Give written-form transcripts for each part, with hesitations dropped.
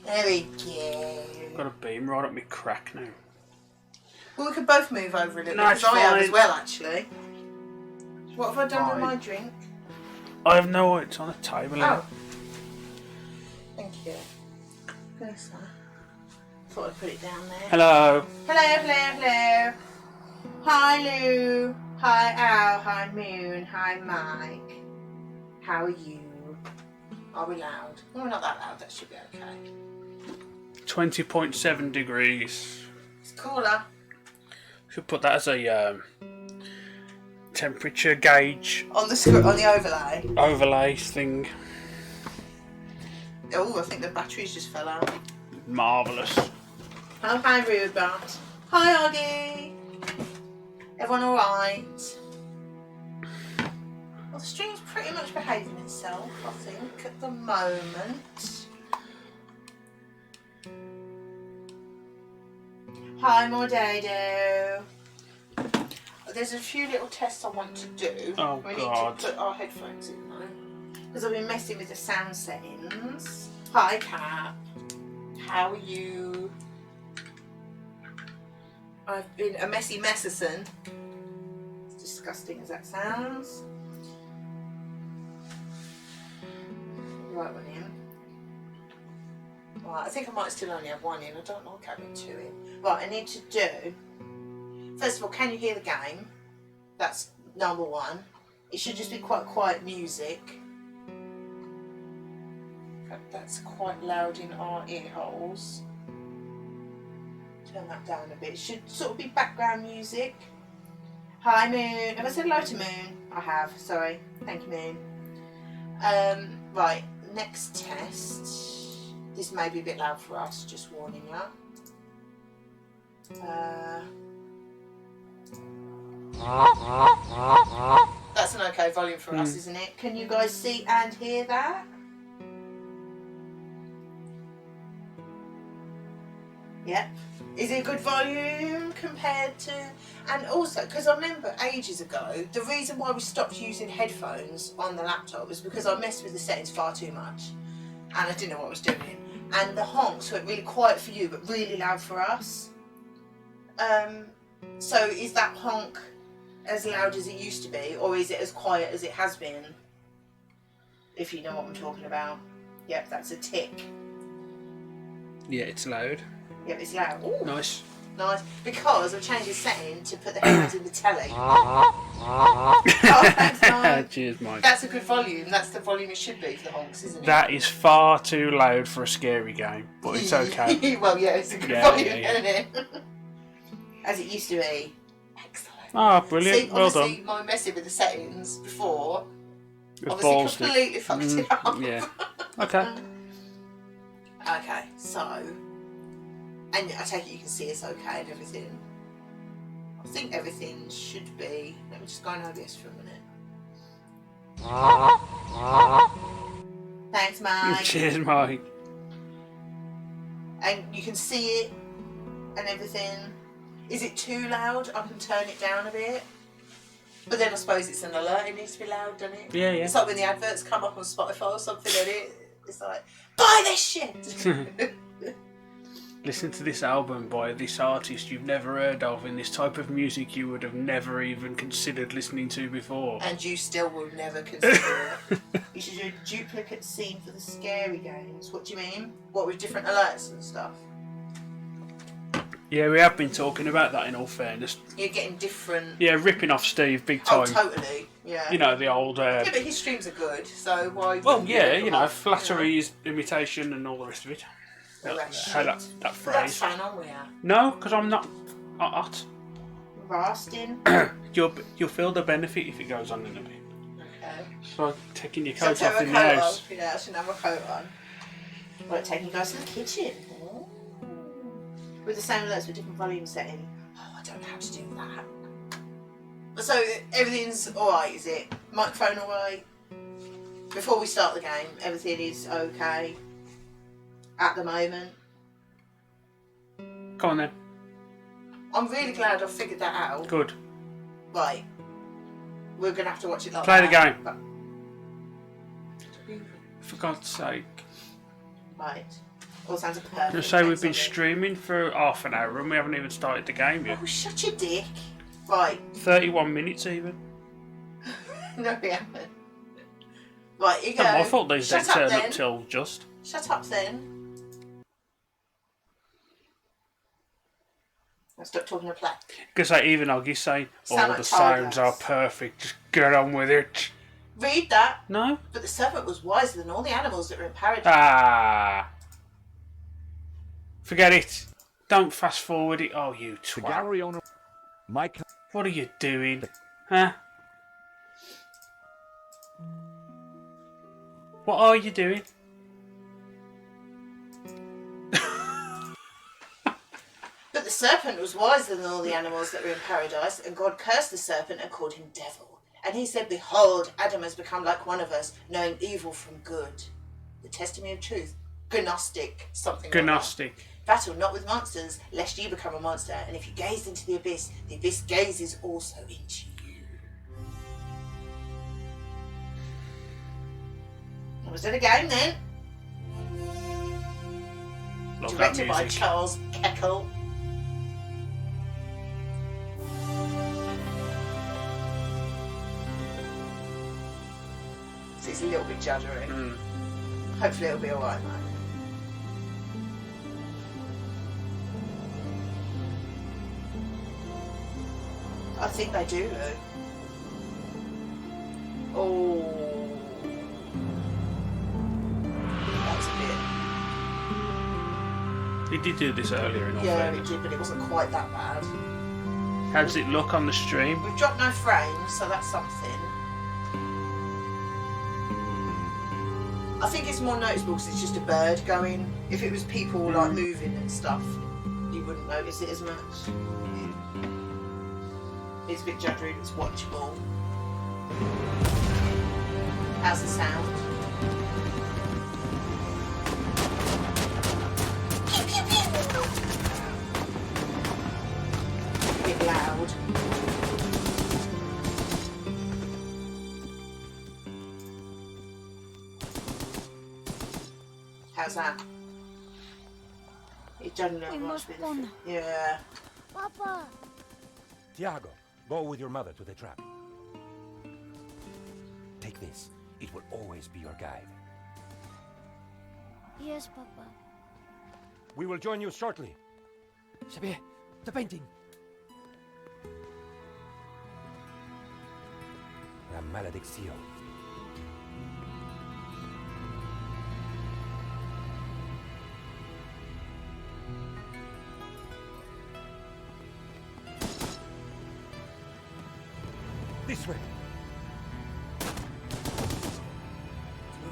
There we go. Got a beam right up my crack now. Well, we could both move over a little No, bit, it's because I have fine. as well, actually. What have I done with Fine. my drink? I have no idea. It's on a table. Oh. Thank you. Goodness, thought I'd put it down there. Hello. Hello. Hi, Lou. Hi, Al. Hi, Moon. Hi, Mike. How are you? Are we loud? Oh, we're not that loud. That should be okay. 20.7 degrees. It's cooler. Should put that as a temperature gauge On the overlay. overlay thing. Oh, I think the batteries just fell out. Marvellous. Oh, hi, Rupert. Hi, Oggy. Everyone alright? Well, the stream's pretty much behaving itself, I think, at the moment. Hi, Mordado. There's a few little tests I want to do. Oh, we God. need to put our headphones in, though. Because I've been messing with the sound settings. Hi, Cap. How are you? I've been a messy messerson. As disgusting as that sounds. Right one in. Right, I think I might still only have one in. I don't like having two in. Right, I need to do. First of all, can you hear the game? That's number one. It should just be quite quiet music. That's quite loud in our ear holes. Turn that down a bit. It should sort of be background music. Hi, Moon. Have I said hello to Moon? I have. Sorry. Thank you, Moon. Right. Next test. This may be a bit loud for us. Just warning you. That's an okay volume for us, isn't it? Can you guys see and hear that? Yep. Is it a good volume compared to... And also, because I remember ages ago, the reason why we stopped using headphones on the laptop was because I messed with the settings far too much. And I didn't know what I was doing. And the honks went really quiet for you, but really loud for us. So is that honk as loud as it used to be, or is it as quiet as it has been? If you know what I'm talking about. Yep, that's a tick. Yeah, it's loud. Yep, it's loud. Ooh, Nice. nice. Because I've changed the setting to put the headphones in the telly. Oh, thanks, Mike. Cheers, Mike. That's a good volume. That's the volume it should be for the honks, isn't it? That is far too loud for a scary game, but it's okay. Well, yeah, it's a good volume, isn't it? As it used to be. Excellent. Oh, brilliant. See, Well obviously, done. my messing with the settings before, With obviously balls to- completely fucked it up. Yeah. Okay. Okay, so, and I take it you can see us okay and everything. I think everything should be. Let me just go on OBS for a minute. Thanks, Mike. Cheers, Mike. And you can see it and everything. Is it too loud? I can turn it down a bit. But then I suppose it's an alert. It needs to be loud, doesn't it? Yeah. It's like when the adverts come up on Spotify or something, and it's like, buy this shit. Listen to this album by this artist you've never heard of in this type of music you would have never even considered listening to before. And you still will never consider it. You should do a duplicate scene for the scary games. What do you mean? What, with different alerts and stuff? Yeah, we have been talking about that in all fairness. You're getting different... Yeah, ripping off Steve big time. Oh, totally. Yeah. You know, the old... Yeah, but his streams are good, so why... Well, yeah, rip you them know, off, flattery is imitation and all the rest of it. All that shit. That That's phrase. fine, aren't we? Yeah. No, because I'm not hot. Rasting. You'll feel the benefit if it goes on in a bit. Okay. It's like taking your So coat take off my in the coat house. off. Yeah, I shouldn't have my coat on. Like taking you guys to the kitchen. Ooh. With the same alerts with different volume setting. Oh, I don't know how to do that. So everything's alright, is it? Microphone alright? Before we start the game, everything is okay at the moment. Come on then. I'm really glad I figured that out. Good. Right. We're going to have to watch it like Play the that. game. For God's sake. Right. All sounds like a perfect. Just say we've thanks, been Ollie. streaming for half an hour and we haven't even started the game yet. Oh, shut your dick. Right. 31 minutes even. No, we haven't. Right, you go. Not my fault these don't Shut turn up up then. till just. Shut up then. I'll stop talking to play. Because like, even Oggie's saying, Sound like the sounds are Targus. perfect, just get on with it. Read that. No? But the serpent was wiser than all the animals that were in paradise. Ah. Forget it. Don't fast forward it. Oh, you The twat. gallery owner, Mike. What are you doing? Huh? What are you doing? But the serpent was wiser than all the animals that were in paradise, and God cursed the serpent and called him devil. And he said, behold, Adam has become like one of us, knowing evil from good. The testimony of truth. Gnostic. Something like that. Gnostic. Battle not with monsters, lest you become a monster. And if you gaze into the abyss gazes also into you. Was it a game then? Love that Directed by music. Charles Keckle. So it's a little bit juddery. Hopefully it'll be alright, mate. I think they do though. Oh. That was a bit. He did do this earlier in all Yeah, it fairness. did, but it wasn't quite that bad. How does it look on the stream? We've dropped no frames, so that's something. I think it's more noticeable because it's just a bird going. If it was people like moving and stuff, you wouldn't notice it as much. It's a bit juddery, but it's watchable. How's the sound? Pew, pew, pew. A bit loud. How's that? It doesn't look We much must bit go different. now. Yeah. Papa! Tiago, go with your mother to the trap. Take this. It will always be your guide. Yes, Papa. We will join you shortly. Xavier, the painting. La maledicción. This way.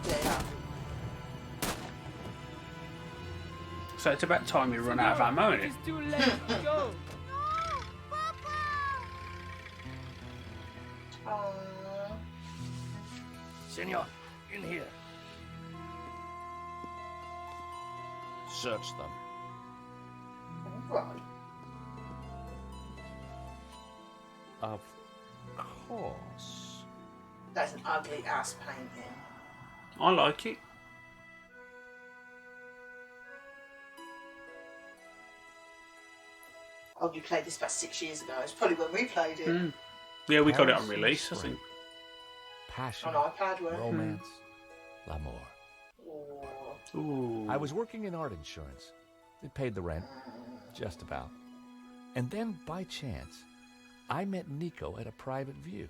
Yeah. So it's about time we run out of ammo, isn't it? It's too late. Go. Aww. Senor, in here. Search them. Right. Of course. That's an ugly ass painting. I like it. Oh, you played this about 6 years ago. It's probably when we played it. Yeah, we got it on Paris in release, I spring. think. Passion, On iPad, weren't romance, l'amour. Oh. Ooh. I was working in art insurance. It paid the rent, just about. And then, by chance, I met Nico at a private view.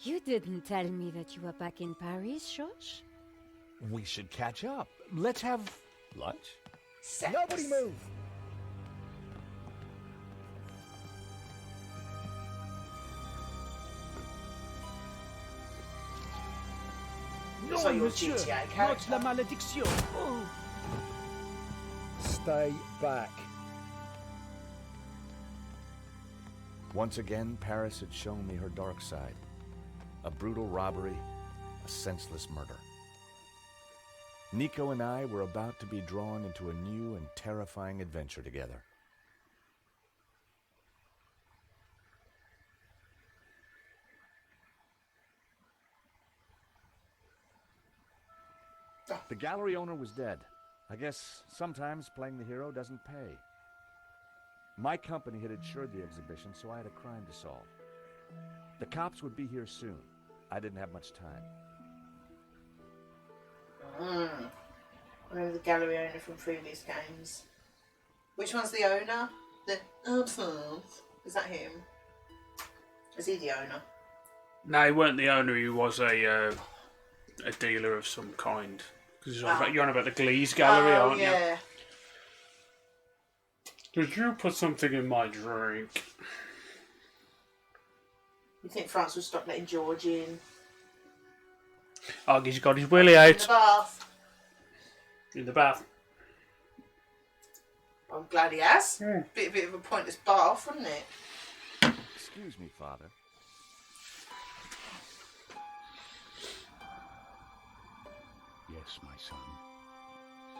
You didn't tell me that you were back in Paris, Josh? We should catch up. Let's have lunch. Sex. Nobody move. It's like your GTA character. Not la malédiction. Oh. Stay back. Once again, Paris had shown me her dark side. A brutal robbery, a senseless murder. Nico and I were about to be drawn into a new and terrifying adventure together. The gallery owner was dead. I guess sometimes playing the hero doesn't pay. My company had insured the exhibition, so I had a crime to solve. The cops would be here soon. I didn't have much time. Remember the gallery owner from previous games. Which one's the owner? Is that him? Is he the owner? No, he weren't the owner. He was a dealer of some kind. Because you're on about the Glees Gallery, aren't you? Yeah. Did you put something in my drink? You think France will stop letting George in? Argy's got his willy In the out. bath. In the bath. I'm glad he has. Hmm. Bit of a pointless bath, wouldn't it? Excuse me, Father. Yes, my son.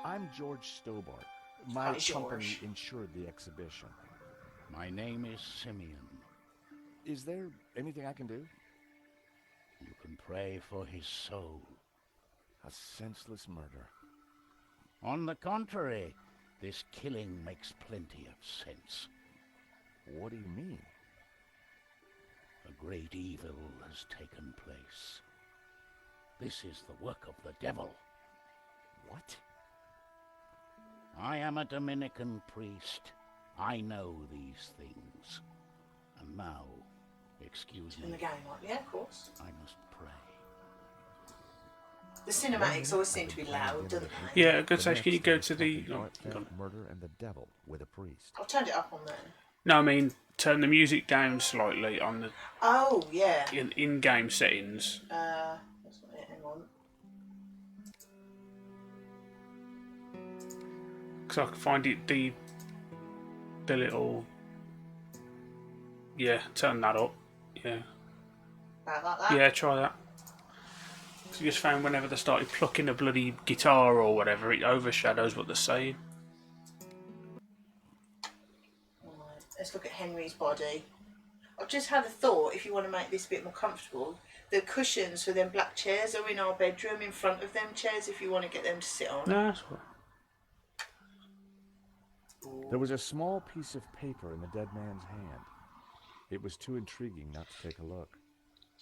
I'm George Stobart. My Hi, company George. insured the exhibition. My name is Simeon. Is there anything I can do? You can pray for his soul. A senseless murder. On the contrary, this killing makes plenty of sense. What do you mean? A great evil has taken place. This is the work of the devil. What? I am a Dominican priest. I know these things. And now, excuse In me, the game, right? Yeah, of course. I must pray. The cinematics always seem to be loud, don't they? Yeah, good say, can you go to the... Talking Oh, art, hang on. theft, murder and the devil with a priest. I've turned it up on there. No, I mean, turn the music down slightly on the Oh, yeah. in-game settings. That's not it, hang on. Because I can find it, the little... Yeah, turn that up. Yeah. About like that? Yeah, try that. Because I just found whenever they started plucking a bloody guitar or whatever, it overshadows what they're saying. Right, let's look at Henry's body. I've just had a thought, if you want to make this a bit more comfortable, the cushions for them black chairs are in our bedroom in front of them chairs if you want to get them to sit on. No, that's all. There was a small piece of paper in the dead man's hand. It was too intriguing not to take a look.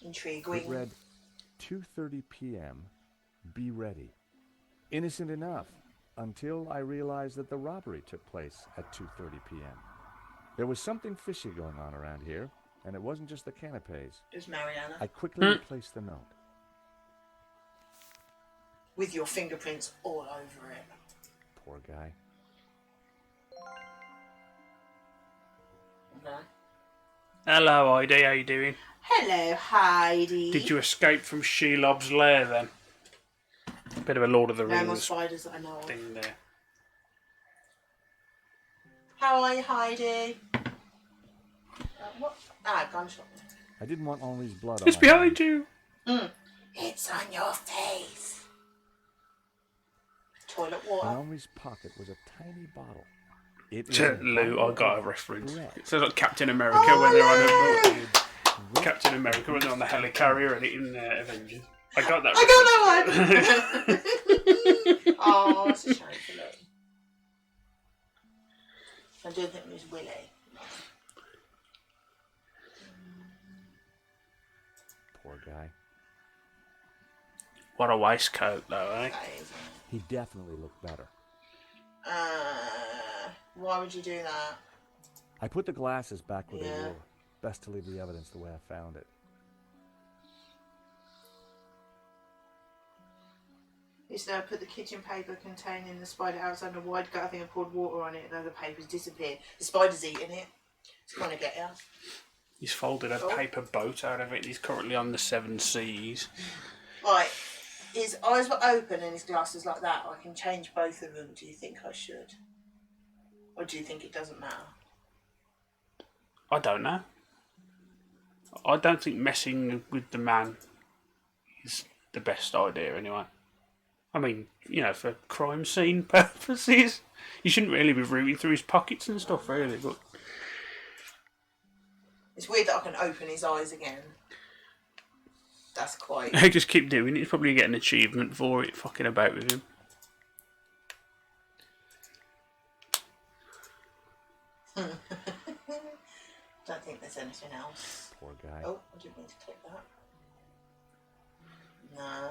Intriguing. It read, 2:30 p.m. Be ready. Innocent enough, until I realized that the robbery took place at 2:30 p.m. There was something fishy going on around here, and it wasn't just the canapes. It was Mariana. I quickly replaced the note. With your fingerprints all over it. Poor guy. Okay. Hello, Heidi, how you doing? Hello, Heidi. Did you escape from Shelob's lair then? Bit of a Lord of the No more Rings spiders that I know of. thing there. How are you, Heidi? What? Ah, gunshot. I didn't want Henri's blood on It's my behind hands. you! It's on your face. Toilet In water. Henri's pocket was a tiny bottle. It was a Lou, I got a bottle reference. of bread. It says like Captain America Oh, when they're on Lou! Captain America when they're on the helicarrier and in Avengers. I got that. I got that one. Oh, it's a shame for Lou. I do think it was Willie. Poor guy. What a waistcoat, though, eh? That is. He definitely looked better. Why would you do that? I put the glasses back where they Yeah. were. Best to leave the evidence the way I found it. Is now put the kitchen paper containing the spider outside the wide gut thing and poured water on it and the paper's disappeared. The spider's eating it. It's going to get you. He's folded a paper boat out of it. He's currently on the 7 seas. Right. His eyes were open and his glasses like that. I can change both of them. Do you think I should? Or do you think it doesn't matter? I don't know. I don't think messing with the man is the best idea, anyway. I mean, you know, for crime scene purposes, you shouldn't really be rooting through his pockets and stuff, really. But It's weird that I can open his eyes again. That's quite... I just keep doing it. He'll probably get an achievement for it, fucking about with him. Don't think there's anything else. Poor guy. Oh, I didn't mean to click that. Nah.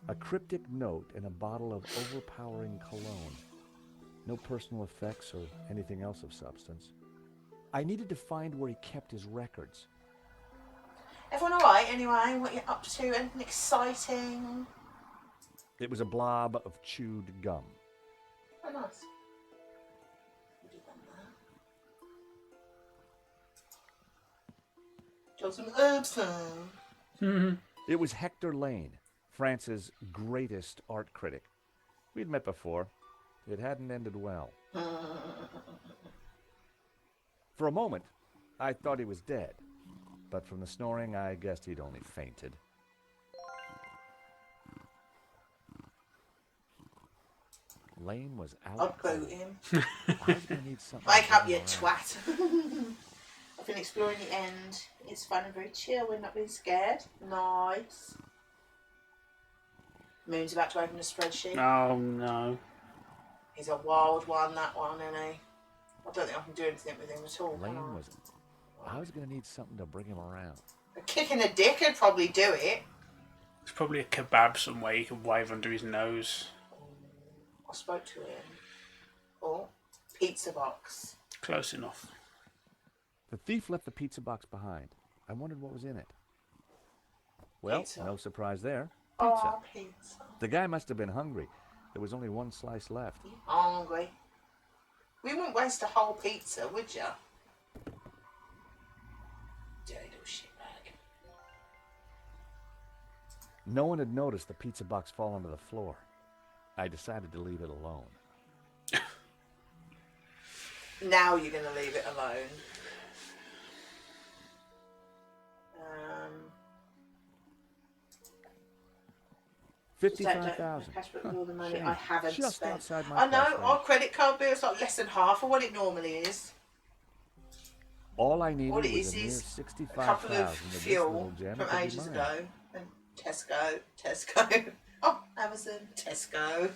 A cryptic note and a bottle of overpowering cologne. No personal effects or anything else of substance. I needed to find where he kept his records. Everyone alright anyway? What you up to? Anything exciting? It was a blob of chewed gum. Oh, nice. Would you done that? Got some herbs then. It was Hector Lane, France's greatest art critic. We'd met before. It hadn't ended well. For a moment, I thought he was dead. But from the snoring, I guessed he'd only fainted. Lane was out. I'd boot him. I was gonna need something. Wake to up, you bring him around. twat. I've been exploring the end. It's fun and very chill. We're not being scared. Nice. Moon's about to open a spreadsheet. Oh no. He's a wild one, that one, isn't he? I don't think I can do anything with him at all. Lane was. I was gonna need something to bring him around. A kick in the dick would probably do it. There's probably a kebab somewhere you can wave under his nose. I spoke to him. Oh, pizza box. Close enough. The thief left the pizza box behind. I wondered what was in it. Well, Pizza. no surprise there. Pizza. Oh, pizza. The guy must have been hungry. There was only one slice left. You hungry? We wouldn't waste a whole pizza, would ya? Dirty little shitbag. No one had noticed the pizza box fall onto the floor. I decided to leave it alone. Now you're going to leave it alone. 55,000. Cash book with all the money Shame. I haven't Just spent. outside my I know, price range. our credit card bill's like less than half of what it normally is. All I needed All it was is a mere is a 65,000 couple of of this fuel little gem from could be ages mine. ago. And Tesco. Oh, Amazon, Tesco.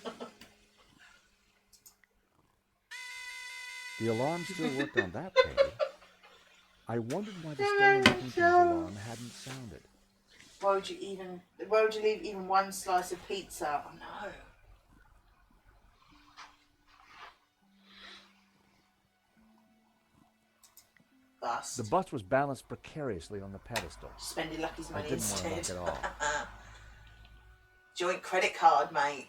The alarm still worked on that page. I wondered why the stolen painting's alarm hadn't sounded. Why would you leave even one slice of pizza? Oh no. Bust. The bus was balanced precariously on the pedestal. Spend your lucky's I money didn't want to instead. look at all. Joint credit card, mate.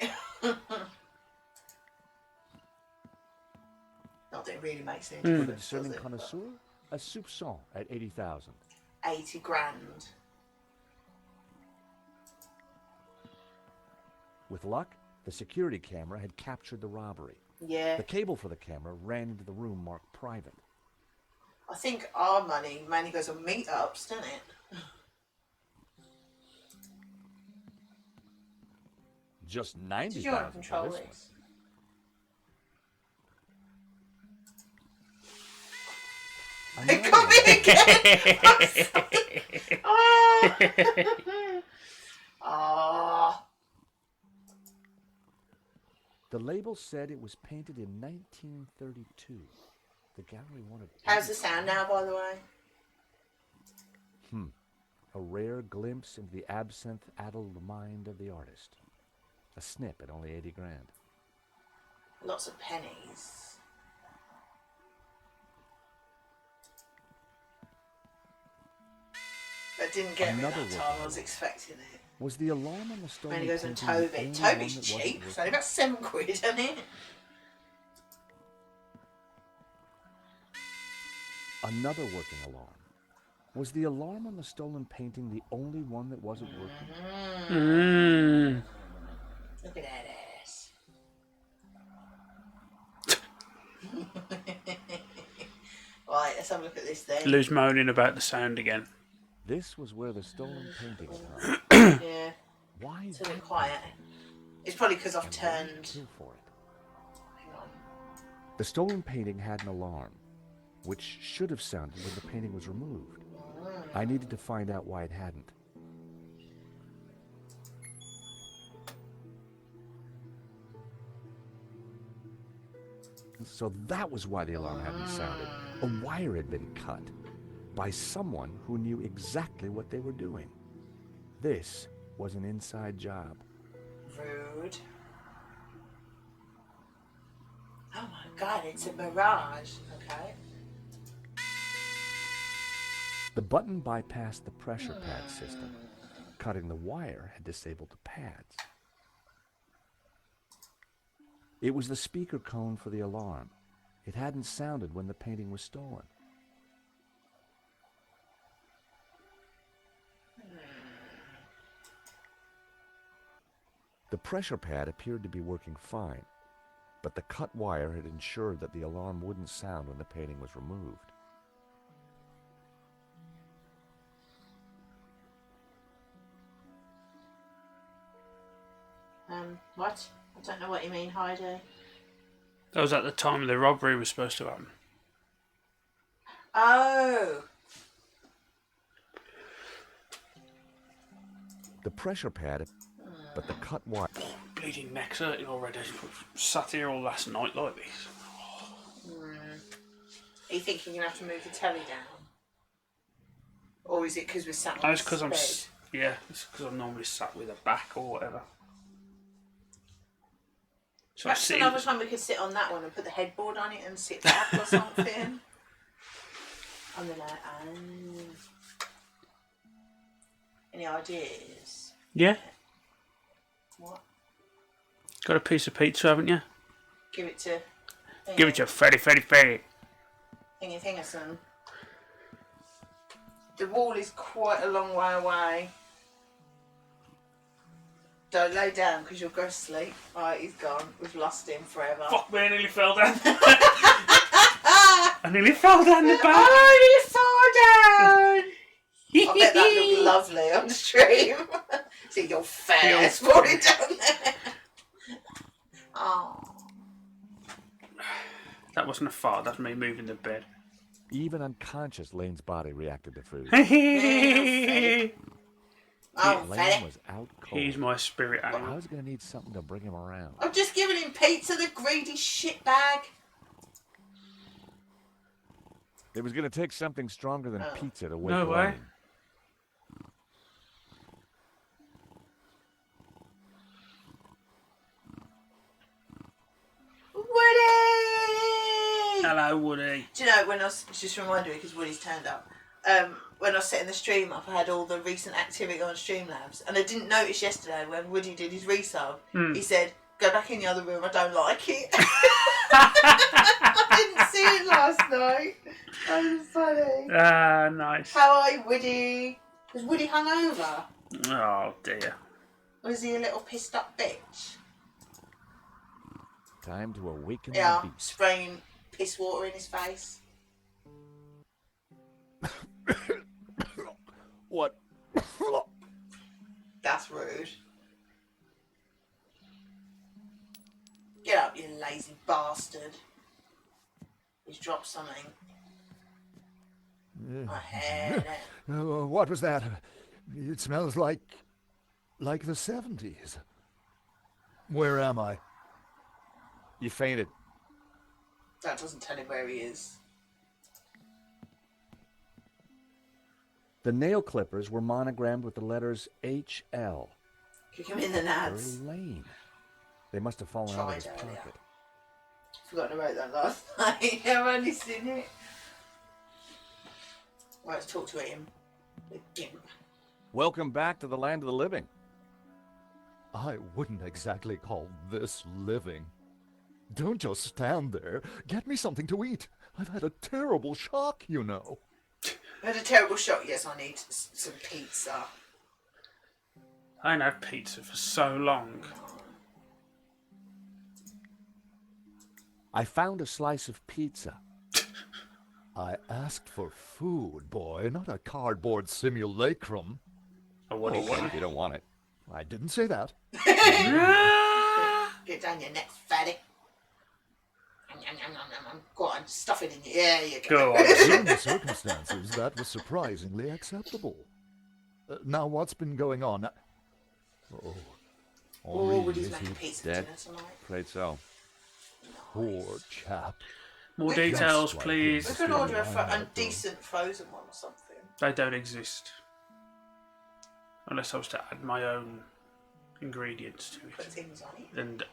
Not that it really makes any For the difference, discerning does it? connoisseur, a soupçon at 80,000. 80 grand. With luck, the security camera had captured the robbery. Yeah. The cable for the camera ran into the room marked private. I think our money mainly goes on meetups, doesn't it? Just Did 90,000 you want to for control this one. this? Another Come one. here again! Oh. Oh. The label said it was painted in 1932. The gallery wanted. How's the sound now, by the way? A rare glimpse into the absinthe-addled mind of the artist. A snip at only 80 grand. Lots of pennies. That didn't get me Another that one. time. I was expecting it. Was the alarm on the stolen Mainly goes on painting the Toby. only Toby's one that wasn't cheap. It's working? only about £7, isn't it? Another working alarm. Was the alarm on the stolen painting the only one that wasn't working? Mmm. Look at that ass. Right, let's have a look at this then. Lou's moaning about the sound again. This was where the stolen painting was. Yeah, Why it's a bit that quiet. It's probably because I've and why did you turned. kill for it? Hang on. The stolen painting had an alarm, which should have sounded when the painting was removed. I needed to find out why it hadn't. So that was why the alarm hadn't sounded. A wire had been cut by someone who knew exactly what they were doing. This was an inside job. Rude. Oh my god, it's a mirage. Okay. The button bypassed the pressure pad system. Cutting the wire had disabled the pads. It was the speaker cone for the alarm. It hadn't sounded when the painting was stolen. The pressure pad appeared to be working fine, but the cut wire had ensured that the alarm wouldn't sound when the painting was removed. What? I don't know what you mean, Heidi. That was at the time the robbery was supposed to happen. Oh. The pressure pad, but the cut wire... Bleeding neck's hurting already. Sat here all last night like this. Are you thinking you're going to have to move the telly down? Or is it because we're sat on No, it's the because bed? yeah, it's because I'm normally sat with a back or whatever. So Perhaps another time we could sit on that one and put the headboard on it and sit back or something. And then any ideas? Yeah, What? got a piece of pizza, haven't you? Give it to... Give it to Freddy. Thingerson. The wall is quite a long way away. Don't lay down because you'll go to sleep. Alright, he's gone. We've lost him forever. Fuck me, I nearly fell down. I nearly fell down the back. Oh, he fell down! I bet that looked lovely on the stream. See your face falling down there. Oh. That wasn't a fart, that's me moving the bed. Even unconscious, Lane's body reacted to food. Oh, Lane Freddy. was out cold. He's my spirit I animal. was going to need something to bring him around. I've just given him pizza, the greedy shitbag. It was going to take something stronger than pizza to wake No way. Lane. Woody! Hello, Woody. Do you know, when I was, just reminded me because Woody's turned up, when I was setting the stream up, I had all the recent activity on Streamlabs, and I didn't notice yesterday when Woody did his resub, he said, go back in the other room, I don't like it. I didn't see it last night. That was funny. Ah, nice. How are you, Woody? Was Woody hungover? Oh, dear. Was he a little pissed up bitch? Time to awaken Yeah, the beast. spraying piss water in his face. What? That's rude. Get up, you lazy bastard. He's dropped something. My head. What was that? It smells like the 70s. Where am I? You fainted. That doesn't tell him where he is. The nail clippers were monogrammed with the letters HL. Kick him in the nads. For Lane. They must have fallen out of his Tried earlier. pocket. Forgot to write that last night. I've only seen it. Right, let's talk to him. The gimp. Welcome back to the land of the living. I wouldn't exactly call this living. Don't just stand there. Get me something to eat. I've had a terrible shock, you know. I had a terrible shock. Yes, I need some pizza. I ain't had pizza for so long. I found a slice of pizza. I asked for food, boy, not a cardboard simulacrum. Oh, what do you Well, want? if you don't want it. I didn't say that. Get down your neck, fatty. Go on, stuff it in you. Yeah, you Go go. on. Given the circumstances, that was surprisingly acceptable. Now, what's been going on? Oh, Oh, Henri, Woody's is making he pizza dead? dinner tonight. Afraid so. Poor chap. More We could- details, Just like please. We could order a decent frozen one or something. They don't exist. Unless I was to add my own ingredients to Put it. things on it. And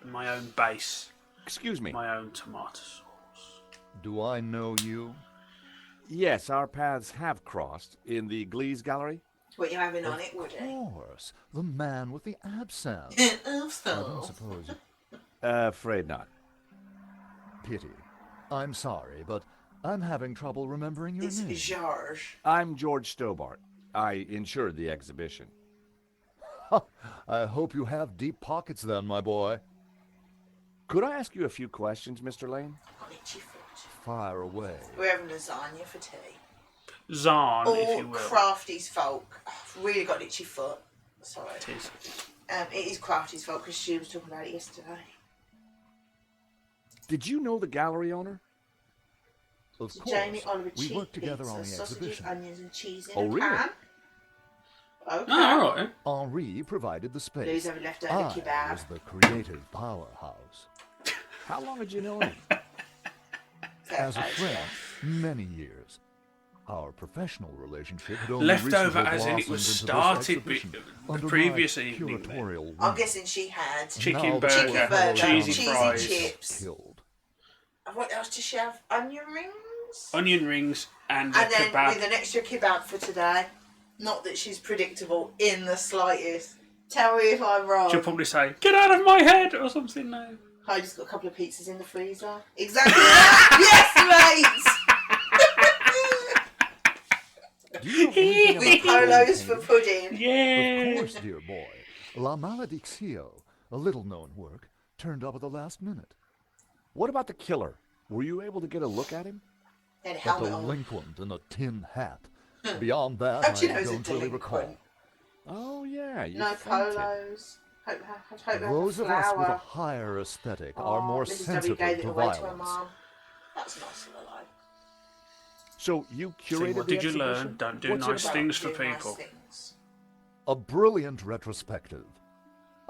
my own base. Excuse me. My own tomato sauce. Do I know you? Yes, our paths have crossed in the Glees Gallery. What you having on it, Woody? Of course. The man with the absinthe. I don't suppose. Afraid not. Pity. I'm sorry, but I'm having trouble remembering your It's name. George. I'm George Stobart. I insured the exhibition. I hope you have deep pockets then, my boy. Could I ask you a few questions, Mr. Lane? On itchy foot. Fire away. We're having lasagna for tea. Zahn, if Or you will. Crafty's folk. I've really got an itchy foot. Sorry. It is. It is Crafty's fault because she was talking about it yesterday. Did you know the gallery owner? Of course. Jamie Oliver We cheese worked together pizza, on the sausages, exhibition. onions and cheese in Oh, a really? pan. Okay. Oh, alright. Henri provided the Blue's space. having leftover I kebab. was the creative powerhouse. How long did you know him? Fair As a play, friend, yeah. many years. Our professional relationship had only Leftover recently as in it was blossomed into this started exhibition the under previous my evening then. curatorial I'm wing. guessing she had Chicken Now the burger, chicken burger, cheesy cheesy fries, chips. Killed. And what else does she have? Onion rings? onion rings, and a And then kebab. with an extra kebab for today. Not that she's predictable in the slightest. Tell me if I'm wrong. She'll probably say, "Get out of my head" or something. No. I just got a couple of pizzas in the freezer. Exactly that! Yes, Do you know anything mate! With about polos for painting? pudding. Yeah. Of course, dear boy. La Maledictio, a little-known work, turned up at the last minute. What about the killer? Were you able to get a look at him? And a A helmet on. delinquent in a tin hat. Beyond that, How do you know I he's a don't really recall. delinquent? Oh, yeah. You No fainted. polos. Hope they have Those a of us with a flower. higher aesthetic Oh, are more Mrs. W sensitive gave it to away to her violence. mum. That's nice of her, though. So you See, curated what the did you learn? exhibition? Don't do What's it nice about? things for Do nice people. things. A brilliant retrospective.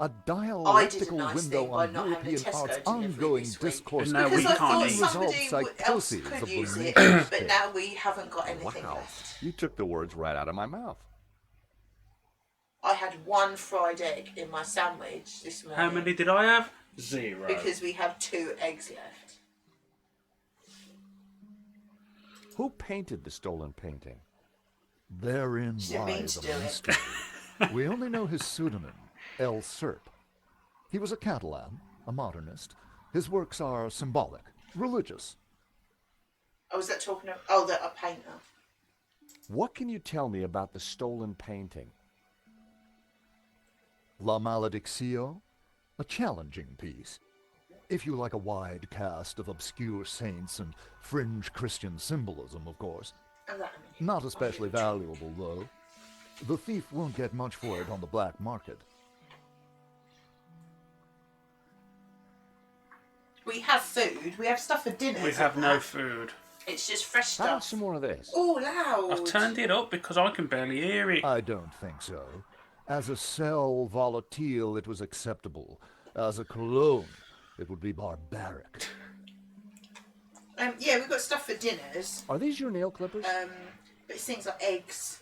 A dialectical nice window thing by on not having a European Tesco art's delivery ongoing this week. discourse. No, we Because I can't thought eat. somebody else Psychoses could of the use it, nation but state. now we haven't got anything Wow. left. You took the words right out of my mouth. I had one fried egg in my sandwich this morning. How many did I have? 0. Because we have 2 eggs left. Who painted the stolen painting? Therein She didn't mean lies to a do it. mystery. We only know his pseudonym, El Serp. He was a Catalan, a modernist. His works are symbolic, religious. Oh, was that talking of... Oh, a painter. What can you tell me about the stolen painting? La Maledictio, a challenging piece. If you like a wide cast of obscure saints and fringe Christian symbolism, of course. Oh, that a minute. Not especially valuable, though. The thief won't get much for it on the black market. We have food. We have stuff for dinner. We have no food. It's just fresh How about stuff. some more of this? Oh, loud. I've turned it up because I can barely hear it. I don't think so. As a sel volatile, it was acceptable. As a cologne, it would be barbaric. Yeah, we've got stuff for dinners. Are these your nail clippers? But it's things like eggs,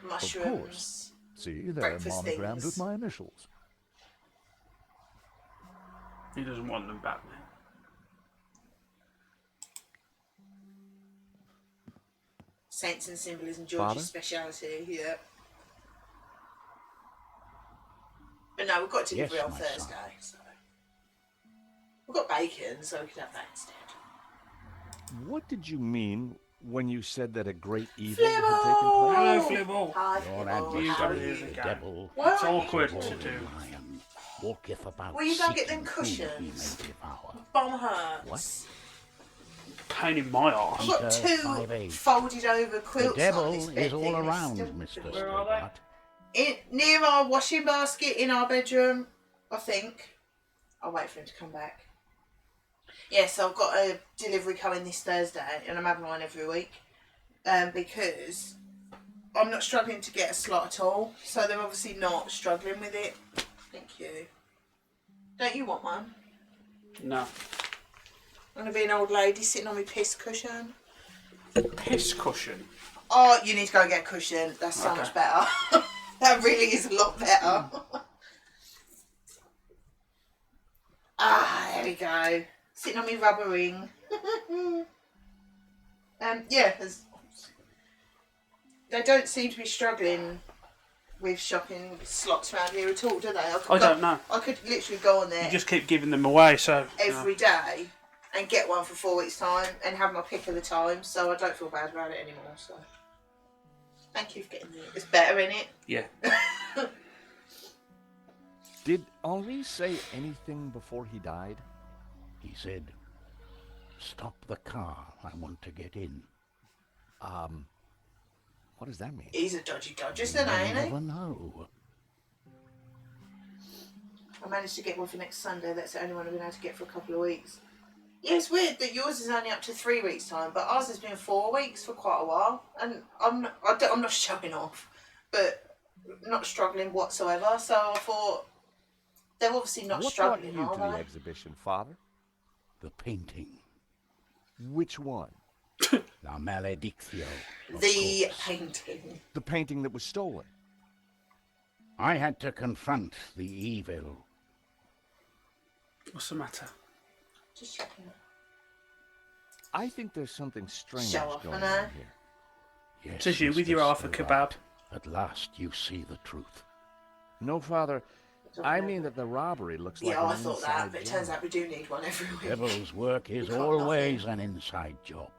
mushrooms. See, they're Breakfast monogrammed things. with my initials. He doesn't want them back now. Saints and symbolism, Father? George's speciality. Yeah. But no, we've got delivery Yes, on my son. Thursday. So. We've got bacon, so we could have that instead. What did you mean when you said that a great evil Flibble! had taken place? Hello, Flibble. Hi, Your Flibble. You How got are it you? again. devil, Why It's aren't you awkward born? to do. lion, walketh about Will you go get them seeking whom he cushions? may devour. Bum hurts. Pain in my arse. I've got Peter, two 5'8". folded over The quilts on devil this bed is all thing. It's around, still- Mr. Where are they? Stobart. Near our washing basket in our bedroom, I think. I'll wait for him to come back. Yeah, so I've got a delivery coming this Thursday, and I'm having one every week, because I'm not struggling to get a slot at all. So they're obviously not struggling with it. Thank you. Don't you want one? No. I'm going to be an old lady sitting on my piss cushion. Piss cushion. Oh, you need to go and get a cushion. That's so Okay. much better. That really is a lot better. There we go. Sitting on my rubber ring. Yeah, they don't seem to be struggling with shopping slots around here at all, do they? I don't know. I could literally go on there You just keep giving them away, so... every day and get one for 4 weeks' time and have my pick of the time, so I don't feel bad about it anymore. So thank you for getting me. It's better, isn't it? Yeah. Did Henri say anything before he died? He said, "Stop the car. I want to get in." What does that mean? He's a dodgy dodger, then, ain't he? Never know. I managed to get one for next Sunday. That's the only one I've been able to get for a couple of weeks. Yeah, it's weird that yours is only up to 3 weeks' time, but ours has been 4 weeks for quite a while. And I'm not showing off, but not struggling whatsoever. So I thought they're obviously not What brought struggling, you to the are they? exhibition, Father? The painting. Which one? La Maledictio. of The course. painting. The painting that was stolen. I had to confront the evil. What's the matter? Just checking. I think there's something strange Show off, going I know. on here. Yes, Says you with Mr. your Arthur Stobart. kebab. At last you see the truth. No, Father. I mean that the robbery looks like Yeah, an I thought that, inside but it turns job. out we do need one every week. Devil's work is We got always an inside job.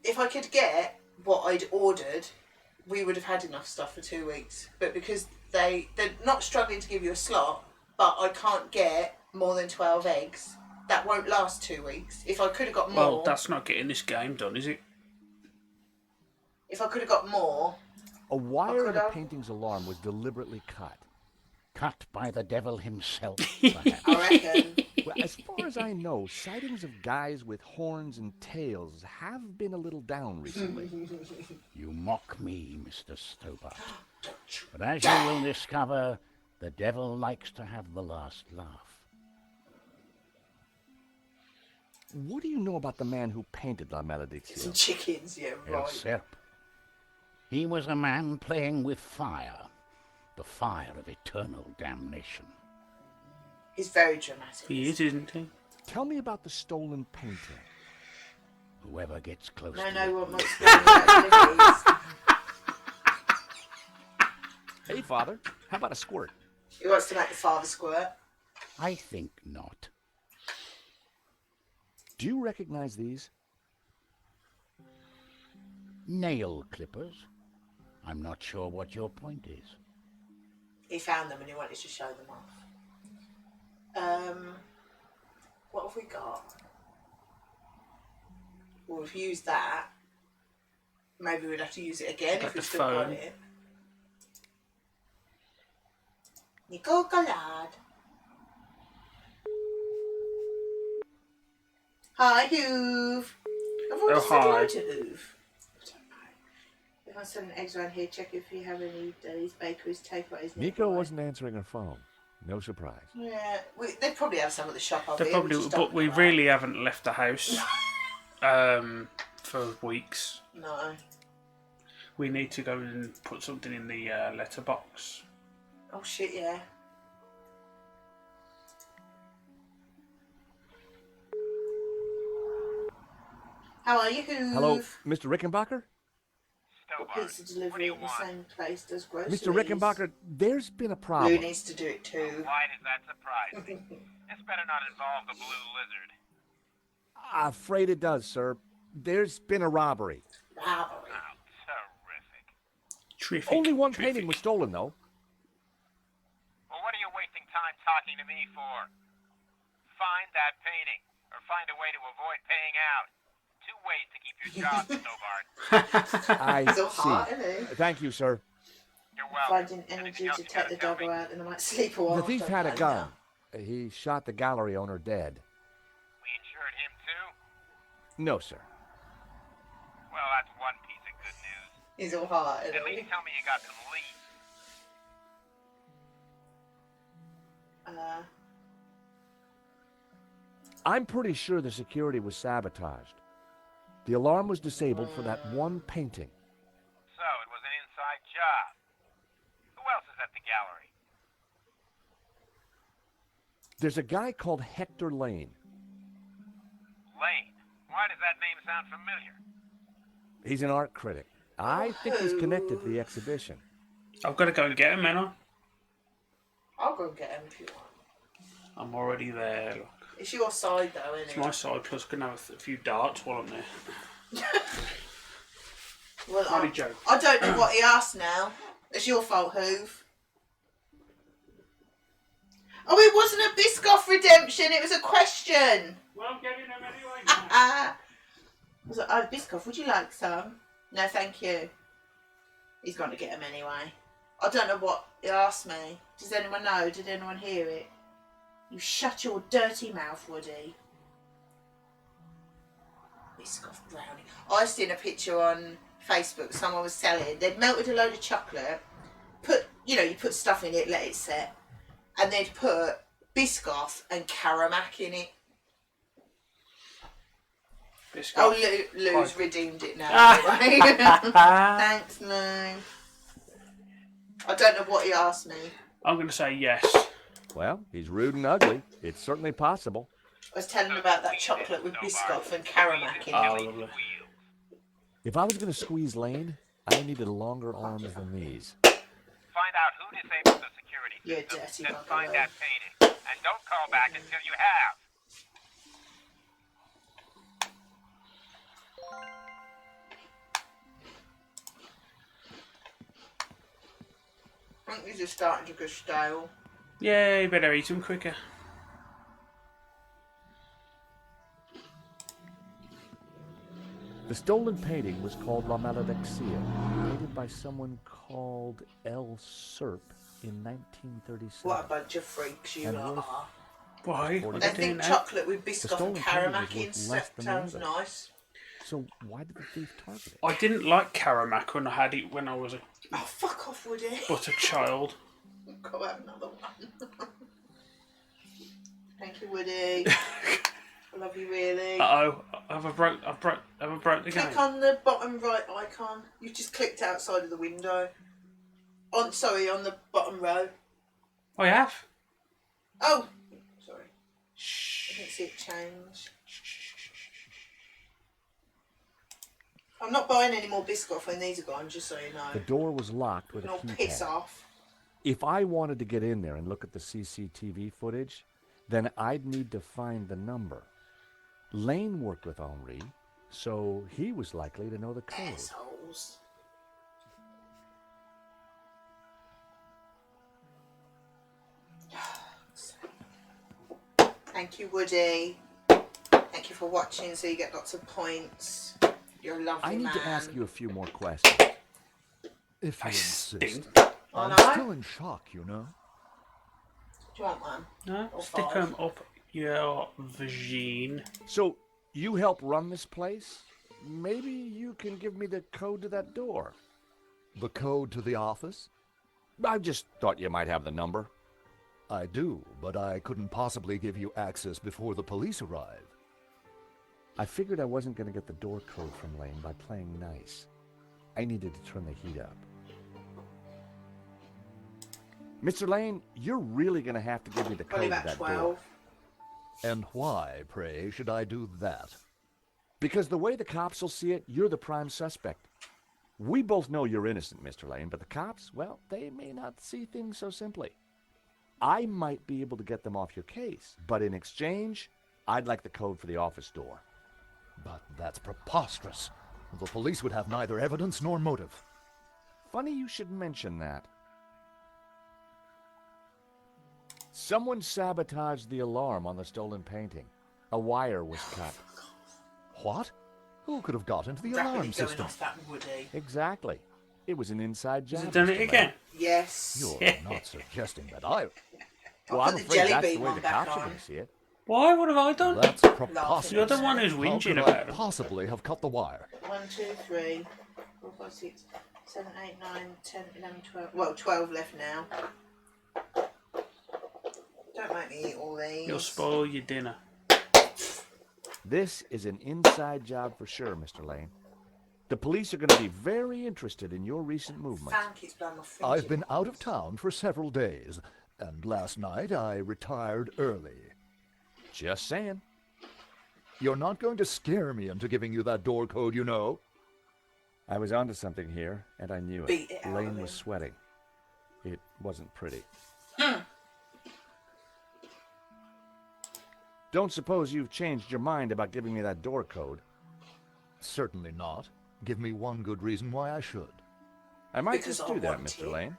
If I could get what I'd ordered, we would have had enough stuff for 2 weeks. But because they're not struggling to give you a slot, but I can't get more than 12 eggs, that won't last 2 weeks. If I could have got more, Well, that's not getting this game done, is it? if I could have got more, A wire in could a have. painting's alarm was deliberately cut. Cut by the devil himself, perhaps. I reckon. Well, as far as I know, sightings of guys with horns and tails have been a little down recently. You mock me, Mr. Stobart. But as you will discover, the devil likes to have the last laugh. What do you know about the man who painted La Maledictio? Some chickens, yeah, El right. Serp. He was a man playing with fire. The fire of eternal damnation. He's very dramatic. He is, isn't he? Tell me about the stolen painting. Whoever gets close No, to no, it what most people Hey, Father, how about a squirt? He wants to make the father squirt. I think not. Do you recognize these? Nail clippers. I'm not sure what your point is. He found them and he wanted to show them off. What have we got? Well, we've used that. Maybe we'd have to use it again Got if we've the still got phone. it. Nico Galad. Hi, Hoove. I've already Oh, said hello hi. to Hoove. I don't know. If I send an eggs around here, check if you have any Deli's bakeries, takeaways. Nico nearby. wasn't answering her phone. No surprise. Yeah, they probably have some at the shop over They here. probably, just but don't we know. really haven't left the house for weeks. No. We need to go and put something in the letterbox. Oh shit, yeah. How are you, Hoove? Hello, Mr. Rickenbacker? Pizza delivery at the same place does groceries. Mr. Rickenbacker, there's been a Blue problem. needs to do it too. Why does that surprise me? This better not involve the blue lizard. Afraid it does, sir. There's been a robbery. Robbery. Oh, terrific. Terrific. Only one terrific. painting was stolen, though. Well, what are you wasting time talking to me for? Find that painting, or find a way to avoid paying out. 2 ways to keep your job, Stobart. I He's all hot, see. isn't he? Thank you, sir. You're welcome. Finding Anything energy else to you take gotta the tell doggo me? out and I might sleep a while. The thief had a Don't gun. know. He shot the gallery owner dead. We insured him too? No, sir. Well, that's one piece of good news. He's all hot, At isn't he? least tell me you got some leads. I'm pretty sure the security was sabotaged. The alarm was disabled for that one painting. So it was an inside job. Who else is at the gallery? There's a guy called Hector Lane. Lane. Why does that name sound familiar? He's an art critic. I think he's connected to the exhibition. I've got to go and get him, ain't I'll go and get him if you want. I'm already there. Look. It's your side though, isn't It's it? my side, plus I can have a few darts while I'm there. Well, Only joke. I don't know what he asked now. It's your fault, Hoove. Oh, it wasn't a Biscoff redemption, it was a question. Well, I'm getting him anyway. I was like, oh, Biscoff, would you like some? No, thank you. He's gone to get him anyway. I don't know what he asked me. Does anyone know? Did anyone hear it? You shut your dirty mouth, Woody. Biscoff brownie. I seen a picture on Facebook someone was selling. They'd melted a load of chocolate, you put stuff in it, let it set, and they'd put Biscoff and Caramac in it. Biscoff. Oh, Lou's redeemed it now. Anyway. Thanks, Lou. I don't know what he asked me. I'm going to say yes. Well, he's rude and ugly. It's certainly possible. I was telling him about that chocolate with Biscoff and Caramac in Oh, it. lovely. If I was going to squeeze Lane, I needed longer arms than these. Find out who disabled the security You're a system, dirty then bugger, find Lou. that painting. And don't call back until you have. I think these are starting to go stale. Yeah, you better eat them quicker. The stolen painting was called La Malediccia, painted by someone called L. Serp in 1937. What a bunch of freaks you And lot worth are. Why? Forty- What They are they doing think now? chocolate with Biscoff stolen and painting Caramac was in worth less than the sounds other. nice. So why did the thief target it? I didn't like Caramac when I had it when I was Oh, fuck off, Woody. but a child. Go have another one. Thank you, Woody. I love you really. Uh-oh. Have I broke the game? Click on the bottom right icon. You just clicked outside of the window. On the bottom row. I have. Oh, sorry. I didn't see it change. I'm not buying any more Biscoff when these are gone, just so you know. The door was locked with You a can all piss keypad. off. If I wanted to get in there and look at the CCTV footage, then I'd need to find the number. Lane worked with Henri, so he was likely to know the code. Assholes. Thank you, Woody. Thank you for watching, so you get lots of points. You're a lovely I need man. to ask you a few more questions. If I you stink. insist. Oh, I'm no? still in shock, you know. Do you want one? No? Or Stick five. them up your vagine. So, you help run this place? Maybe you can give me the code to that door. The code to the office? I just thought you might have the number. I do, but I couldn't possibly give you access before the police arrive. I figured I wasn't going to get the door code from Lane by playing nice. I needed to turn the heat up. Mr. Lane, you're really going to have to give me the Only code to about that 12. door. And why, pray, should I do that? Because the way the cops will see it, you're the prime suspect. We both know you're innocent, Mr. Lane, but the cops, well, they may not see things so simply. I might be able to get them off your case, but in exchange, I'd like the code for the office door. But that's preposterous. The police would have neither evidence nor motive. Funny you should mention that. Someone sabotaged the alarm on the stolen painting. A wire was cut. What? Who could have got into the Rapidly alarm going system? off that Woody. Exactly. It was an inside job. Has it done Mr. it Lane. again? Yes. You're not suggesting that I... Well, I'll I'm put the afraid jelly that's bean the way one the back cops are on. going to see it. Why? What have I done? That's preposterous. You're the one who's How whinging could I about it. possibly have cut the wire? 1, 2, 3, 4, 5, 6, 7, 8, 9, 10, 11, 12. Well, 12 left now. Don't make me eat all these. You'll spoil your dinner. This is an inside job for sure, Mr. Lane. The police are going to be very interested in your recent movements. Fan keeps blowing my fridge. I've been out of town for several days, and last night I retired early. Just saying. You're not going to scare me into giving you that door code, you know. I was onto something here, and I knew it. Beat it out of Lane him. was sweating. It wasn't pretty. Don't suppose you've changed your mind about giving me that door code? Certainly not. Give me one good reason why I should. I might Because just I do that, want Mr. it. Lane.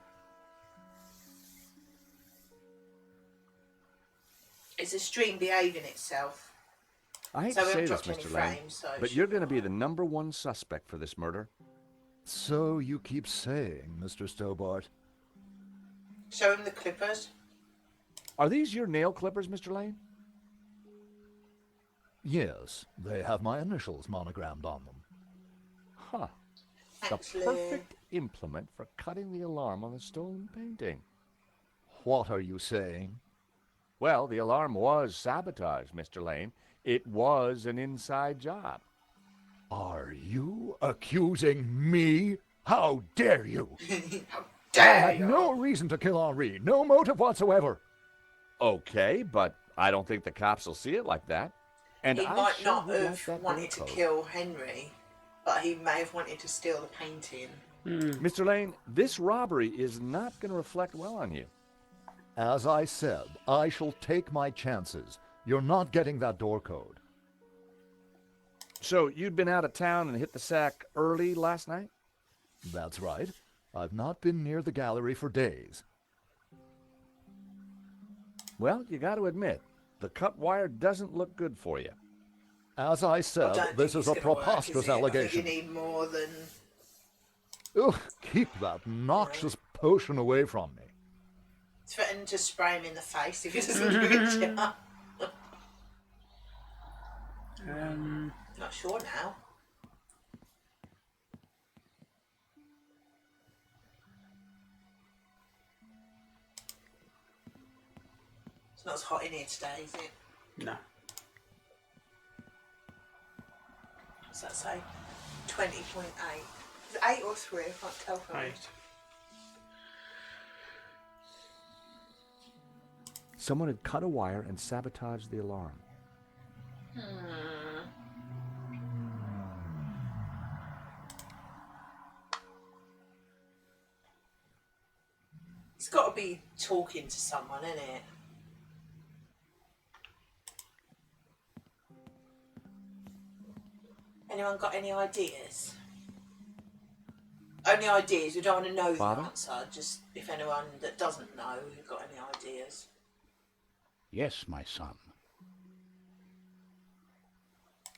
Is the stream behaving itself? I hate So to we say haven't this, dropped any Mr. Lane, frames, so it but should you're be going to be alright. the number one suspect for this murder. So you keep saying, Mr. Stobart. Show him the clippers. Are these your nail clippers, Mr. Lane? Yes, they have my initials monogrammed on them. Huh. Thanks, The Lou. perfect implement for cutting the alarm on the stolen painting. What are you saying? Well, the alarm was sabotaged, Mr. Lane. It was an inside job. Are you accusing me? How dare you? I Dare had you. no reason to kill Henri, no motive whatsoever. Okay, but I don't think the cops will see it like that. And He I might sure not would like have that wanted to door code. kill Henry, but he may have wanted to steal the painting. Mr. Lane, this robbery is not going to reflect well on you. As I said, I shall take my chances. You're not getting that door code. So you'd been out of town and hit the sack early last night? That's right. I've not been near the gallery for days. Well, you got to admit, the cut wire doesn't look good for you. As I I said, don't this think is a it's gonna work, preposterous is it? I think allegation. you need more than... Ugh, keep that noxious potion away from me. Threaten to spray him in the face if he doesn't do it. Not sure now. It's not as hot in here today, is it? No. What's that say? 20.8. Is it 8 or 3? I can't tell from it. 8. Someone had cut a wire and sabotaged the alarm. It's got to be talking to someone, isn't it? Anyone got any ideas? Only ideas. We don't want to know Father? the answer. Just if anyone that doesn't know who's got any ideas. Yes, my son.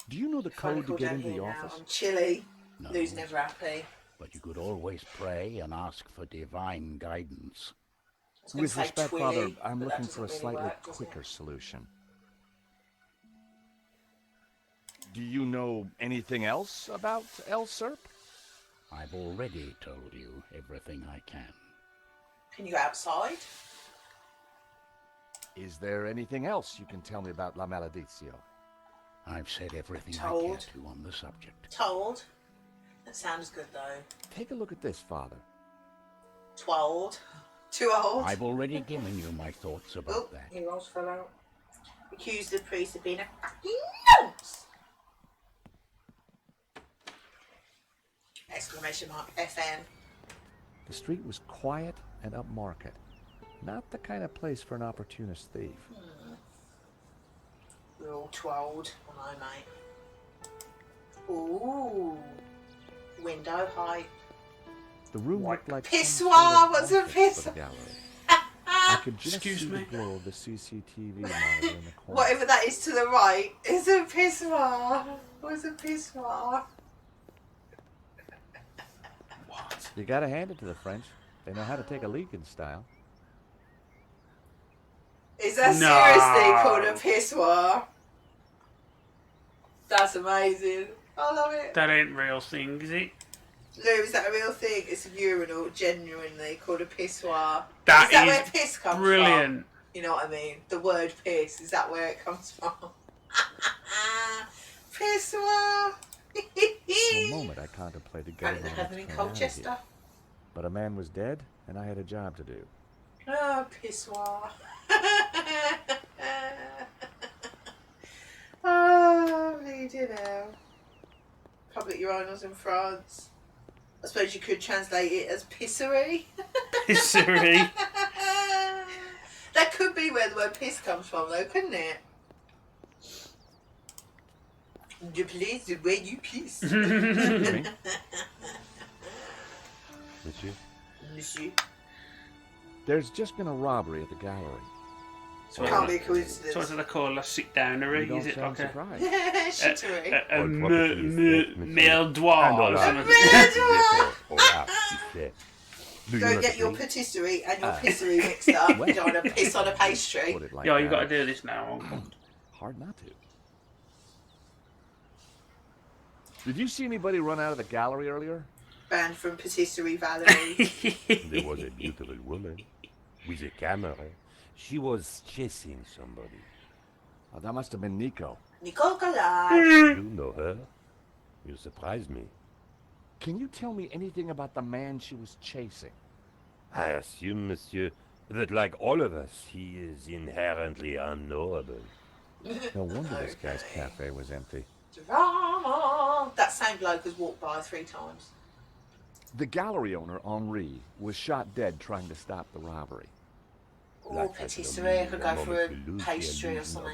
Do you know the Trying code to call get down into the here now. office? I'm chilly. No. Lou's never happy. But you could always pray and ask for divine guidance. I was gonna With say respect, Twilly, Father, I'm but that looking for a doesn't really slightly work, does it? quicker solution. Do you know anything else about El Serp? I've already told you everything I can. Can you go outside? Is there anything else you can tell me about La Maledizio? I've said everything I Told. can to on the subject. Told. That sounds good though. Take a look at this, Father. Tweled. Too old. I've already given you my thoughts Oh, about that. he rolls fell out. Accused the priest of being a fucking nonce! Exclamation mark FN. The street was quiet and upmarket. Not the kind of place for an opportunist thief. We're all tweled. I know, mate. Ooh. Window height. The room What? looked like Pissoir! some sort of What's a office for pissoir? the gallery. I could just Excuse see me? the glow of the CCTV monitor in the corner. Whatever that is to the right is a pissoir. What's a pissoir? What? You gotta hand it to the French. They know how to take a leak in style. Is that No. seriously called a pissoir? That's amazing. I love it. That ain't real thing, is it? Lou, is that a real thing? It's a urinal, genuinely called a pissoir. That is that is where piss comes brilliant. from? You know what I mean? The word piss, is that where it comes from? Pissoir. For a moment, I contemplated I getting didn't on have the them in train out of Colchester. here. But a man was dead, and I had a job to do. Oh, Pissoir. Oh, bleeding hell. Public urinals in France. I suppose you could translate it as pissery. Pissery. That could be where the word piss comes from, though, couldn't it? The place where you piss. Me? Monsieur? Monsieur. There's just been a robbery at the gallery. So Can't be a so coincidence. what do they call a sit-downery? You Is don't it sound like surprised. Shittery. a All property is theft, monsieur. merdoir And all or art. something? Merdoir. All art is theft. Do you Go not get your agree? patisserie and your pisserie mixed up. You don't want to piss on a pastry. Put it like Yeah, you that. got to do this now, Uncle. Hard not to. Did you see anybody run out of the gallery earlier? Banned from Patisserie Valerie. There was a beautiful woman with a camera. She was chasing somebody. Oh, that must have been Nico. Nicole Collard. You know her? You surprised me. Can you tell me anything about the man she was chasing? I assume, monsieur, that like all of us, he is inherently unknowable. No wonder this guy's cafe was empty. Drama. That same bloke has walked by 3 times. The gallery owner, Henri, was shot dead trying to stop the robbery. Or patisserie. I could go for a pastry or something.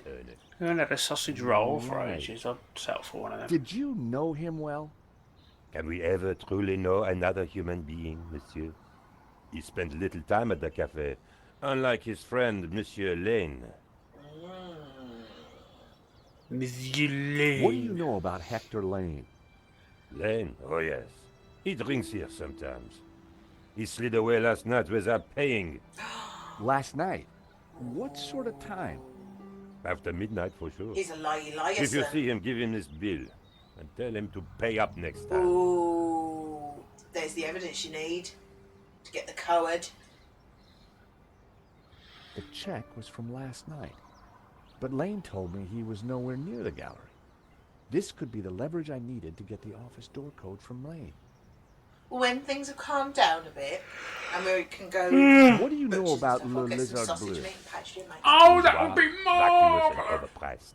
I haven't had a sausage roll for ages. I'd settle for one of them. Did you know him well? Can we ever truly know another human being, monsieur? He spent little time at the cafe, unlike his friend, Monsieur Lane. Monsieur Lane. What do you know about Hector Lane? Lane? Oh, yes. He drinks here sometimes. He slid away last night without paying. Last night? What sort of time? After midnight, for sure. He's a liar, If you sir. see him, give him this bill. And tell him to pay up next time. Ooh. There's the evidence you need to get the coward. The check was from last night. But Lane told me he was nowhere near the gallery. This could be the leverage I needed to get the office door code from Lane. When things have calmed down a bit, and we can go. What do you know butchers and about stuff, Le I'll get some Lizard sausage Bleu? meat and pastry, mate. Oh, that would be Vacuous and more. overpriced.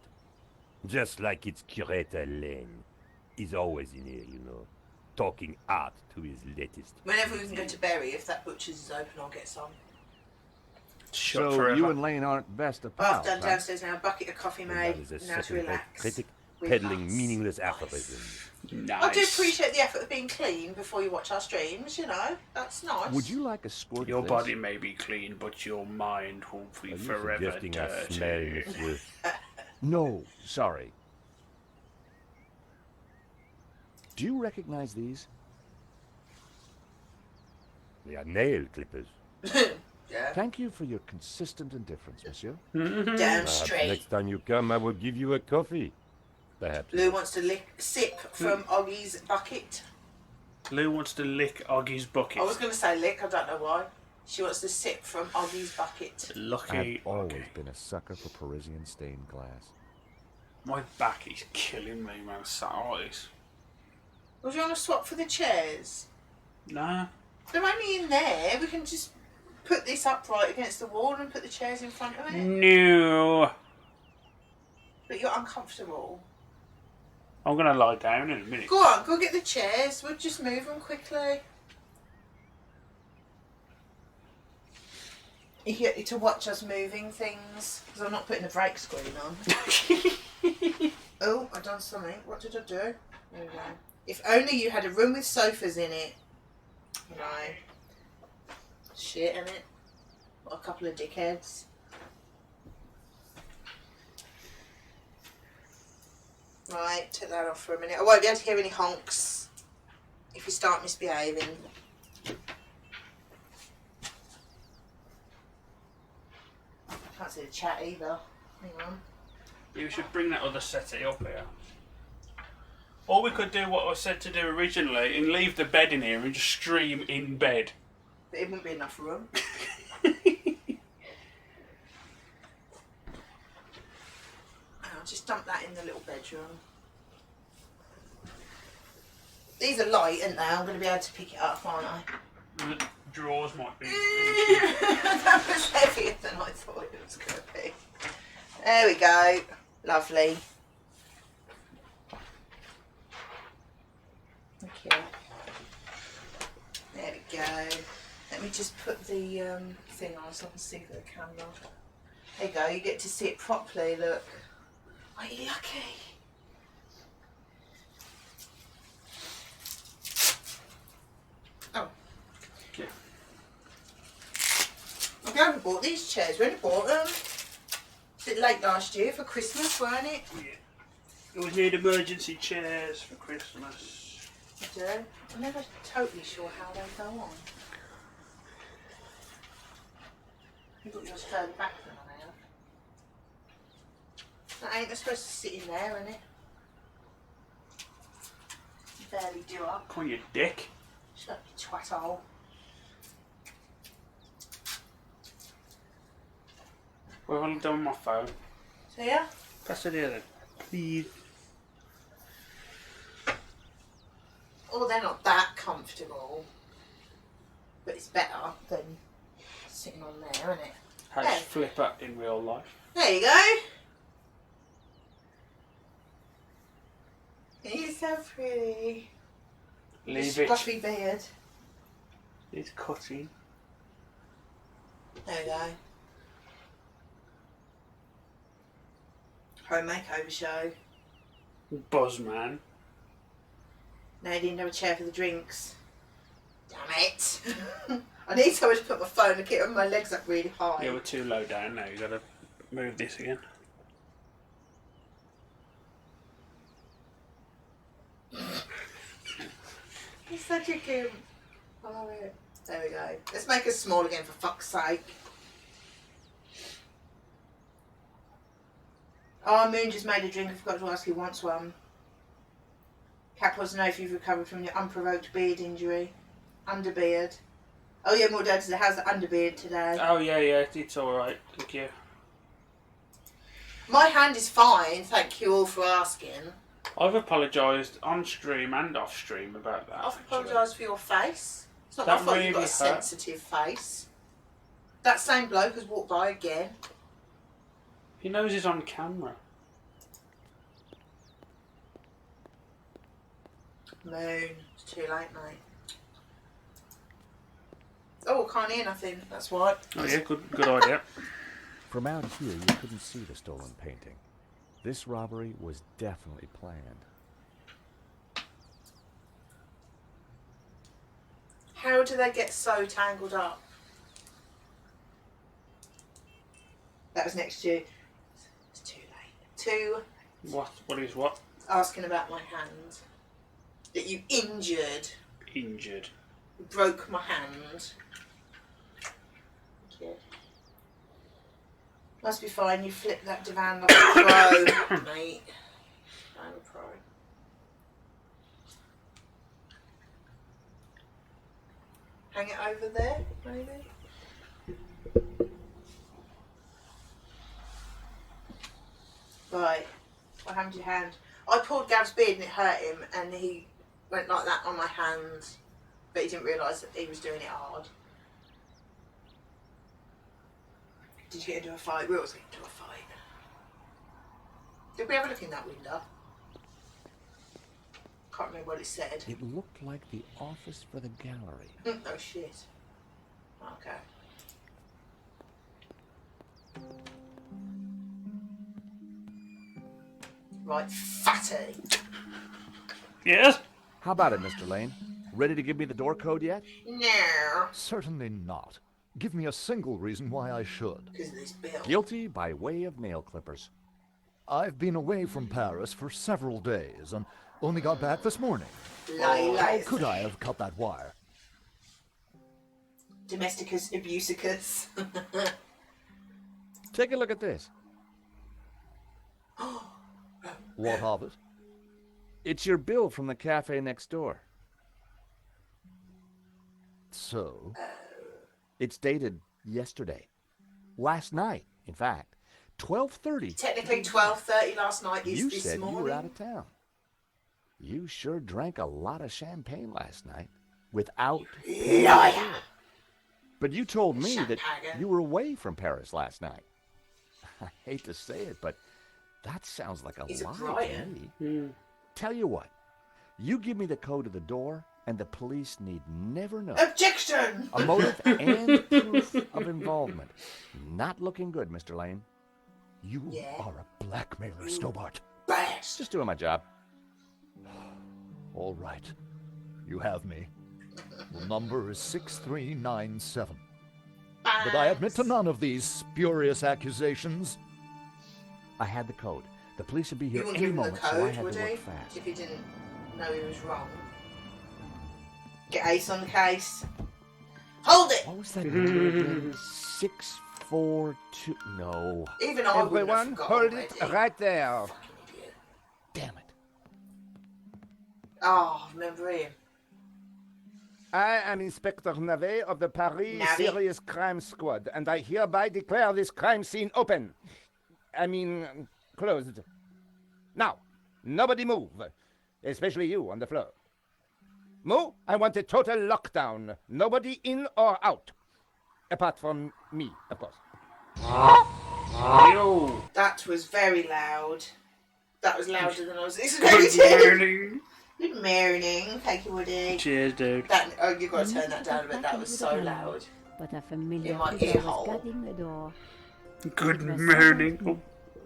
Just like its curator Lane. He's always in here, you know, talking art to his latest. Whenever we can go to Berry, if that butcher's is open, I'll get some. Shut So forever. you and Lane aren't best of I've pals, done huh? downstairs now, a bucket of coffee And made. that is a Now to second-rate relax. critic With peddling us. meaningless Nice. aphorisms. Nice. I do appreciate the effort of being clean before you watch our streams, you know. That's nice. Would you like a squirt Your of this? body may be clean, but your mind will be Are you forever suggesting I smell, dirty. monsieur? No, sorry. Do you recognize these? They are nail clippers. Yeah. Thank you for your consistent indifference, monsieur. Down Perhaps straight. next time you come, I will give you a coffee. Perhaps. Lou wants to sip from Oggie's bucket. Lou wants to lick Oggie's bucket. I was going to say lick, I don't know why. She wants to sip from Oggie's bucket. Lucky I've always Oggie. been a sucker for Parisian stained glass. My back is killing me, man. Sat like this. Would you want to swap for the chairs? Nah. They're only in there. We can just put this upright against the wall and put the chairs in front of it. No. But you're uncomfortable. I'm gonna lie down in a minute. Go on, go get the chairs. We'll just move them quickly. You get to watch us moving things because I'm not putting the brake screen on. Oh, I've done something. What did I do? There we go. If only you had a room with sofas in it. You know. Shit in it. What a couple of dickheads. Right, take that off for a minute. I won't be able to hear any honks if you start misbehaving. Can't see the chat either. Hang on. You should bring that other settee up here. Or we could do what I said to do originally and leave the bed in here and just stream in bed. But it wouldn't be enough room. I'll just dump that in the little bedroom. These are light, aren't they? I'm going to be able to pick it up, aren't I? The drawers might be. That was heavier than I thought it was going to be. There we go. Lovely. Okay. There we go. Let me just put the thing on so I can see the camera. There you go. You get to see it properly. Look. Are you lucky? Oh. Okay. I'm glad we bought these chairs. We only bought them a bit late last year for Christmas, weren't it? Yeah. You always need emergency chairs for Christmas. I do. I'm never totally sure how they go on. You've got yours further back than I have. That ain't supposed to sit in there, isn't it? Barely do up. Call you dick. Shut up, you twat-hole. Well, I'm done with my phone. So yeah? Pass it here then. Please. Oh, they're not that comfortable. But it's better than sitting on there, isn't it? How to flip up in real life. There you go. He's so pretty. Leave it. Fluffy beard. It's cutting. There we go. Home makeover show. Buzzman. No, you didn't have a chair for the drinks. Damn it. I need somewhere to put my phone and get my legs up really high. Yeah, we're too low down now. You gotta move this again. He's such a cute. I love it. There we go. Let's make it small again for fuck's sake. Oh, Moon just made a drink. I forgot to ask who wants one. Cat wants to know if you've recovered from your unprovoked beard injury. Underbeard. Oh yeah, more dad said, how's the underbeard today? Oh yeah, it's alright. Thank you. My hand is fine, thank you all for asking. I've apologised on stream and off stream about that. I've actually. apologised for your face. It's not That my fault really you've got a hurt. sensitive face. That same bloke has walked by again. He knows he's on camera. Moon, it's too late, mate. Oh, can't hear nothing, that's why. Oh yeah, good idea. From out here, you couldn't see the stolen painting. This robbery was definitely planned. How do they get so tangled up? That was next to you. It's too late. Too What is what? asking about my hand. That you injured. Injured. You broke my hand. Thank you. Must be fine, you flipped that divan like a pro, mate. I'm a pro. Hang it over there, maybe? Right. What happened to your hand? I pulled Gav's beard and it hurt him, and he went like that on my hand, but he didn't realise that he was doing it hard. Did you get into a fight? We always get into a fight. Did we have a look in that window? Can't remember what it said. It looked like the office for the gallery. Oh shit. Okay. Right, fatty. Yes? How about it, Mr. Lane? Ready to give me the door code yet? No. Certainly not. Give me a single reason why I should. Because of this bill. Guilty by way of nail clippers. I've been away from Paris for several days and only got back this morning. How could I have cut that wire? Domesticus abusicus. Take a look at this. What of it? It's your bill from the cafe next door. So, It's dated yesterday. Last night, in fact. 12:30. Technically 12:30 last night is You this said morning. you were out of town. You sure drank a lot of champagne last night. Without... Liar! But you told me that Champagne. you were away from Paris last night. I hate to say it, but that sounds like a He's a lie to Brian. me. Tell you what, you give me the code to the door, and the police need never know. Objection! A motive and proof of involvement. Not looking good, Mr. Lane. You Yeah. are a blackmailer, Stobart. Best. Just doing my job. All right. You have me. The number is 6397. But I admit to none of these spurious accusations. I had the code. The police would be You here wouldn't any give him the moment, so I code, had would to he? work fast. If he didn't know he was wrong. Get Ace on the case. Hold it! What was that number again? 642... No. Even I wouldn't have Everyone, forgotten hold it already. right there. Fucking idiot. Damn it. Oh, remember him. I am Inspector Navet of the Paris Navet? Serious Crime Squad, and I hereby declare this crime scene open. Closed. Now, nobody move, especially you on the floor. Mo, I want a total lockdown. Nobody in or out. Apart from me, of course. Yo. That was very loud. That was louder than I was Good expecting. morning. Good morning. Thank you, Woody. Cheers, dude. Oh, you've got to turn that down a bit. That was so loud. But a familiar In my figure ear was hole. guarding the door. Good It was morning. silent.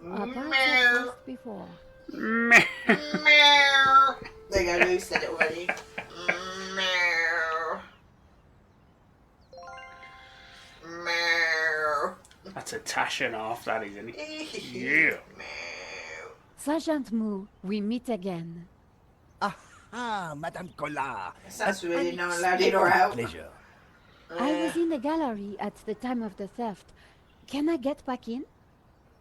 Oh, Our paths had Meow. crossed before. meh. Meow. There you go, Lou said it already. Meow. Meow. That's a tash and a half, that is, isn't it? Yeah. Meow. Sergeant Moo, we meet again. Ah, Madame Collard. Sounds really not allowed in or out. Pleasure. I was in the gallery at the time of the theft. Can I get back in?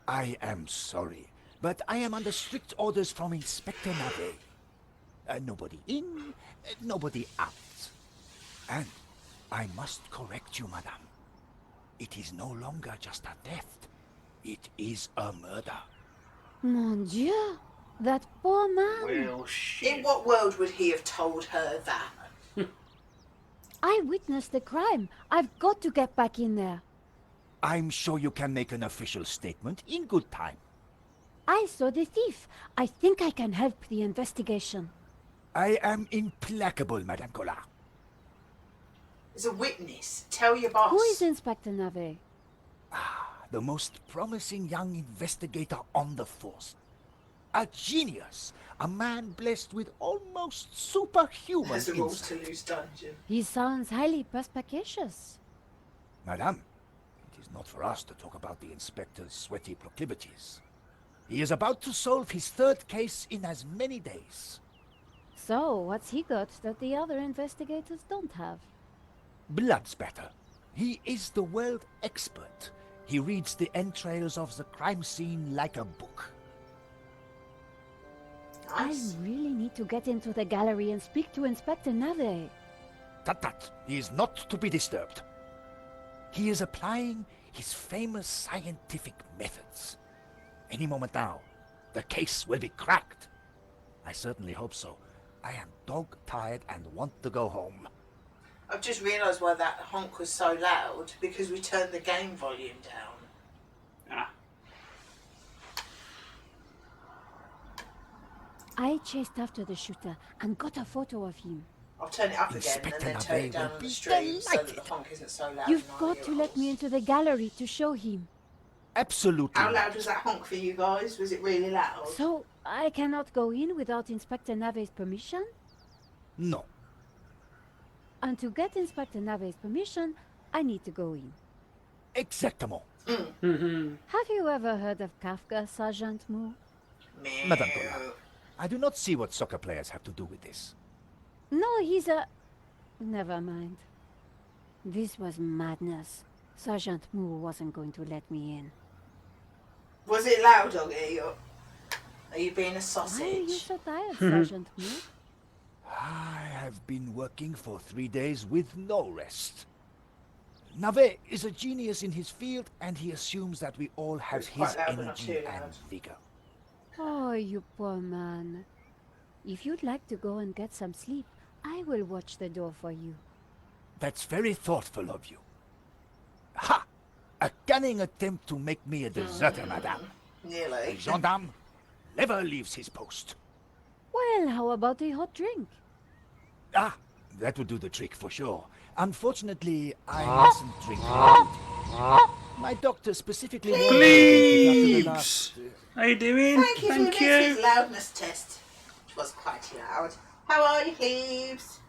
I am sorry, but I am under strict orders from Inspector Navet. Nobody in, nobody out. And I must correct you, madame. It is no longer just a theft. It is a murder. Mon Dieu! That poor man! Well, shit. In what world would he have told her that? I witnessed the crime. I've got to get back in there. I'm sure you can make an official statement in good time. I saw the thief. I think I can help the investigation. I am implacable, Madame Collard. As a witness, tell your boss. Who is Inspector Navet? The most promising young investigator on the force. A genius. A man blessed with almost superhuman Has the rules insight. to lose dungeon. He sounds highly perspicacious. Madame, it is not for us to talk about the inspector's sweaty proclivities. He is about to solve his third case in as many days. So, what's he got that the other investigators don't have? Blood spatter. He is the world expert. He reads the entrails of the crime scene like a book. Nice. I really need to get into the gallery and speak to Inspector Navet. Tut. He is not to be disturbed. He is applying his famous scientific methods. Any moment now, the case will be cracked. I certainly hope so. I am dog-tired and want to go home. I've just realised why that honk was so loud, because we turned the game volume down. Ah. I chased after the shooter and got a photo of him. I'll turn it up again and Inspector then turn it Navet down will on be the stream so that the delighted. honk isn't so loud. You've in our got to let me ear into the gallery to show him. Absolutely. holes. How loud was that honk for you guys? Was it really loud? So, I cannot go in without Inspector Navet's permission? No. And to get Inspector Navet's permission, I need to go in. Exactement. Have you ever heard of Kafka, Sergeant Moo? Meow. Madame Collard, I do not see what soccer players have to do with this. No, he's a... Never mind. This was madness. Sergeant Moo wasn't going to let me in. Was it loud, doggy? Or are you being a Why are you sausage? so tired, Sergeant Moo? I have been working for 3 days with no rest. Navet is a genius in his field, and he assumes that we all have It's quite his loud, but not energy too and loud. vigor. Oh, you poor man. If you'd like to go and get some sleep, I will watch the door for you. That's very thoughtful of you. Ha! A cunning attempt to make me a deserter, madame. A Nearly. gendarme never leaves his post. Well, how about a hot drink? Ah, that would do the trick for sure. Unfortunately, I mustn't drink on duty. My doctor specifically warned me after the last... How you doing? Thank you for the next loudness test, which was quite loud. How are you, Cleves?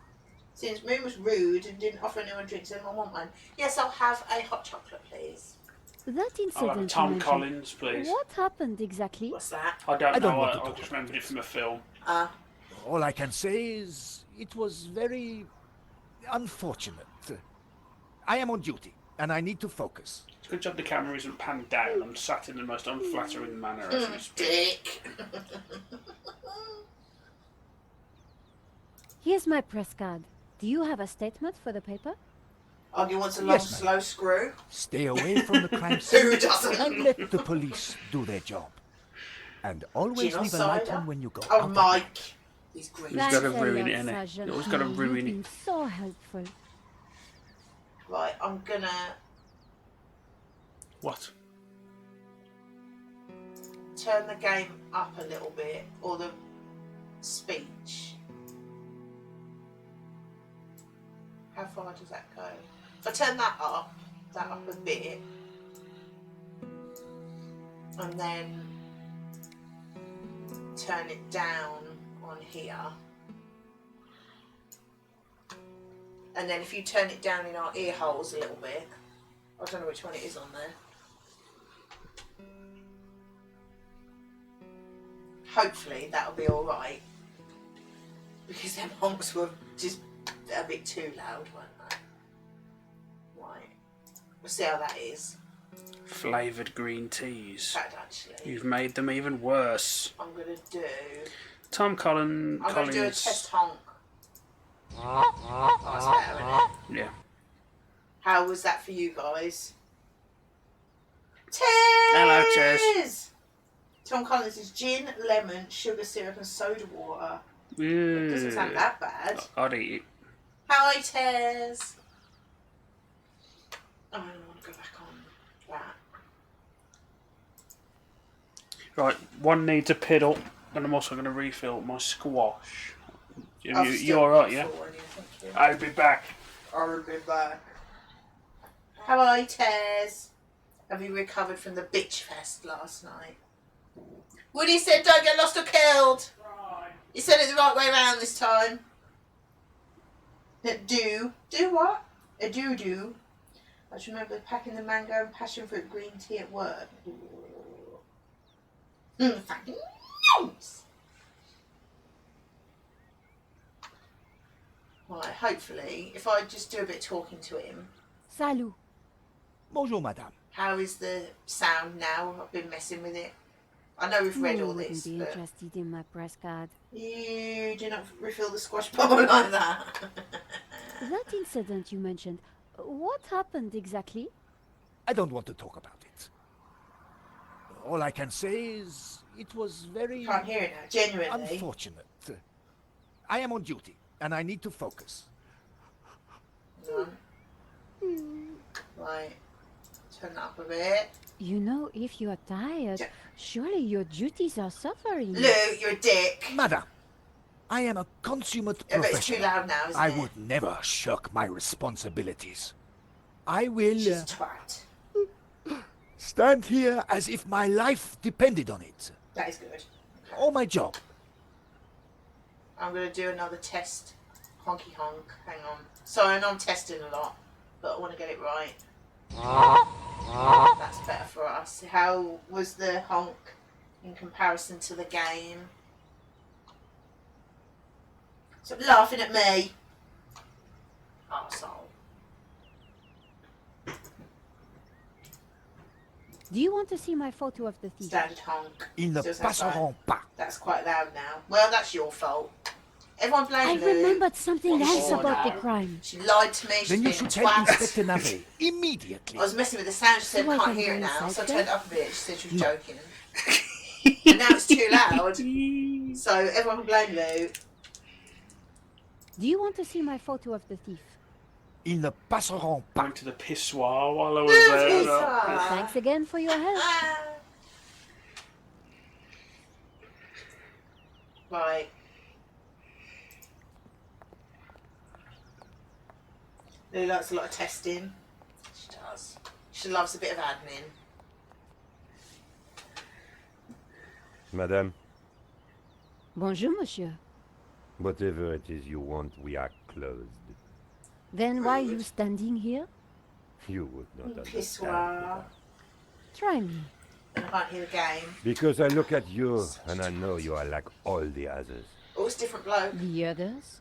Since Moon was rude and didn't offer anyone drinks, anyone want one? Yes, I'll have a hot chocolate, please. That I'll incident have you Tom mentioned, Collins, please. what happened exactly? What's that? I don't I don't know. want to I talk just about remembered it from a film. All I can say is it was very unfortunate. I am on duty, and I need to focus. It's a good job the camera isn't panned down. I'm sat in the most unflattering manner as we speak. Dick. Here's my press card. Do you have a statement for the paper? Argy wants a long, Yes, ma'am. slow screw. Stay away from the crime scene Who doesn't? and let the police do their job. And always Gin or leave a light cider? on when you go Oh, out. Mike. He's green. He's gotta Thanks a ruin lot, it, innit? Sergeant. You always gotta You've ruin been it. so helpful. Right, I'm gonna What? turn the game up a little bit, or the speech. How far does that go? If I turn that up a bit, and then turn it down on here, and then if you turn it down in our ear holes a little bit, I don't know which one it is on there. Hopefully that'll be alright. Because them honks were just a bit too loud, weren't they? Right. We'll see how that is. Flavoured green teas. In fact, actually, You've made them even worse. I'm going to do... Tom Collins. I'm going to do a test honk. Oh, that's better, isn't it? Yeah. How was that for you guys? Tez! Hello, Tez. Tom Collins is gin, lemon, sugar syrup and soda water. Yeah. Doesn't sound that bad. I'd eat it. Hi, Tez. Oh, I don't want to go back on that. Right, one needs a piddle, and I'm also going to refill my squash. You alright, yeah? Thank you. I'll be back. I'll be back. How are you, Tez? Have you recovered from the bitch fest last night? Woody said don't get lost or killed. Right. You said it the right way around this time. Do what? A do. I just remember packing the mango and passion fruit green tea at work. Fucking nice. Right, hopefully, if I just do a bit of talking to him. Salut. Bonjour, madame. How is the sound now? I've been messing with it. I know we've read You all wouldn't this, be but interested in my press card. you do not refill the squash bowl like that. That incident you mentioned, what happened exactly? I don't want to talk about it. All I can say is it was very Can't hear it now, genuinely. unfortunate. I am on duty, and I need to focus. Right, turn that up a bit. You know, if you are tired, surely your duties are suffering. Lou, you're a dick. Madam, I am a consummate Yeah, but it's too professional. loud now, isn't I it? would never shirk my responsibilities. I will She's a twat. stand here as if my life depended on it, That is good. or my job. I'm going to do another test. Honky honk. Hang on. Sorry, I know I'm testing a lot, but I want to get it right. That's better for us. How was the honk in comparison to the game? Stop laughing at me. Arsehole. Do you want to see my photo of the thief? Standard honk. Ils ne Still sounds fine. passeront pas. That's quite loud now. Well, that's your fault. Everyone I blame Lou. remembered something What else for about the now? crime. She lied to me. She's Then you been a should tell twat. Inspector Navet immediately. I was messing with the sound. She said, So I can't can hear it go now. inside So I there? turned it up a bit. She said she was joking. And now it's too loud. So everyone can blame Lou. Do you want to see my photo of the thief? Ils ne passeront pas. Went to the pissoir while I was there. Pissoir. Thanks again for your help. Right. Lou likes a lot of testing. She does. She loves a bit of admin. Madame, Bonjour, monsieur. whatever it is you want, we are closed. Then why are you standing here? You would not understand. Pissoir. madame. Try me. And I can't hear the game. Because I look at you and I know you are like all the others. Oh, it's a different bloke. The others?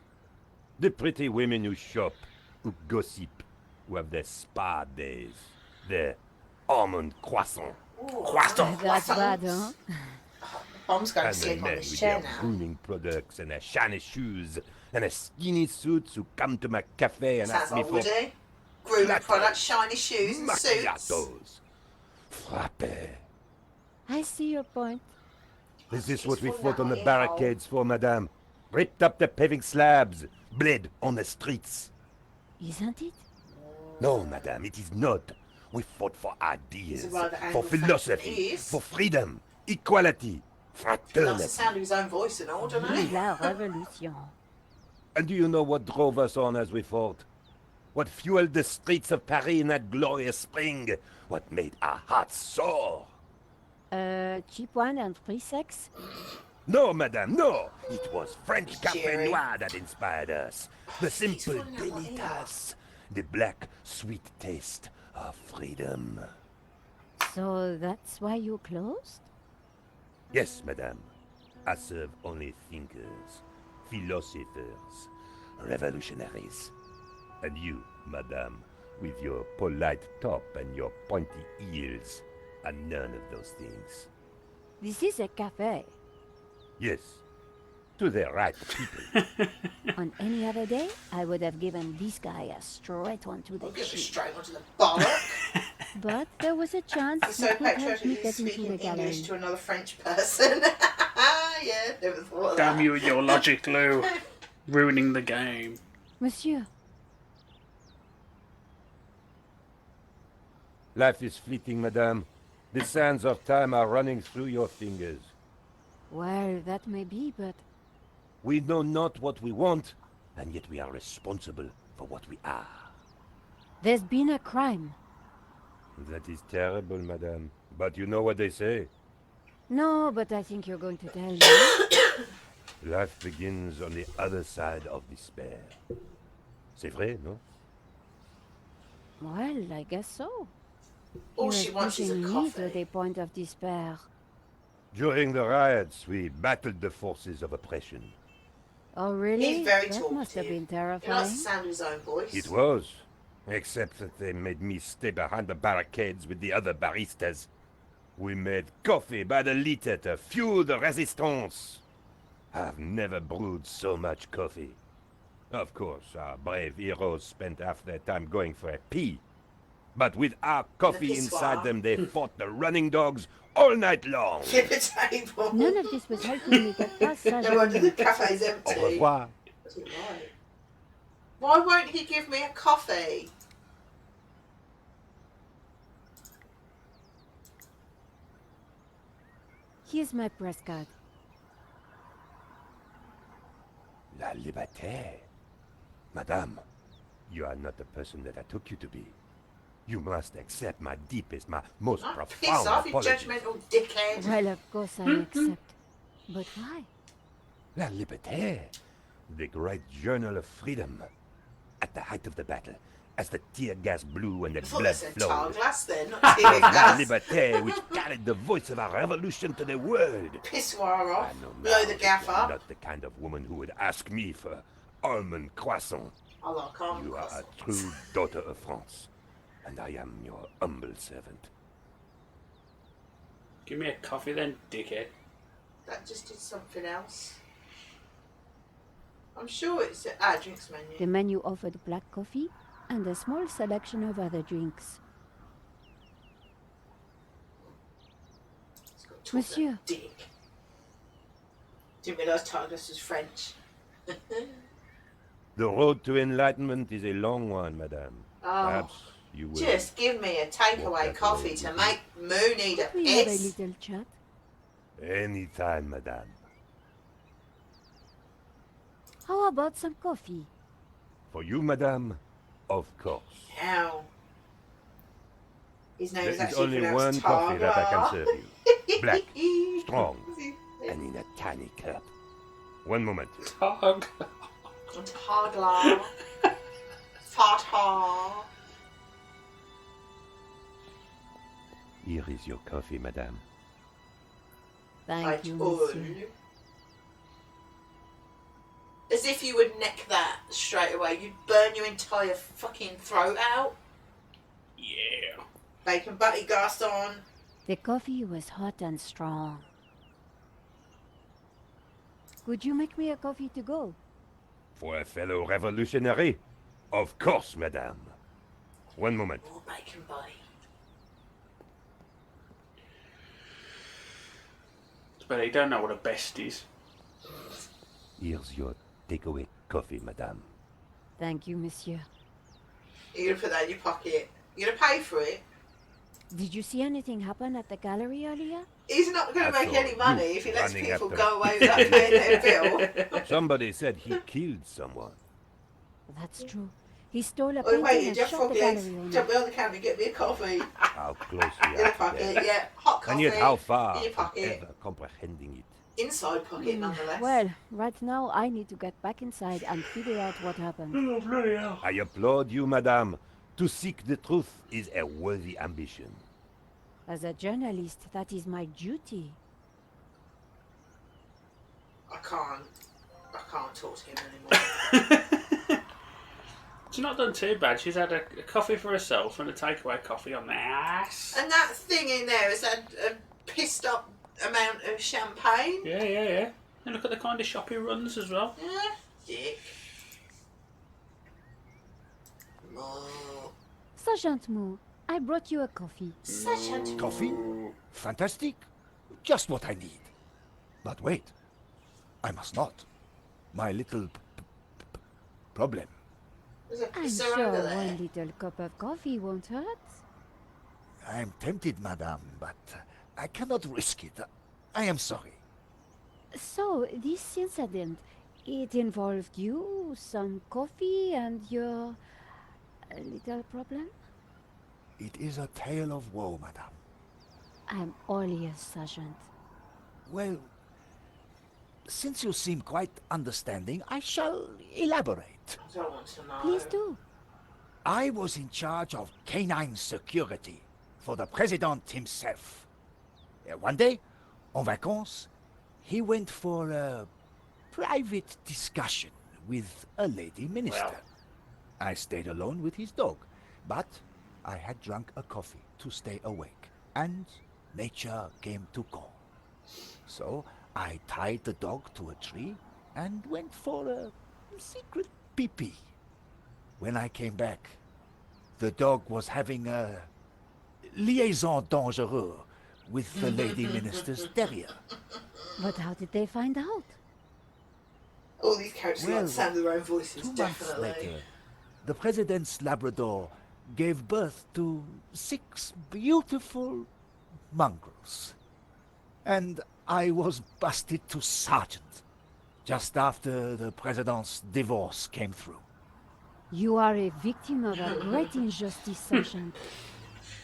The pretty women who shop, who gossip, who have their spa days, their almond croissant, That's bad, huh? Mom's going and to the sleep on men this with chair their now. grooming products and their shiny shoes and their skinny suits who come to my cafe and Sounds ask me like for Woody. Grooming Latte. products, shiny shoes and suits. macchiatos. Frappe. I see your point. Is this what we falling fought out on my the ear barricades for, madame? Ripped up the paving slabs, bled on the streets. Isn't it? No, madame, it is not. We fought for ideas, It's a rather for angry fact philosophy, it is. for freedom, equality, He likes the fraternity. sound of his own voice and all, doesn't he? La révolution. And do you know what drove us on as we fought? What fueled the streets of Paris in that glorious spring? What made our hearts soar? Cheap wine and free sex? No, madame, no! It was French Café Jerry. Noir that inspired us. The simple falling out my ear. delitas. The black, sweet taste of freedom. So that's why you closed? Yes, madame. I serve only thinkers, philosophers, revolutionaries. And you, madame, with your polite top and your pointy heels, are none of those things. This is a cafe. Yes, to the right people. On any other day, I would have given this guy a straight one to the I'll get chin. straight onto the bollock. But there was a chance He's he so could help me patriotically get into speaking the gallery. English to another French person. Yeah, never thought of Damn that. you and your logic, Lou. Ruining the game. Monsieur, Life is fleeting, madame. The sands of time are running through your fingers. well, that may be, but We know not what we want, and yet we are responsible for what we are. there's been a crime. That is terrible, madame. But you know what they say. No, but I think you're going to tell me. Life begins on the other side of despair. C'est vrai, no? Well, I guess so. All He she was wants is a pushing me to coffee. the point of despair. During the riots, we battled the forces of oppression. Oh, really? He's very That must have talkative. been He likes the terrifying. sound of his own voice. It was. Except that they made me stay behind the barricades with the other baristas. We made coffee by the liter to fuel the resistance. I've never brewed so much coffee. Of course, our brave heroes spent half their time going for a pee. But with our coffee inside pissoir. them, they fought the running dogs all night long. Flip a table. None of this was helping me get past No wonder the Sergeant. cafe's Au empty. revoir. That's all right. Why won't he give me a coffee? Here's my press card. La liberté. Madame, you are not the person that I took you to be. You must accept my deepest, my most Oh, piss profound off, you apologies. judgmental dickhead. Well, of course I accept. But why? La Liberté, the great journal of freedom. At the height of the battle, as the tear gas blew and the I thought they blood said tar flowed. glass then, not It tear was La gas. Liberté which carried the voice of our revolution to the world. Pissoir I off, know blow now the that gaff you are up. not the kind of woman who would ask me for almond croissant. I like almond You are a croissants. true daughter of France, and I am your humble servant. Give me a coffee then, dickhead. That just did something else. I'm sure it's our drinks menu. The menu offered black coffee and a small selection of other drinks. It's got talk Monsieur. about dick. Didn't realise Tigris was French. The road to enlightenment is a long one, madame. Oh, Perhaps you will. just give me a takeaway Walk that coffee road to with make Moo need a We have a piss. little chat. Anytime, madame. How about some coffee? For you, madame, of course. Now, his name There is is actually only pronounced one coffee that I can Targar. serve you. Black, strong, and in a tiny cup. One moment. Dog. Targlar. Fatar. Here is your coffee, madame. Thank you, told monsieur. you. As if you would neck that straight away. You'd burn your entire fucking throat out. Yeah. Bacon butty garçon. The coffee was hot and strong. Could you make me a coffee to go? For a fellow revolutionary? Of course, madame. One moment. More bacon butty. But he don't know what a best is. Here's your takeaway coffee, madame. Thank you, monsieur. You're gonna put that in your pocket. You're gonna pay for it. Did you see anything happen at the gallery earlier? He's not gonna I make saw any money you if he lets running people after go it. away without paying their bill. Somebody said he killed someone. That's true. He stole a Oh painting wait, and Jeff shot the Frog gallery owner. jump behind the counter and get me a coffee. How close we In the are pocket, today. yeah. Hot coffee. And yet how far in your from pocket. ever comprehending it. Inside pocket, nonetheless. Well, right now I need to get back inside and figure out what happened. Oh, bloody hell. I applaud you, madame. To seek the truth is a worthy ambition. As a journalist, that is my duty. I can't talk to him anymore. She's not done too bad. She's had a coffee for herself and a takeaway coffee on the ass. And that thing in there has had a pissed up amount of champagne. Yeah. And look at the kind of shop he runs as well. Yeah, dick. More. Sergeant Moo, I brought you a coffee. Sergeant. Coffee? Fantastic. Just what I need. But wait. I must not. My little problem. There's a I'm pisser sure over there. one little cup of coffee won't hurt. I am tempted, madame, but I cannot risk it. I am sorry. So, this incident, it involved you, some coffee, and your little problem? It is a tale of woe, madame. I'm all ears, Sergeant. Well, since you seem quite understanding, I shall elaborate. I don't want to know. Please do. I was in charge of canine security for the president himself. One day, en vacances, he went for a private discussion with a lady minister. Well. I stayed alone with his dog, but I had drunk a coffee to stay awake, and nature came to call. So I tied the dog to a tree and went for a secret pee-pee. When I came back, the dog was having a liaison dangereuse with the lady minister's terrier. But how did they find out? All these characters like Well, the sound of their own voices, 2 months definitely. later, the president's Labrador gave birth to 6 beautiful mongrels. And I was busted to sergeant just after the president's divorce came through. You are a victim of a great injustice, Sergeant.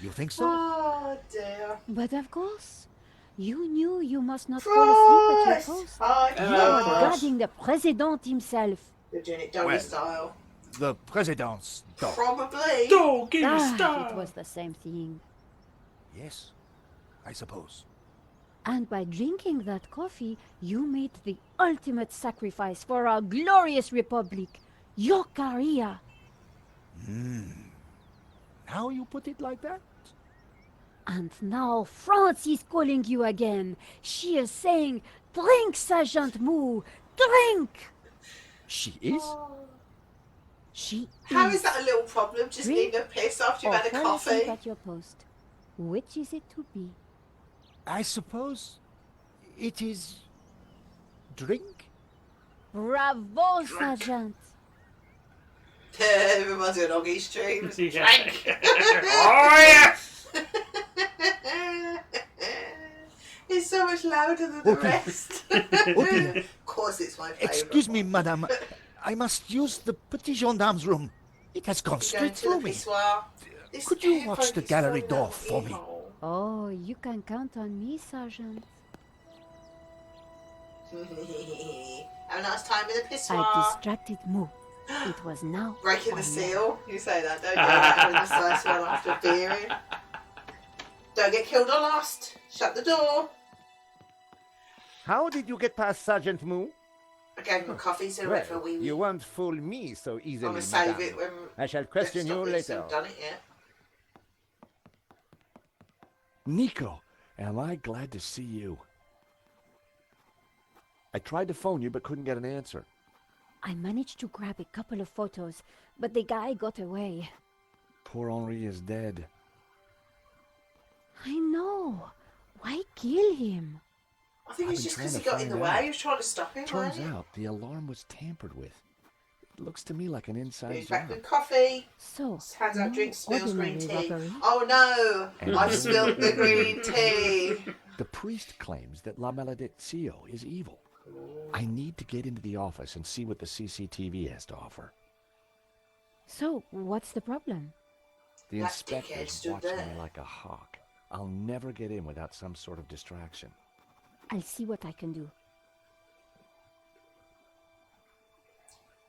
You think so? Oh dear. But of course, you knew you must not fall asleep at your post. Hi, You Hello, are Christ. guarding the president himself. They're doing it doggy Well. style. The president's dog. Probably. Dog in the Ah, star. it was the same thing. Yes, I suppose. And by drinking that coffee, you made the ultimate sacrifice for our glorious republic, your career. Now you put it like that? And now France is calling you again. She is saying, drink, Sergeant Moo, drink! She is? She How is that a little problem? Just Drink needing a piss after you've or had a fall asleep coffee? at your post. Which is it to be? I suppose it is drink? Bravo, Sergeant! Reminds me of Oggy Streams. Yeah. Oh yes! It's so much louder than the rest. dear. Of course, it's my favourite. Excuse me, madame. I must use the petit gendarme's room. It has gone Going straight to through the me. pissoir. This Could you air watch the focus gallery phone door out for me? earhole. Oh, you can count on me, Sergeant. Have a nice time in the I pissoir. distracted Moo. It was now. Breaking or the never. seal. You say that, don't you? Having the first one after beering. Don't get killed or lost. Shut the door. How did you get past Sergeant Moo? I gave him a coffee, so he went for a wee wee. You won't fool me so I'm easily, gonna save madame. it when. I shall question you Let's later. not done it yet. Nico, am I glad to see you. I tried to phone you but couldn't get an answer. I managed to grab a couple of photos, but the guy got away. Poor Henri is dead. I know. Why kill him? I think I've it's been just because trying he to got in the find way. out. He was trying to stop him. Turns wasn't he? out the alarm was tampered with. It looks to me like an inside He's back job. with coffee. So, Hands out no drinks, spills green ordinary tea. robbery. Oh no! And I've then- spilled the green tea. The priest claims that La Malediccio is evil. I need to get into the office and see what the CCTV has to offer. So, what's the problem? The That dickhead inspector's stood watching there. me like a hawk. I'll never get in without some sort of distraction. I'll see what I can do.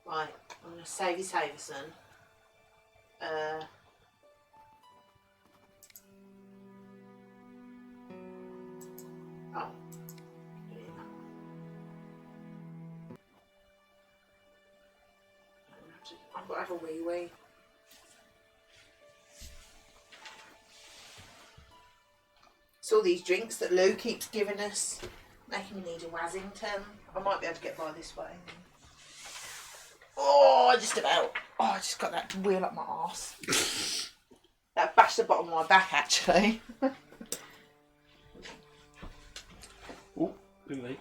Right, I'm gonna save his Haverson. Oh. I've got to have a wee wee. It's all these drinks that Lou keeps giving us, making me need a Wassington. I might be able to get by this way. Oh, just about. Oh, I just got that wheel up my arse. That bashed the bottom of my back, actually. Oh, good late.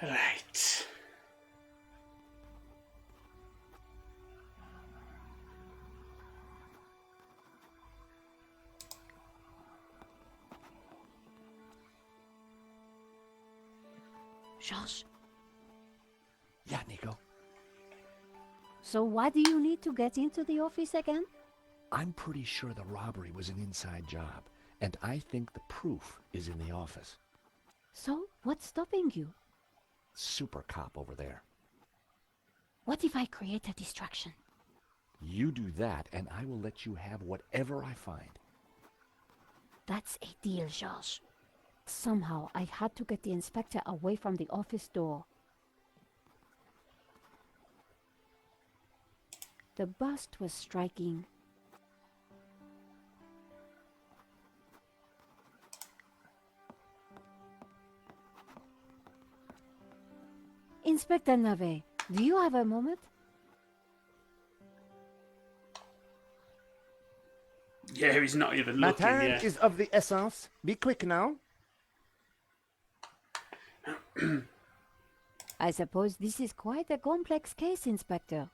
Right. Josh, Yeah, Nico. so why do you need to get into the office again? I'm pretty sure the robbery was an inside job, and I think the proof is in the office. So, what's stopping you? Super cop over there. What if I create a distraction? You do that, and I will let you have whatever I find. That's a deal, Josh. Somehow, I had to get the inspector away from the office door. The bust was striking. Inspector Nave, do you have a moment? Yeah, he's not even My looking. time Yeah. is of the essence. Be quick now. I suppose this is quite a complex case, Inspector.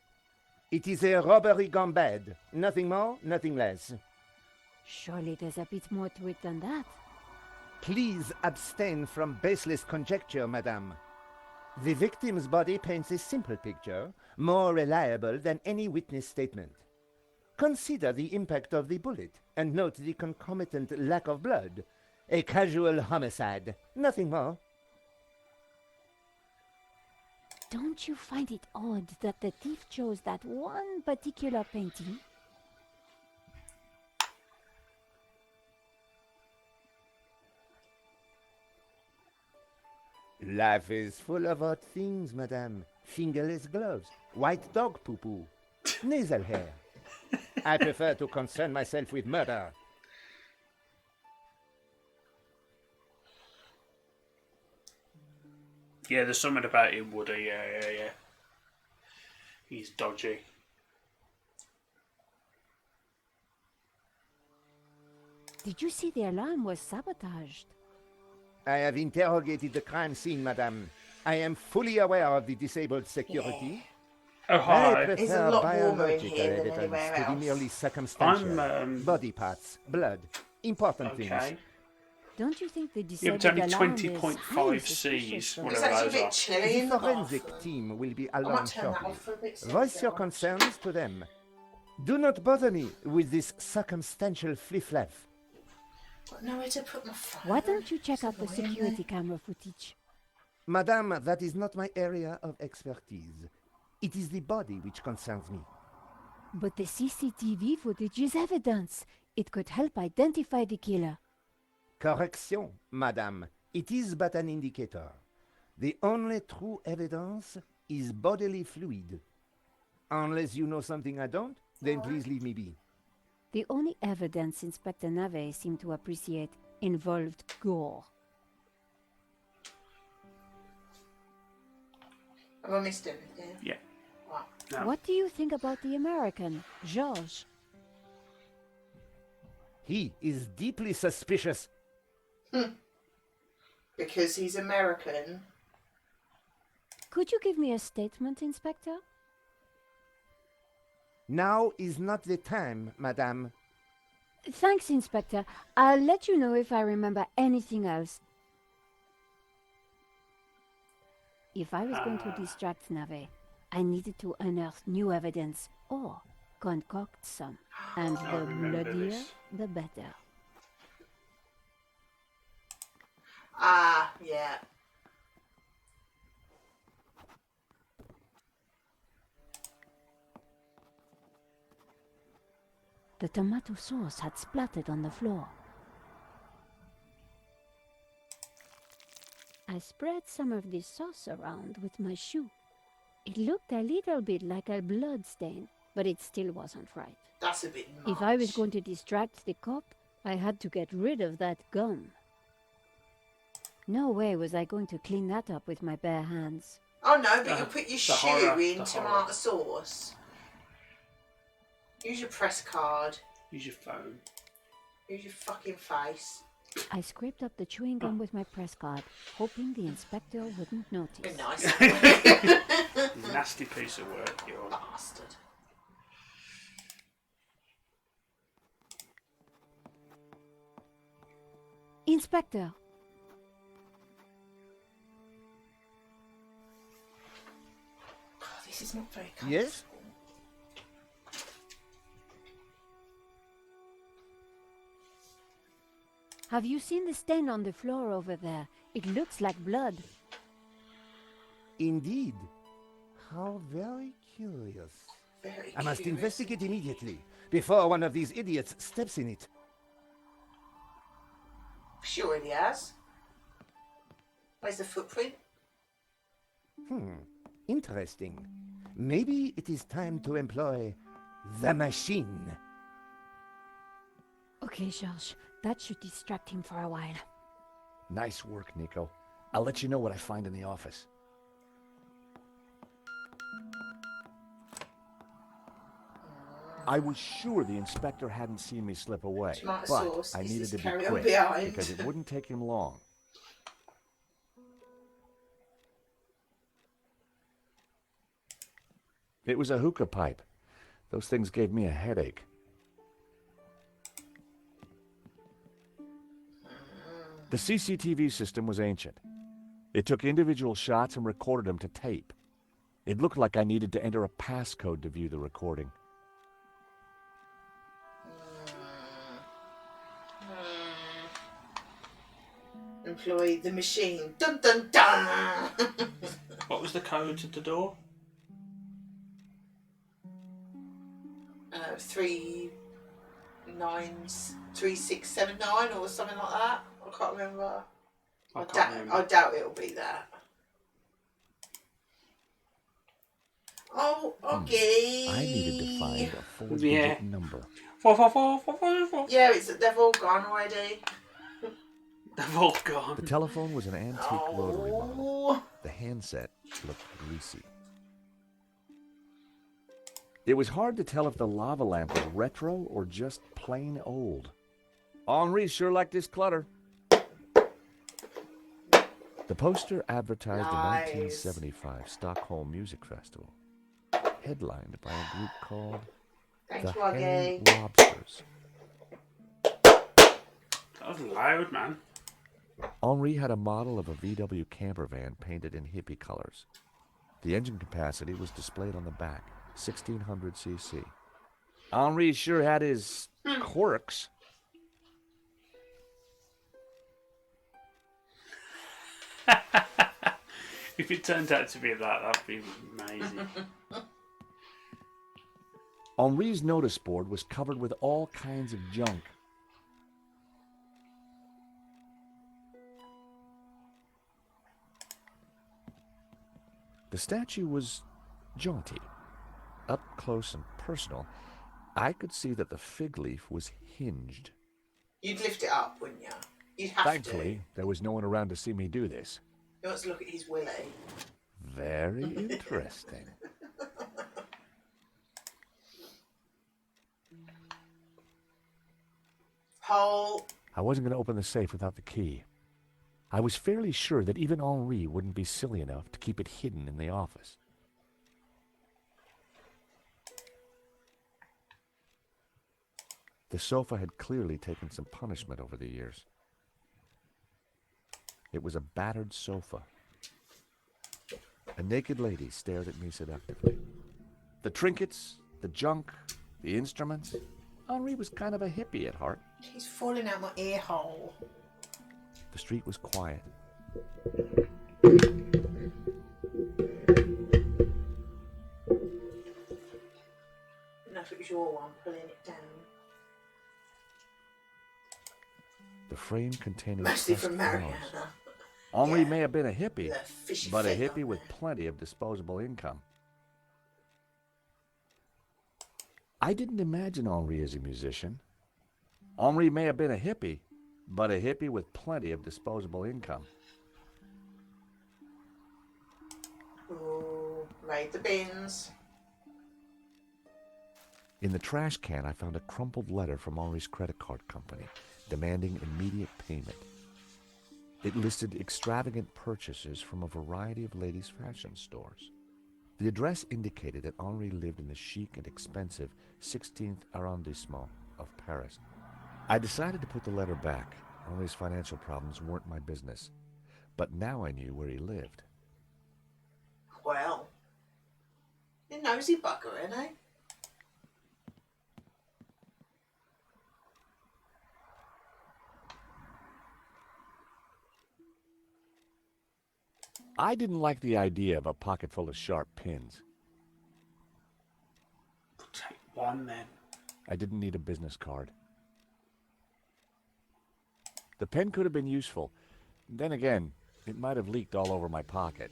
It is a robbery gone bad. Nothing more, nothing less. Surely there's a bit more to it than that. Please abstain from baseless conjecture, madame. The victim's body paints a simple picture, more reliable than any witness statement. Consider the impact of the bullet, and note the concomitant lack of blood. A casual homicide, nothing more. Don't you find it odd that the thief chose that one particular painting? Life is full of odd things, madame. Fingerless gloves, white dog poo-poo, nasal hair. I prefer to concern myself with murder. Yeah, there's something about him, Woody. Yeah. He's dodgy. Did you see the alarm was sabotaged? I have interrogated the crime scene, madame. I am fully aware of the disabled security. Oh, I hi. It's a prefer lot warmer in biological here than evidence anywhere to the else. merely circumstantial. I'm, Body parts, blood, important Okay. things. Don't you think the Yeah, disabled but it's only alarm is highly 20.5 suspicious, Cs, though? It's whatever actually a those bit are. chilly The in the forensic bathroom. team will be I along might turn that shortly. off for a bit. so Voice it's your on. concerns to them. Do not bother me with this circumstantial fliff-laff. Got nowhere to put my phone. Why don't you check It's out the annoying security me. camera footage? Madame, that is not my area of expertise. It is the body which concerns me. But the CCTV footage is evidence. It could help identify the killer. Correction, madame. It is but an indicator. The only true evidence is bodily fluid. Unless you know something I don't, then please leave me be. The only evidence Inspector Nave seemed to appreciate involved gore. Have I missed anything? Yeah. What? No. What do you think about the American, Georges? He is deeply suspicious. Because he's American. Could you give me a statement, Inspector? Now is not the time, madame. Thanks, Inspector. I'll let you know if I remember anything else. If I was going to distract Nave, I needed to unearth new evidence or concoct some. And I the remember bloodier, this. the better. Ah, yeah. The tomato sauce had splattered on the floor. I spread some of this sauce around with my shoe. It looked a little bit like a blood stain, but it still wasn't right. That's a bit much. If I was going to distract the cop, I had to get rid of that gum. No way was I going to clean that up with my bare hands. Oh no, but you put your the shoe horror, in the tomato horror. sauce. Use your press card. Use your phone. Use your fucking face. I scraped up the chewing gum with my press card, hoping the inspector wouldn't Be notice. nice. You nasty piece of work, you're. Bastard. Inspector, Oh, this is not very comfortable. Yes? have you seen the stain on the floor over there? It looks like blood. Indeed. How very curious. Very I must curious. investigate immediately, before one of these idiots steps in it. Sure he has. Where's the footprint? Interesting. Maybe it is time to employ the machine. Okay, Georges, that should distract him for a while. Nice work, Nico. I'll let you know what I find in the office. I was sure the inspector hadn't seen me slip away, Tomato but sauce I is needed just to be carry on quick behind. because it wouldn't take him long. It was a hookah pipe. Those things gave me a headache. The CCTV system was ancient. It took individual shots and recorded them to tape. It looked like I needed to enter a passcode to view the recording. Employ the machine. Dun dun dun! What was the code to the door? 3679 or something like that. I can't remember. I can't remember. I doubt it'll be that. Oh, okay. I needed to find a four-digit Yeah. number. 44444. Yeah, they've all gone already. They've all gone. The telephone was an antique rotary model. Oh, The handset looked greasy. It was hard to tell if the lava lamp was retro or just plain old. Henri sure liked his clutter. The poster advertised the Nice. 1975 Stockholm Music Festival, headlined by a group called Thank the you, Henry Augie. Lobsters. That was loud, man. Henri had a model of a VW camper van painted in hippie colors. The engine capacity was displayed on the back, 1600 cc. Henri sure had his quirks. If it turned out to be that, that'd be amazing. Henri's notice board was covered with all kinds of junk. The statue was jaunty. Up close and personal, I could see that the fig leaf was hinged. You'd lift it up, wouldn't you? You'd have Thankfully, there was no one around to see me do this. to. He wants to look at his willy. Very interesting. Hole. I wasn't going to open the safe without the key. I was fairly sure that even Henri wouldn't be silly enough to keep it hidden in the office. The sofa had clearly taken some punishment over the years. It was a battered sofa. A naked lady stared at me seductively. The trinkets, the junk, the instruments. Henri was kind of a hippie at heart. He's falling out my ear hole. The street was quiet. I don't know if it was your one pulling it down. The frame containing Mostly pressed from flowers. Mariana. Henri Yeah. may have been a hippie, The fishy but a thing hippie on with there. plenty of disposable income. I didn't imagine Henri as a musician. Henri may have been a hippie, but a hippie with plenty of disposable income. Ooh, raid the bins. In the trash can, I found a crumpled letter from Henri's credit card company demanding immediate payment. It listed extravagant purchases from a variety of ladies' fashion stores. The address indicated that Henri lived in the chic and expensive 16th arrondissement of Paris. I decided to put the letter back. Henri's financial problems weren't my business. But now I knew where he lived. Well. You nosy bugger, ain't he? I didn't like the idea of a pocket full of sharp pins. Take one then. I didn't need a business card. The pen could have been useful. Then again, it might have leaked all over my pocket.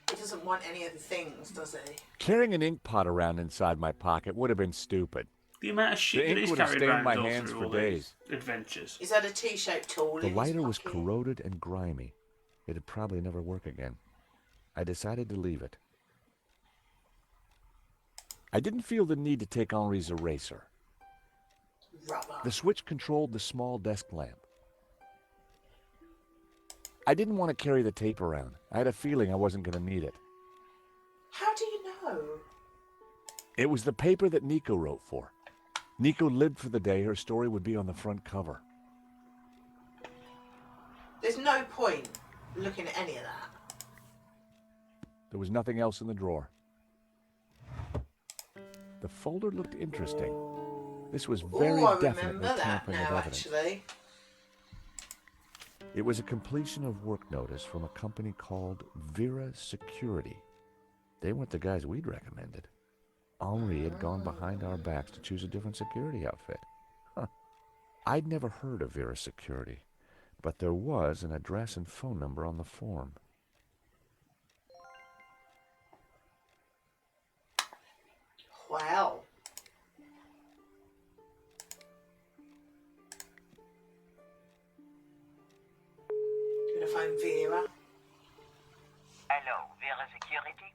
He doesn't want any of the things, does he? Carrying an ink pot around inside my pocket would have been stupid. The amount of shit The that ink he's would have carried stained around my all hands through for all days. these adventures. He's had a t-shaped tool The in lighter his was pocket. corroded and grimy. It'd probably never work again. I decided to leave it. I didn't feel the need to take Henri's eraser. Rubber. The switch controlled the small desk lamp. I didn't want to carry the tape around. I had a feeling I wasn't going to need it. How do you know? It was the paper that Nico wrote for. Nico lived for the day her story would be on the front cover. There's no point looking at any of that. There was nothing else in the drawer. The folder looked interesting. This was very Ooh, I definitely remember that tampering of now, evidence. actually. It was a completion of work notice from a company called Vera Security. They weren't the guys we'd recommended. Henri had gone behind our backs to choose a different security outfit. Huh. I'd never heard of Vera Security, but there was an address and phone number on the form. Wow. Gonna phone Vera. Hello, Vera Security?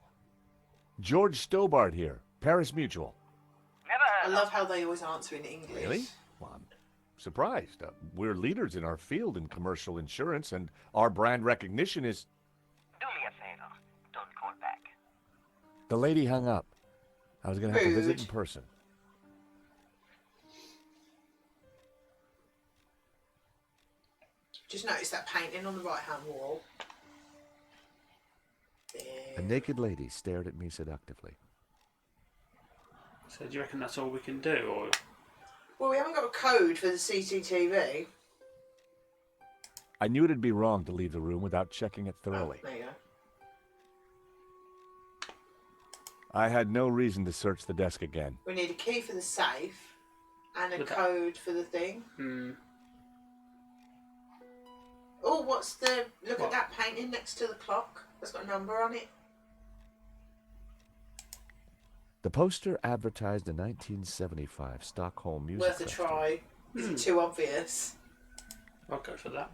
George Stobart here, Paris Mutual. Never I heard love how they always answer in English. Really? Well, surprised. We're leaders in our field in commercial insurance, and our brand recognition is... Do me a favor. Don't call back. The lady hung up. I was going to have to visit Rude. in person. Just notice that painting on the right-hand wall. A There. naked lady stared at me seductively. So do you reckon that's all we can do, or Well, we haven't got a code for the CCTV. I knew it'd be wrong to leave the room without checking it Oh, thoroughly. there you go. I had no reason to search the desk again. We need a key for the safe and a But that- code for the thing. Hmm. Oh, what's the... Look What? at that painting next to the clock. That's got a number on it. The poster advertised a 1975 Stockholm music Worth a festival. try. Is it too obvious? I'll go for that.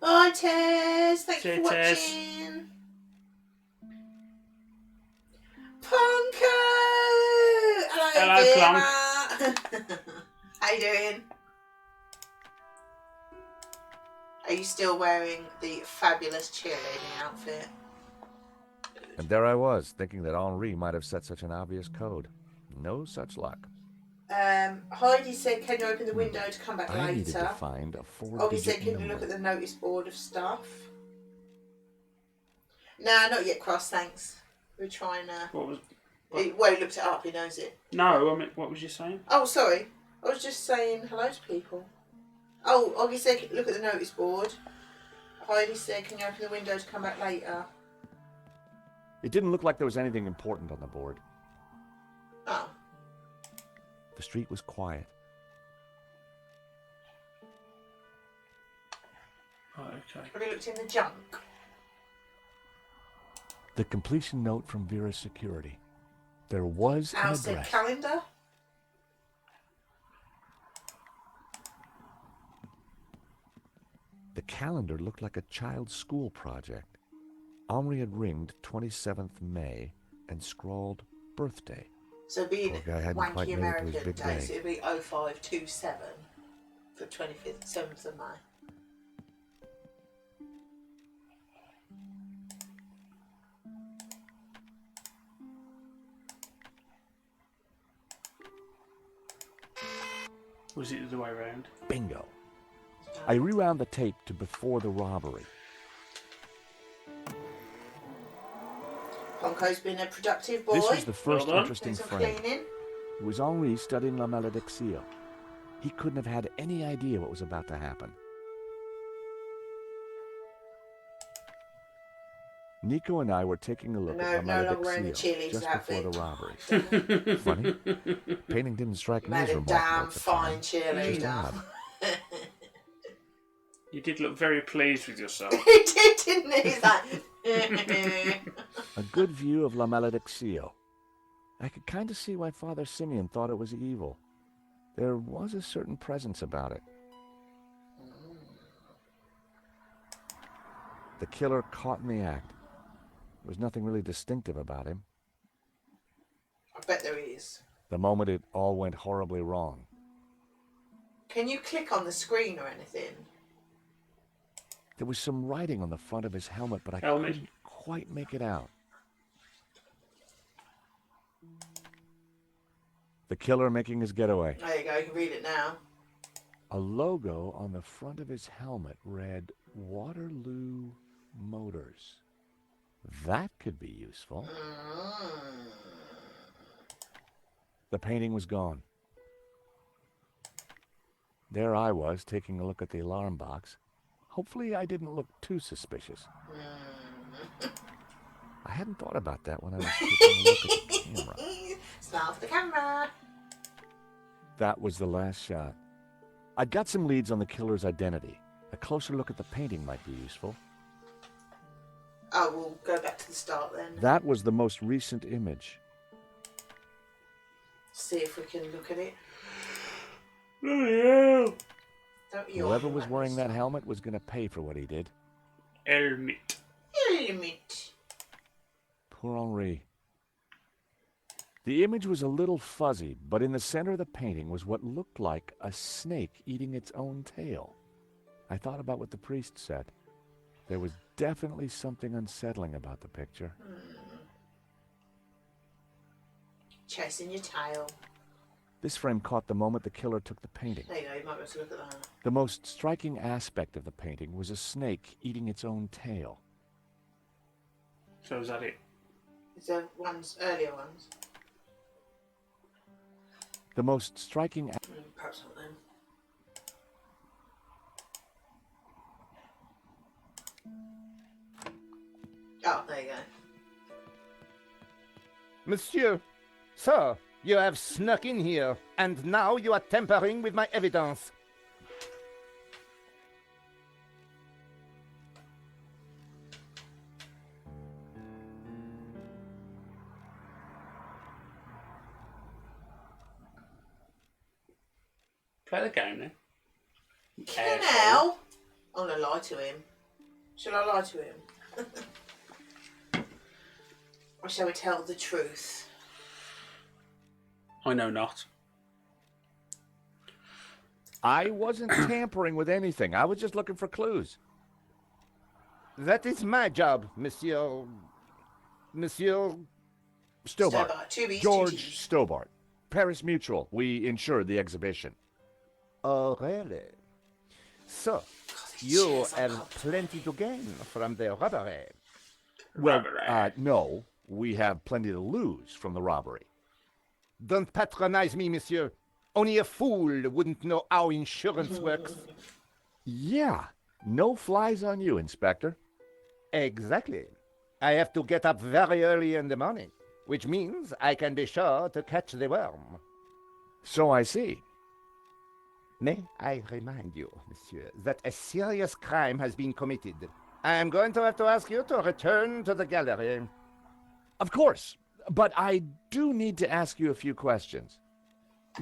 Hi, Tess. Thank you See for you, Tess. watching. Punko! Hello, Vera. How you doing? Are you still wearing the fabulous cheerleading outfit? And there I was, thinking that Henri might have set such an obvious code. No such luck. Heidi said, can you open the window to come back I needed to later? find a Obviously, four-digit can you look at number. the notice board of stuff? Nah, not yet, Cross, thanks. We're trying to... What was? Well, he looked it up, he knows it. No, I mean, what was you saying? Oh, sorry. I was just saying hello to people. Oh, Oggy said, look at the notice board. Heidi said, can you open the window to come back later? It didn't look like there was anything important on the board. Oh. The street was quiet. Oh, okay. Have you looked in the junk? The completion note from Vera's security. There was an How's the address. calendar? The calendar looked like a child's school project. Henri had ringed 27th May and scrawled birthday. So being Poor guy hadn't quite wanky made it to his American big days, day. it'd be 0527 for 25th, 7th of May. Was it the other way around? Bingo. I rewound the tape to before the robbery. Ponko's been a productive boy. This was the first Well done. interesting Doing some frame. cleaning. It was Henri studying La Malediccio. He couldn't have had any idea what was about to happen. Nico and I were taking a look No, at La no longer wearing the Malediccio cheerleader's just outfit. before the robbery. Funny, painting didn't strike You me as made a remarkable damn at the fine time. Just cheerleader. odd. You did look very pleased with yourself. He did, didn't he? He's like, A good view of La Malediccio. I could kind of see why Father Simeon thought it was evil. There was a certain presence about it. The killer caught in the act. There was nothing really distinctive about him. I bet there is. The moment it all went horribly wrong. Can you click on the screen or anything? There was some writing on the front of his helmet, but I Helmet. couldn't quite make it out. The killer making his getaway. There you go, you can read it now. A logo on the front of his helmet read Waterloo Motors. That could be useful. The painting was gone. There I was, taking a look at the alarm box. Hopefully I didn't look too suspicious. I hadn't thought about that when I was taking a look at the camera. Smile for the camera. That was the last shot. I'd got some leads on the killer's identity. A closer look at the painting might be useful. Oh, we'll go back to the start then. That was the most recent image. See if we can look at it. Oh, Don't yawn, Whoever was Magnus. wearing that helmet was going to pay for what he did. Helmet. Helmet. Poor Henri. The image was a little fuzzy, but in the center of the painting was what looked like a snake eating its own tail. I thought about what the priest said. There was definitely something unsettling about the picture. Chasing your tail. This frame caught the moment the killer took the painting. There you go, you might want to look at that. The most striking aspect of the painting was a snake eating its own tail. So is that it? Is there earlier ones? The most striking... Perhaps not then. Oh, there you go. Monsieur, sir, you have snuck in here, and now you are tampering with my evidence. Play the game then. Now, I'm gonna lie to him. Shall I lie to him? Or shall we tell the truth? I know not. I wasn't tampering with anything. I was just looking for clues. That is my job, Monsieur Stobart. Two B's, George two G's. Stobart. Paris Mutual. We insured the exhibition. Oh, really? So, you have plenty to gain from the robbery. Well, no. We have plenty to lose from the robbery. Don't patronize me, monsieur. Only a fool wouldn't know how insurance works. Yeah. No flies on you, Inspector. Exactly. I have to get up very early in the morning, which means I can be sure to catch the worm. So I see. May I remind you, monsieur, that a serious crime has been committed. I am going to have to ask you to return to the gallery. Of course. But I do need to ask you a few questions.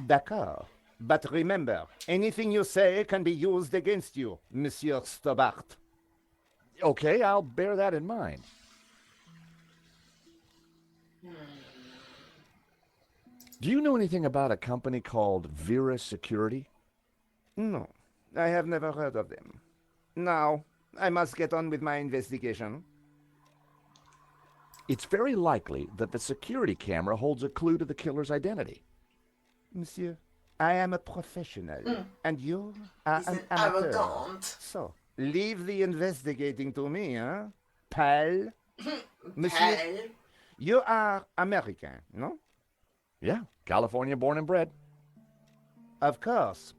D'accord. But remember, anything you say can be used against you, Monsieur Stobart. Okay, I'll bear that in mind. Do you know anything about a company called Vera Security? No, I have never heard of them. Now, I must get on with my investigation. It's very likely that the security camera holds a clue to the killer's identity. Monsieur, I am a professional, and you are He's an an amateur. arrogant. So, leave the investigating to me, huh? Pal? Monsieur, Hell. you are American, no? Yeah, California born and bred. Of course.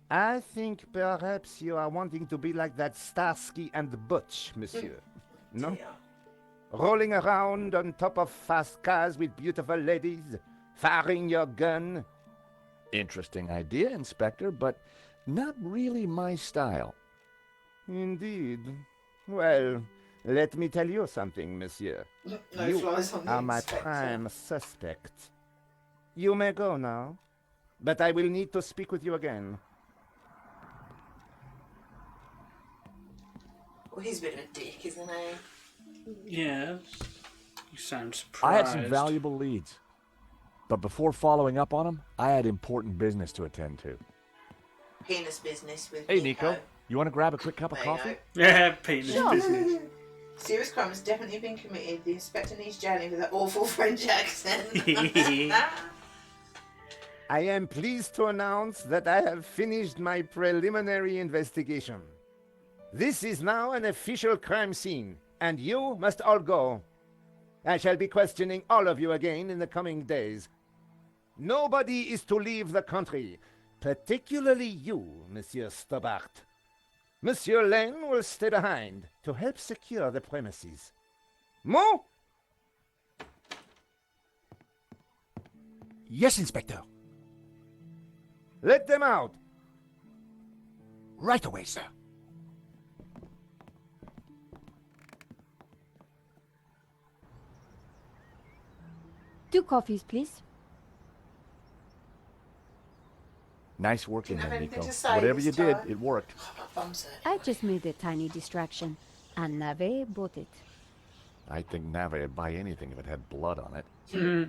I think perhaps you are wanting to be like that Starsky and Butch, monsieur. No? Yeah. Rolling around on top of fast cars with beautiful ladies, firing your gun. Interesting idea, Inspector, but not really my style. Indeed. Well, let me tell you something, monsieur. No You flies on the are my inspector. prime suspect. You may go now, but I will need to speak with you again. Well, he's a bit of a dick, isn't he? Yeah. You sound I surprised. had some valuable leads. But before following up on them, I had important business to attend to. Penis business with Hey, Nico, you want to grab a quick cup of There you coffee? Yeah, penis business. Serious crime has definitely been committed. The inspector needs jailing with that awful French accent. I am pleased to announce that I have finished my preliminary investigation. This is now an official crime scene, and you must all go. I shall be questioning all of you again in the coming days. Nobody is to leave the country, particularly you, Monsieur Stobart. Monsieur Lane will stay behind to help secure the premises. Mo? Yes, Inspector. Let them out. Right away, sir. Two coffees, please. Nice working Didn't have there, anything Nico. to say Whatever this you did, time. it worked. My bum's hurt. I just made a tiny distraction, and Nave bought it. I think Nave would buy anything if it had blood on it.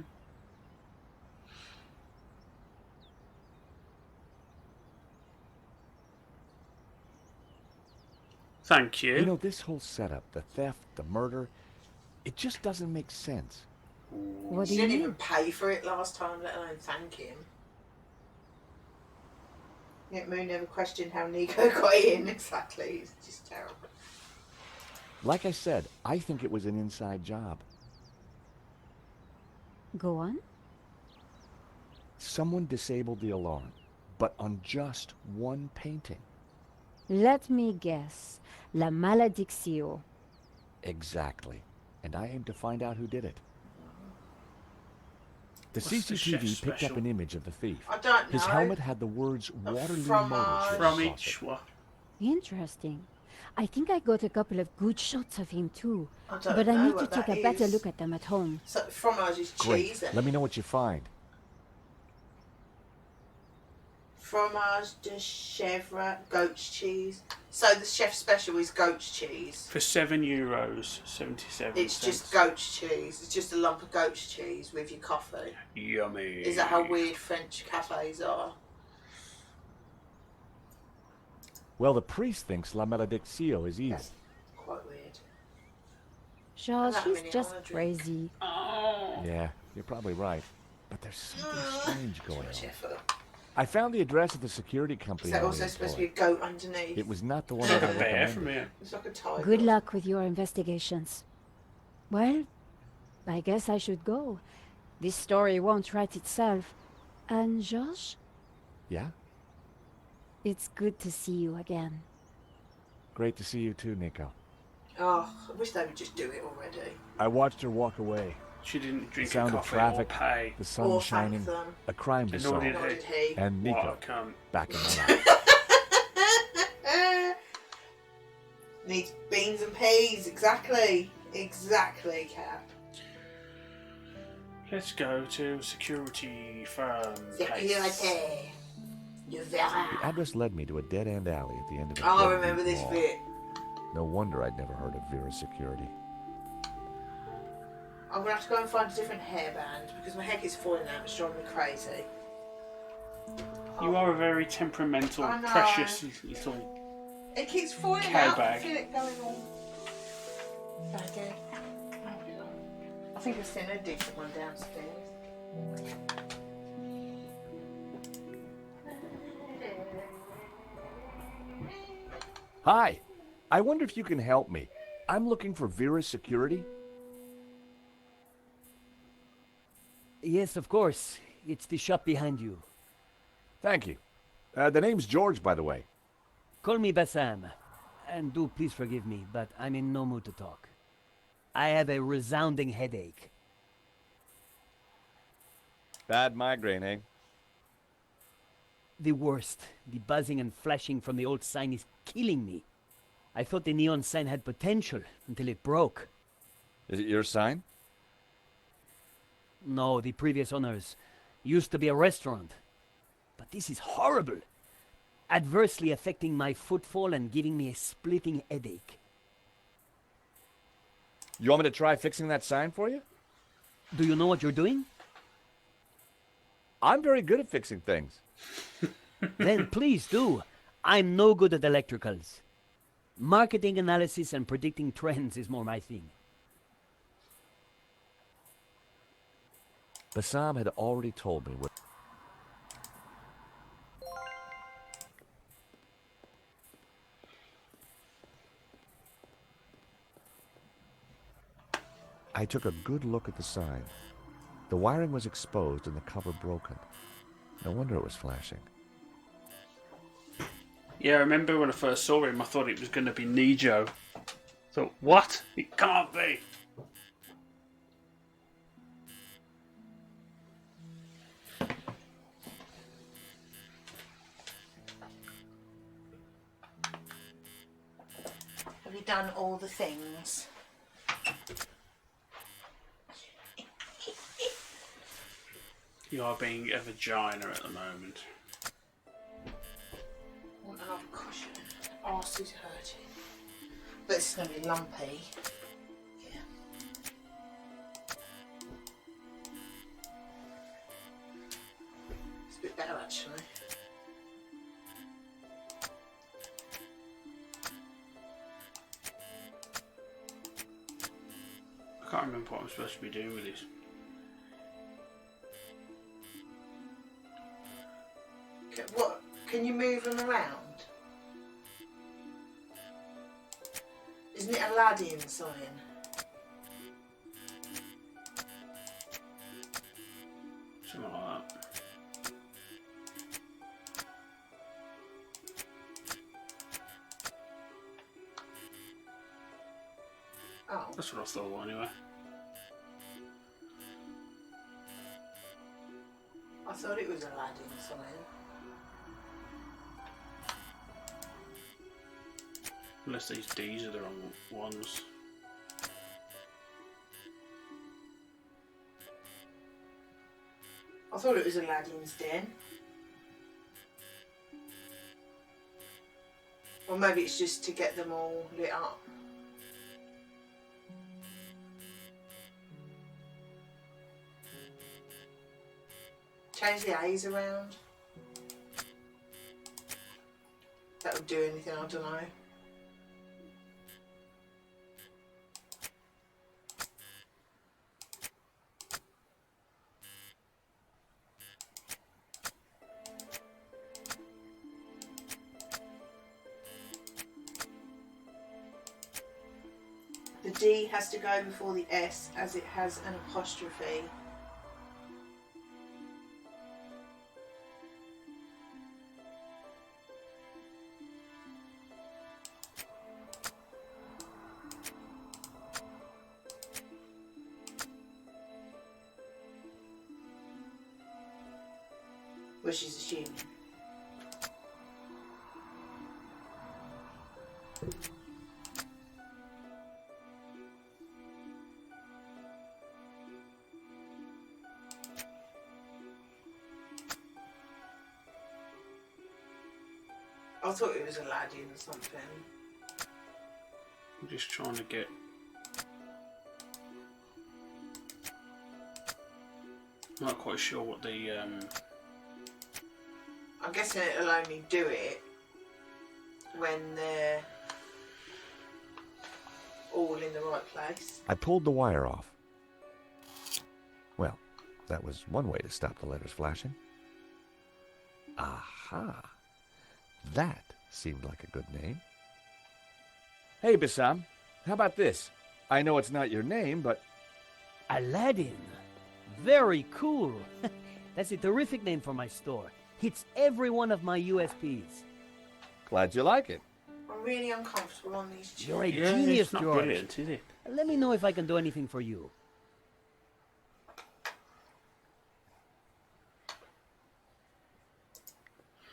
Thank you. You know, this whole setup, the theft, the murder, it just doesn't make sense. What do She you didn't even mean? pay for it last time, let alone thank him. Yet Moon never questioned how Nico got in. Exactly. It's just terrible. Like I said, I think it was an inside job. Go on. Someone disabled the alarm, but on just one painting. Let me guess. La Malediccio. Exactly. And I aim to find out who did it. The What's the CCTV chef's picked up special? an image of the thief. I don't know. His helmet had the words A Waterloo fromage. Motors written From across each it. one. Interesting. I think I got a couple of good shots of him too. I don't But know I need to what take that a better is. look at them at home. So fromage is Great. cheese. Let me know what you find. Fromage de chèvre, goat's cheese. So the chef's special is goat's cheese. For €7.77. It's just goat's cheese. It's just a lump of goat's cheese with your coffee. Yummy. Is that how weird French cafes are? Well, the priest thinks La Malediccio is evil. That's quite weird. Charles, That she's many just I drink. crazy. Oh. Yeah, you're probably right. But there's something strange going Much on. effort. I found the address of the security Is company. there I also supposed to be a employed. goat underneath? It was not the one It's that like I a bear recommended. from here. It's like a tiger. Good luck with your investigations. Well, I guess I should go. This story won't write itself. And Georges, Yeah? it's good to see you again. Great to see you too, Nico. Oh, I wish they would just do it already. I watched her walk away. She didn't The drink a sound of coffee traffic, or pay. the sun Or shining, thank them. a crime to And nor solve, did Nor he. did he. and What Nico a cunt. back in my life. Needs beans and peas. Exactly. Exactly, Cap. Let's go to security firm place. Security. You verra. The address led me to a dead-end alley at the end of a Oh, I dead remember deep this mall. bit. No wonder I'd never heard of Vera Security. I'm gonna have to go and find a different hairband because my hair keeps falling out. It's driving me crazy. You are a very temperamental, I know. precious little. It keeps falling Cow out. I bag. feel it going on. Baggy. I think I've seen a decent one downstairs. Hi! I wonder if you can help me. I'm looking for Vera Security. Yes, of course. It's the shop behind you. Thank you. The name's George, by the way. Call me Bassam. And do please forgive me, but I'm in no mood to talk. I have a resounding headache. Bad migraine, eh? The worst. The buzzing and flashing from the old sign is killing me. I thought the neon sign had potential until it broke. Is it your sign? No, the previous owners used to be a restaurant. But this is horrible. Adversely affecting my footfall and giving me a splitting headache. You want me to try fixing that sign for you? Do you know what you're doing? I'm very good at fixing things. Then please do. I'm no good at electricals. Marketing analysis and predicting trends is more my thing. Bassam had already told me what... I took a good look at the sign. The wiring was exposed and the cover broken. No wonder it was flashing. Yeah, I remember when I first saw him, I thought it was going to be Nijo. Thought, what? It can't be. Have you done all the things? You are being a vagina at the moment. Want another cushion? Arse is hurting. But it's going to be lumpy. Yeah. It's a bit better actually. I can't remember what I'm supposed to be doing with this. What? Can you move them around? Isn't it Aladdin sign? Something like that. Oh. That's what I thought anyway. I thought it was Aladdin sign. Unless these D's are the wrong ones. I thought it was Aladdin's den. Or maybe it's just to get them all lit up. Change the A's around. That would do anything, I don't know. The D has to go before the S as it has an apostrophe. Well, she's assuming. I thought it was Aladdin or something. I'm just trying to get. I'm not quite sure what the. I'm guessing it'll only do it when they're all in the right place. I pulled the wire off. Well, that was one way to stop the letters flashing. Aha! That seemed like a good name. Hey, Bassam, how about this? I know it's not your name, but... Aladdin. Very cool. That's a terrific name for my store. Hits every one of my USPs. Glad you like it. I'm really uncomfortable on these chairs. You're a Yeah, genius, it's not George. brilliant, is it? Let me know if I can do anything for you.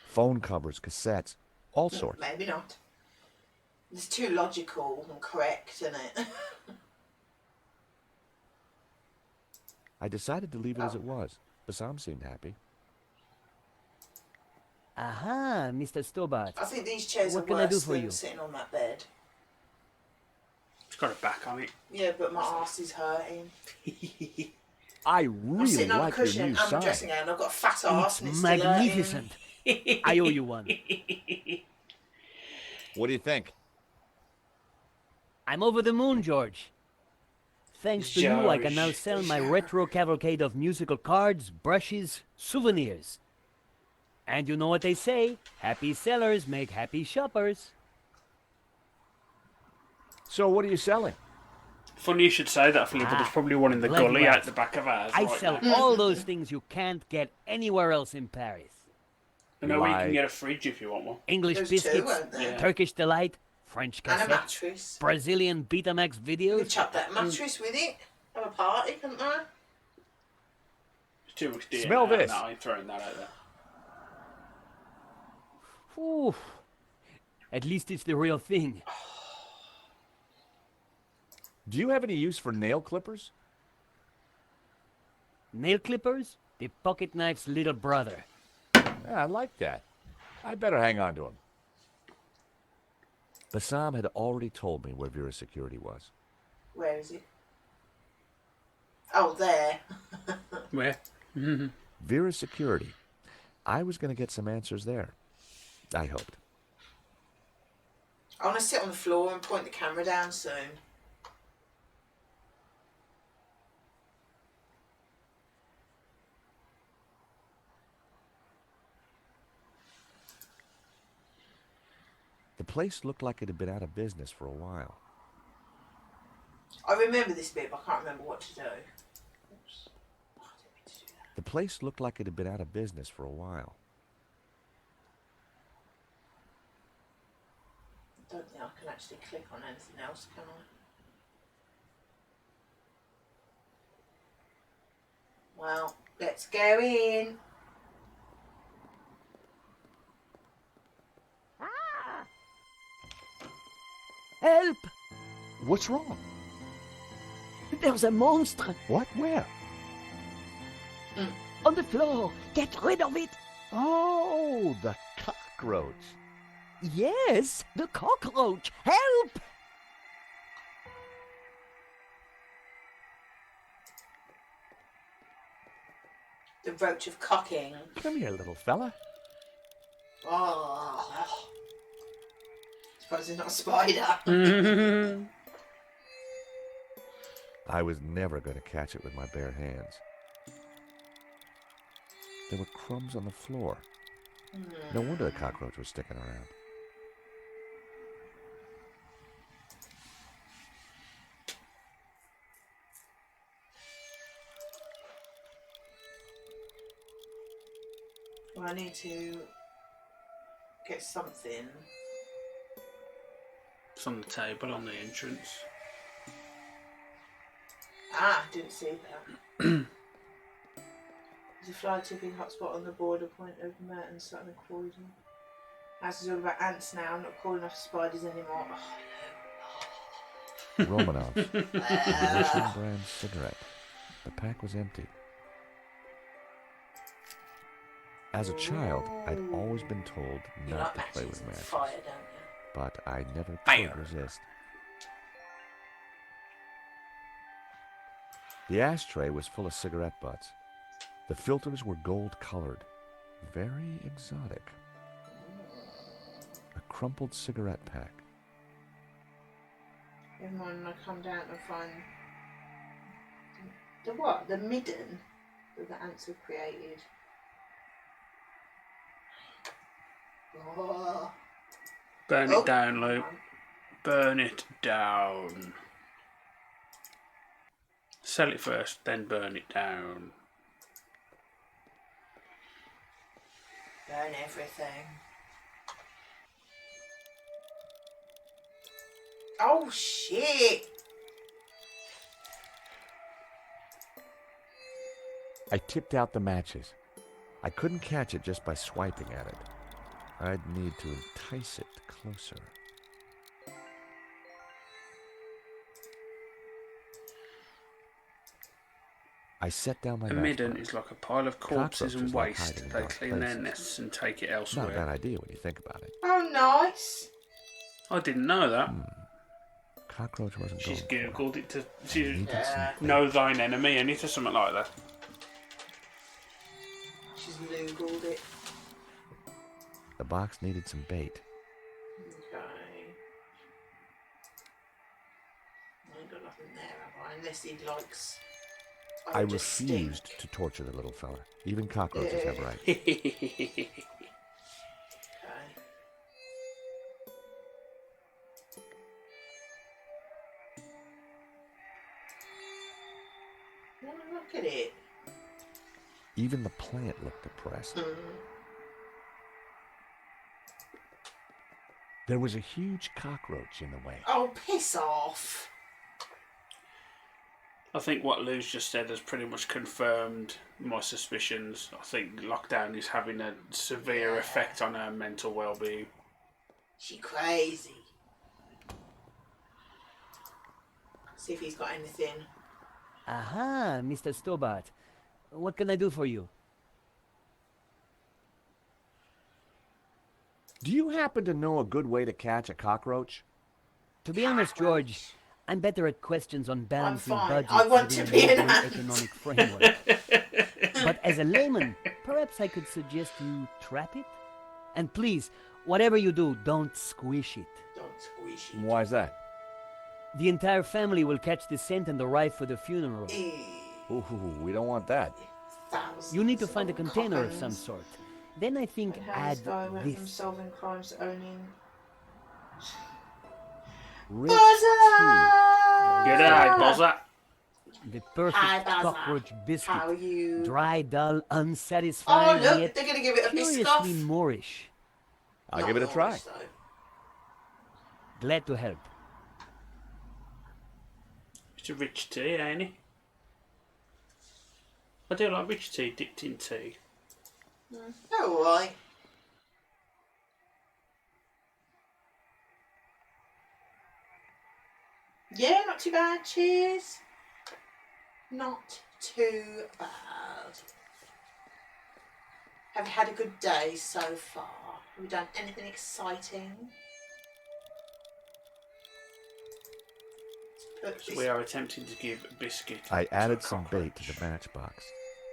Phone covers, cassettes, all sorts. Maybe not. It's too logical and correct, isn't it? I decided to leave it as it was. Bassam seemed happy. Aha, Mr. Stobart. I think these chairs What are can I do worse for than you? sitting on that bed. It's got a back on it. Yeah, but my arse is hurting. I I'm really sitting on a like your cushion new and a sign. dressing gown. I've got a fat arse and it's still hurting. Magnificent. I owe you one. What do you think? I'm over the moon, George. Thanks to you, I can now George. sell my retro cavalcade of musical cards, brushes, souvenirs. And you know what they say, happy sellers make happy shoppers. So what are you selling? Funny you should say that, Philippa. There's probably one in the glad gully you out asked. the back of ours. I right sell now. all those things you can't get anywhere else in Paris. I know where you can Like- get a fridge if you want one. English There's two, biscuits, weren't there? Yeah. Turkish delight, French And a cassette, mattress. Brazilian Betamax You could videos. chop that mattress with it. Have a party, couldn't I? It's too much DNA. Smell this. No, I ain't throwing that out there. Ooh. At least it's the real thing. Do you have any use for nail clippers? Nail clippers? The pocket knife's little brother. Yeah, I like that. I better hang on to him. Bassam had already told me where Vera Security was. Where is it? Oh, there. Where? Vera Security. I was going to get some answers there. I hoped. I want to sit on the floor and point the camera down soon. place looked like it had been out of business for a while. I remember this bit, but I can't remember what to do. Oops. Oh, I didn't mean to do that. The place looked like it had been out of business for a while. I don't think I can actually click on anything else, can I? Well, let's go in. Help! What's wrong? There's a monster What? Where? on the floor. Get rid of it. Oh, the cockroach. Yes, the cockroach. Help! The roach of cocking. Come here, little fella. Oh. Suppose it's not a spider. I was never going to catch it with my bare hands. There were crumbs on the floor. No wonder the cockroach was sticking around. Well, I need to get something. It's on the table on the entrance. Ah, didn't see that. There's a fly tipping hotspot on the border point of Merton, Sutton and Croydon. House is all about ants now. I'm not calling off spiders anymore. Oh, Romanov's Russian brand cigarette. The pack was empty. As a child, I'd always been told you not like to play matches with and matches, fire, don't you? but I never Fire. could resist. The ashtray was full of cigarette butts. The filters were gold-colored, very exotic. A crumpled cigarette pack. Never mind when I come down and find the what? The midden that the ants have created. Oh. Burn Oh, it down, Luke. come on. Burn it down. Sell it first, then burn it down. Burn everything. Oh shit! I tipped out the matches. I couldn't catch it just by swiping at it. I'd need to entice it closer. I set down my A matchbox. midden is like a pile of corpses and Cockroaches like waste. hiding in They dark clean their places. nests and take it Not a elsewhere. bad idea when you think about it. Oh nice! I didn't know that. Cockroach wasn't She's going for it. googled it to she Needed Yeah. something. know thine enemy, anything something like that. She's Googled it. The box needed some bait. Okay. I ain't got nothing there, have I? Unless he likes. I would just sting. refused to torture the little fella. Even cockroaches have rights. Okay. Oh, look at it. Even the plant looked depressed. There was a huge cockroach in the way. Oh, piss off. I think what Lou's just said has pretty much confirmed my suspicions. I think lockdown is having a severe effect on her mental well-being. She crazy. See if he's got anything. Aha, Mr. Stobart. What can I do for you? Do you happen to know a good way to catch a cockroach? To be honest, George, I'm better at questions on balancing fine. budgets I want to within be the an global ant. economic framework. But as a layman, perhaps I could suggest you trap it? And please, whatever you do, don't squish it. Don't squish it. Why's that? The entire family will catch the scent and arrive for the funeral. Ooh, we don't want that. Thousands You need to find a of container of some cockles. sort. Then I think And how add this guy went from this. solving crimes to owning Rich Buzzer! G'day, Buzzer. The perfect Hi, Buzzer. cockroach biscuit. How are you? Dry, dull, Oh, unsatisfying, look, yet they're going to give it a curiously biscoff. Moorish. I'll Not give it a try. Moorish, though. Glad to help. It's a rich tea, ain't it? I do like rich tea dipped in tea. All right. Yeah, not too bad. Cheers. Not too bad. Have you had a good day so far? Have you done anything exciting? Let's put We this are attempting to give biscuit. I to added a some cockroach. bait to the matchbox.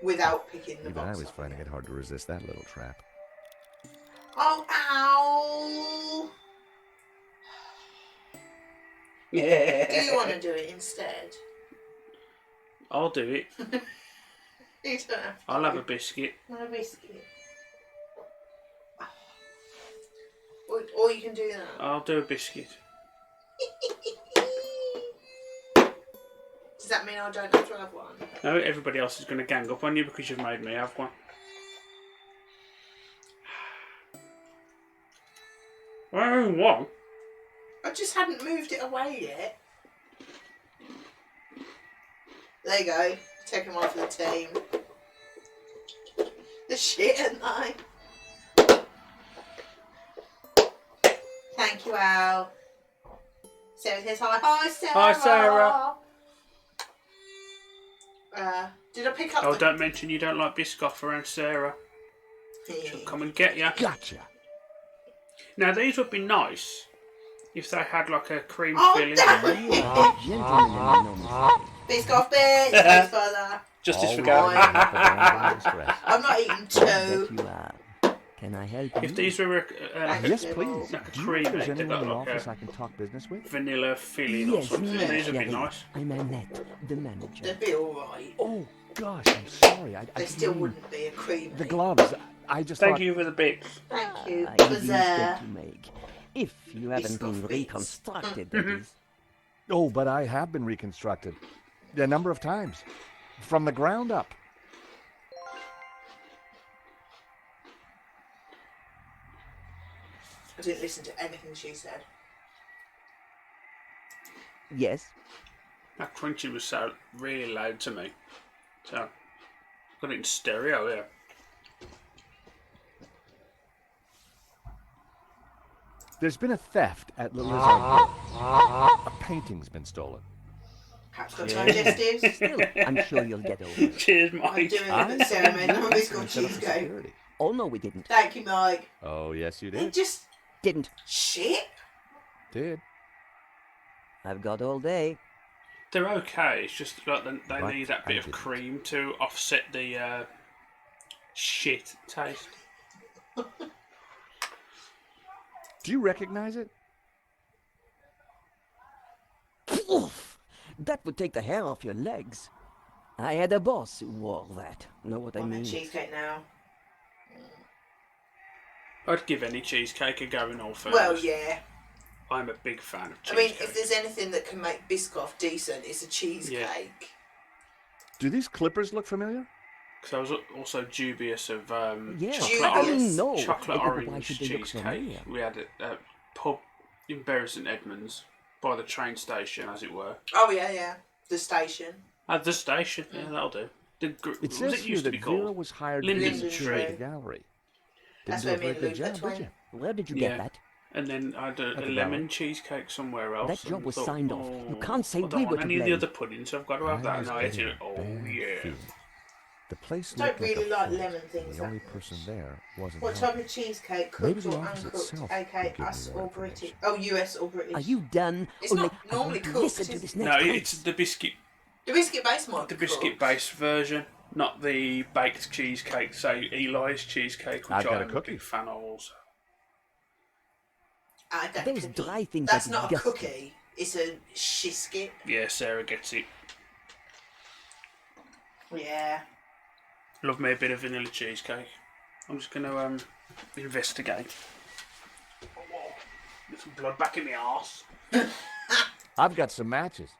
without picking the Even box I was up finding again. it hard to resist that little trap. Oh, ow! Do you want to do it instead? I'll do it. You don't have to. I'll have a biscuit. Want a biscuit? Or you can do that. I'll do a biscuit. Does that mean I don't have to have one? No, everybody else is going to gang up on you because you've made me have one. Oh, what? I just hadn't moved it away yet. There you go. Taking one for the team. The shit, aren't they? Thank you, Al. Sarah says hi. Hi, Sarah. Hi, Sarah. Did I pick up Oh, the... don't mention you don't like Biscoff around Sarah. She'll come and get you. Gotcha. Now, these would be nice if they had like a cream Oh, filling. damn it! Biscoff bits. Thanks for that. Justice for Always Gavin. clean up at their own express. I'm not eating That two. you are. Can I help you? If these were Yes, please. like a Do you cream think there's egg, they've anyone in the got like office a I can talk business with? vanilla filling or Yes, something, yes, these would be Jerry. nice. I'm Annette, the manager. They'd be alright. Oh, gosh, I'm sorry. I They didn't still mean- wouldn't be a cream. The gloves. I just Thank thought... you for the bits. Thank you. Easy Because, step to make. If you haven't been Biscoff bits. reconstructed, that is. Oh, but I have been reconstructed. A number of times. From the ground up. I didn't listen to anything she said. Yes. That crunchy was so really loud to me. So, got it in stereo here. There's been a theft at Le Lizard. A painting's been stolen. Perhaps got digestives. Still, I'm sure you'll get over it. Cheers, I'm Mike. doing it at ceremony. I'm always got Set up for cheesecake. security. Oh, no, we didn't. Thank you, Mike. Oh, yes, you It did. just Didn't. shit. Did. I've got all day. They're okay, it's just like they But need that I bit of didn't. cream to offset the shit taste. Do you recognize it? Oof! That would take the hair off your legs. I had a boss who wore that. Know what I I'm mean? at cheesecake now. I'd give any cheesecake a go in all fairness. Well, yeah. I'm a big fan of I mean, cheesecake. if there's anything that can make Biscoff decent, it's a cheesecake. Do these clippers look familiar? Because I was also dubious of Yeah, chocolate, how do you orange, know? chocolate Why orange should they look cheesecake. familiar? We had it at a pub in Bury St Edmunds by the train station, as it were. Oh, yeah, yeah. The station. At the station, yeah, that'll do. It What says it here used to that be Vera called? was hired Linden's to Tree. curate the gallery. That's Didn't do where a me very and good Luke job, were did you? Where did you Yeah. get that? And then I had a At the lemon gallery. cheesecake somewhere else. That job and was thought, signed off. You can't say I we don't were want to any of the blame. other pudding, so I've got to have that. was And I ate getting it. a Oh, bad yeah. feeling. The place Don't looked like really a like fort, lemon and things, The only that- person there wasn't What type helping. of cheesecake? Maybe Cooked the or office uncooked? itself AK, would give us me more or British? information. Oh, US or British? Are you done? It's Only not normally I won't cooked, listen to is this it? next No, time. it's the biscuit, The biscuit base might the be biscuit cooked. based version, not the baked cheesecake. Say Eli's cheesecake, which I've got a I'm a cookie. big fan of also. Those Cookie. dry things That's are not a disgusting. cookie. It's a shisket. Yeah, Sarah gets it. Yeah. Love me a bit of vanilla cheesecake. I'm just going to investigate. Get some blood back in the arse. I've got some matches.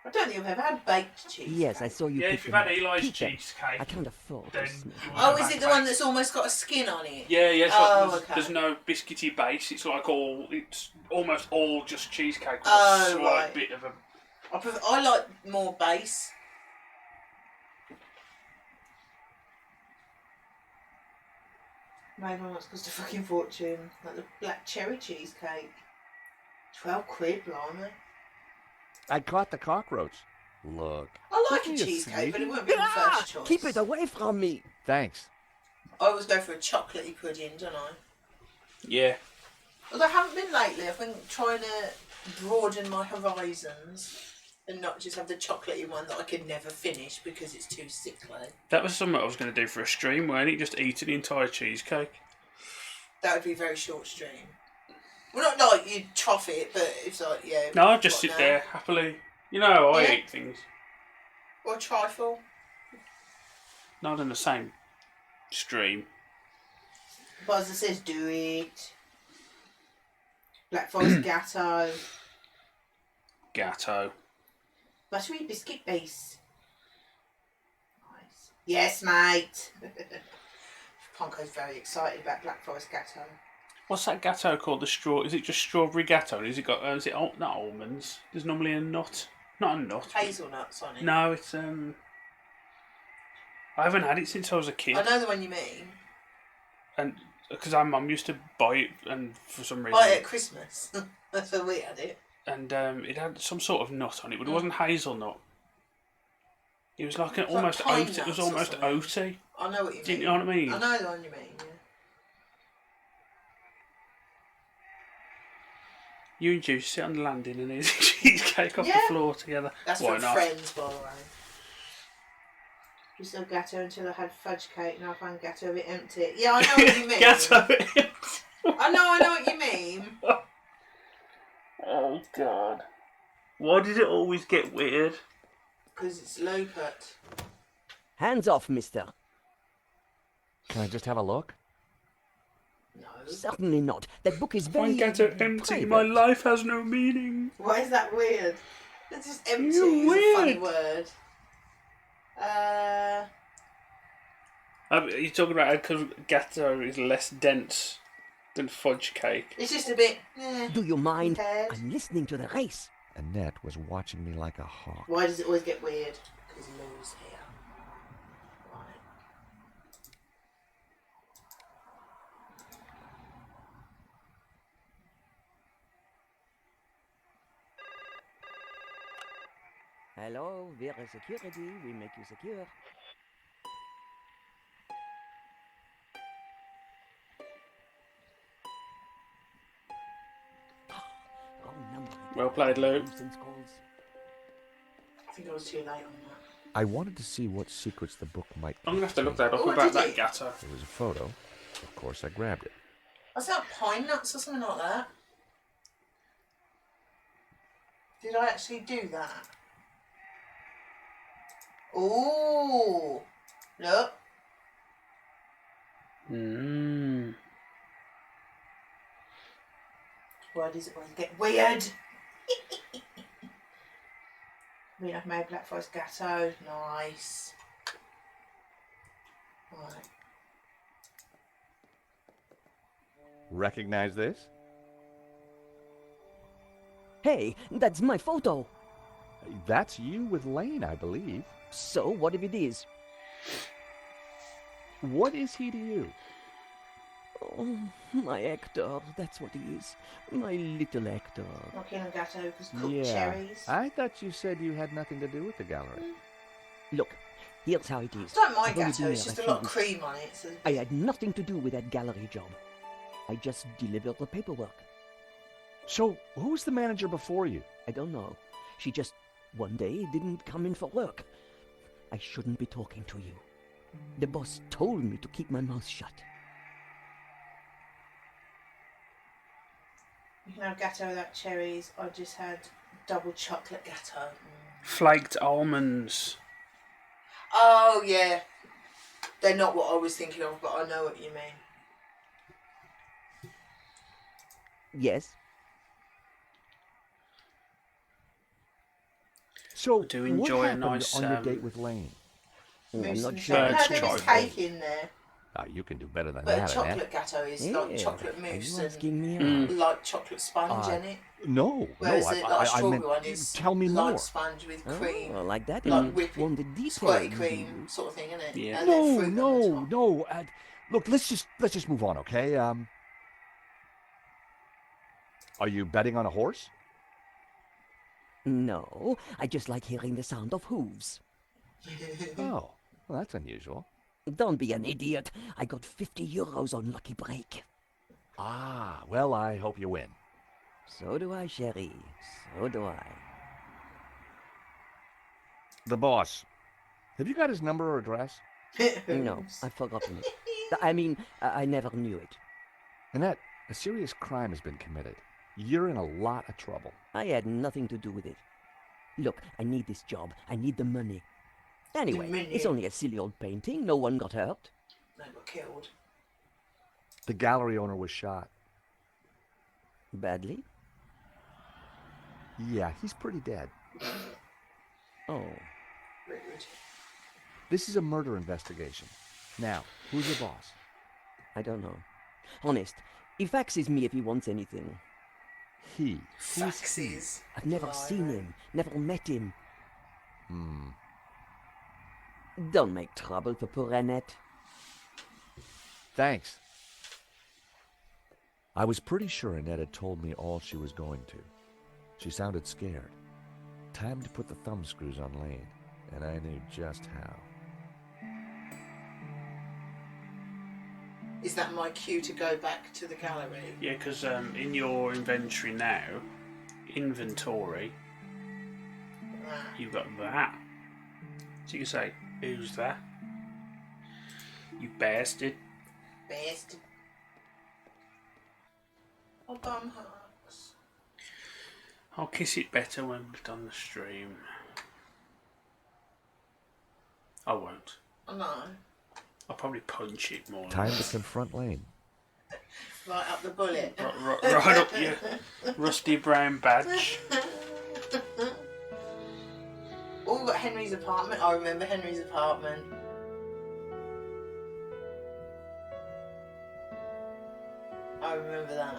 I don't think I've ever had baked cheese. Yes, I saw you. Yeah, pick if you've them had up. Eli's Keep them. cheesecake, I can't afford then this. you will Oh, have is bad it the one taste. that's almost got a skin on it? Yeah, yeah. Oh, There's no biscuity base. It's like it's almost all just cheesecake with Oh, a slight right. bit of a. I like more base. Maybe that's cost a fucking fortune. Like the black cherry cheesecake. 12 quid, blimey. I caught the cockroach. Look. I like Give a me a cheesecake, but it sweetie. wouldn't be my first choice. Keep it away from me. Thanks. I always go for a chocolatey pudding, don't I? Yeah. Although I haven't been lately. I've been trying to broaden my horizons and not just have the chocolatey one that I could never finish because it's too sickly. That was something I was going to do for a stream, weren't it? Just eat the entire cheesecake. That would be a very short stream. Well, not like you'd trough it, but it's like, yeah. No, I'd just what sit now? there happily. You know, I Yeah. eat things. Or a trifle. Not in the same stream. Buzzer says do it. Black Forest Gatto. Gatto. Buttery biscuit base. Nice. Yes, mate. Ponko's very excited about Black Forest Gatto. What's that gatto called? The straw? Is it just strawberry gatto? Is it got? Is it not almonds? There's normally a nut. Not a nut. Hazelnuts on it. No, it's I haven't had it since I was a kid. I know the one you mean. And because our mum used to buy it, and for some reason, Buy it at Christmas. That's when we had it. and it had some sort of nut on it, but it wasn't hazelnut. It was like an It's like almost pine oaty. It was nuts or almost something. oaty. I know what you Do you mean. know what I mean? I know the one you mean, yeah. You and Juice sit on the landing and eat cheesecake off Yeah. the floor together. That's Why from not? Friends, by the way. Used to have gatto until I had fudge cake, now I find gatto a bit empty. Yeah, I know what you mean. Gatto. I know what you mean. Oh God! Why did it always get weird? Because it's low cut. Hands off, mister. Can I just have a look? No. Certainly not. That book is very Find Gatto empty. private. My life has no meaning. Why is that weird? It's just empty. You're It's a funny weird. word. Are you talking about because gatto is less dense than fudge cake? It's just a bit. Do you mind? compared. I'm listening to the race. Annette was watching me like a hawk. Why does it always get weird? Because Lou's here. Right. Hello, Vera Security. We make you secure. Wrong number. Well played, Lou. Nuisance calls. I think I was too late on that. I wanted to see what secrets the book might I'm gonna have to look that up Oh, about did that you? gatto. There was a photo. Of course, I grabbed it. Was that pine nuts or something like that? Did I actually do that? Ooh, look. Mmm. Why does it always get weird? I mean, I've made Black Forest Gatto. Nice. Right. Recognize this? Hey, that's my photo. That's you with Lane, I believe. So, what if it is? What is he to you? Oh, my Hector, that's what he is. My little Hector. Knocking on Gatto because cooked Yeah. cherries. I thought you said you had nothing to do with the gallery. Look, here's how it is. I don't mind I've only Gatto, been it's there just a few lot of weeks. cream on it. So I had nothing to do with that gallery job. I just delivered the paperwork. So, who's the manager before you? I don't know. She just one day didn't come in for work. I shouldn't be talking to you. The boss told me to keep my mouth shut. You can have Gatto without cherries. I just had double chocolate Gatto. Flaked almonds. Oh, yeah. They're not what I was thinking of, but I know what you mean. Yes. So, do what enjoy a happened nice, on your date with Lane? I'm Mousse not and sure. chocolate. Bird's No, there was try. cake in there. Ah, you can do better than But a that, Annette. chocolate gâteau is Yeah. like chocolate Are mousse you and asking me? like chocolate sponge in it. No, Whereas no, the I strawberry meant, one is tell me like more. sponge with cream. Oh, like that. Like You whipping, want the details, squirty do cream you? sort of thing, isn't it? Yeah. And then No, fruit on the no, top. no. Look, let's just move on, okay? Are you betting on a horse? No, I just like hearing the sound of hooves. Oh, well, that's unusual. Don't be an idiot. I got 50 euros on Lucky Break. Ah, well, I hope you win. So do I, Sherry. So do I. The boss. Have you got his number or address? No, I've forgotten it. I mean, I never knew it. Annette, a serious crime has been committed. You're in a lot of trouble. I had nothing to do with it. Look, I need this job. I need the money. Anyway, money. it's only a silly old painting. No one got hurt. They got killed. The gallery owner was shot. Badly? Yeah, he's pretty dead. Oh. Rude. This is a murder investigation. Now, who's your boss? I don't know. Honest, he faxes me if he wants anything. He. Who's he? Faxes. I've never seen him, never met him. Hmm. Don't make trouble for poor Annette. Thanks. I was pretty sure Annette had told me all she was going to. She sounded scared. Time to put the thumb screws on Lane, and I knew just how. Is that my cue to go back to the gallery? Yeah, because in your inventory now, you've got that. So you can say, who's that? You bastard. Bastard. Oh, bum hearts. I'll kiss it better when we've done the stream. I won't. Oh, no. I'll probably punch it more. Time to confront Lane. Right up the bullet. Right up your rusty brown badge. Oh, we've got Henry's apartment. I remember Henry's apartment. I remember that.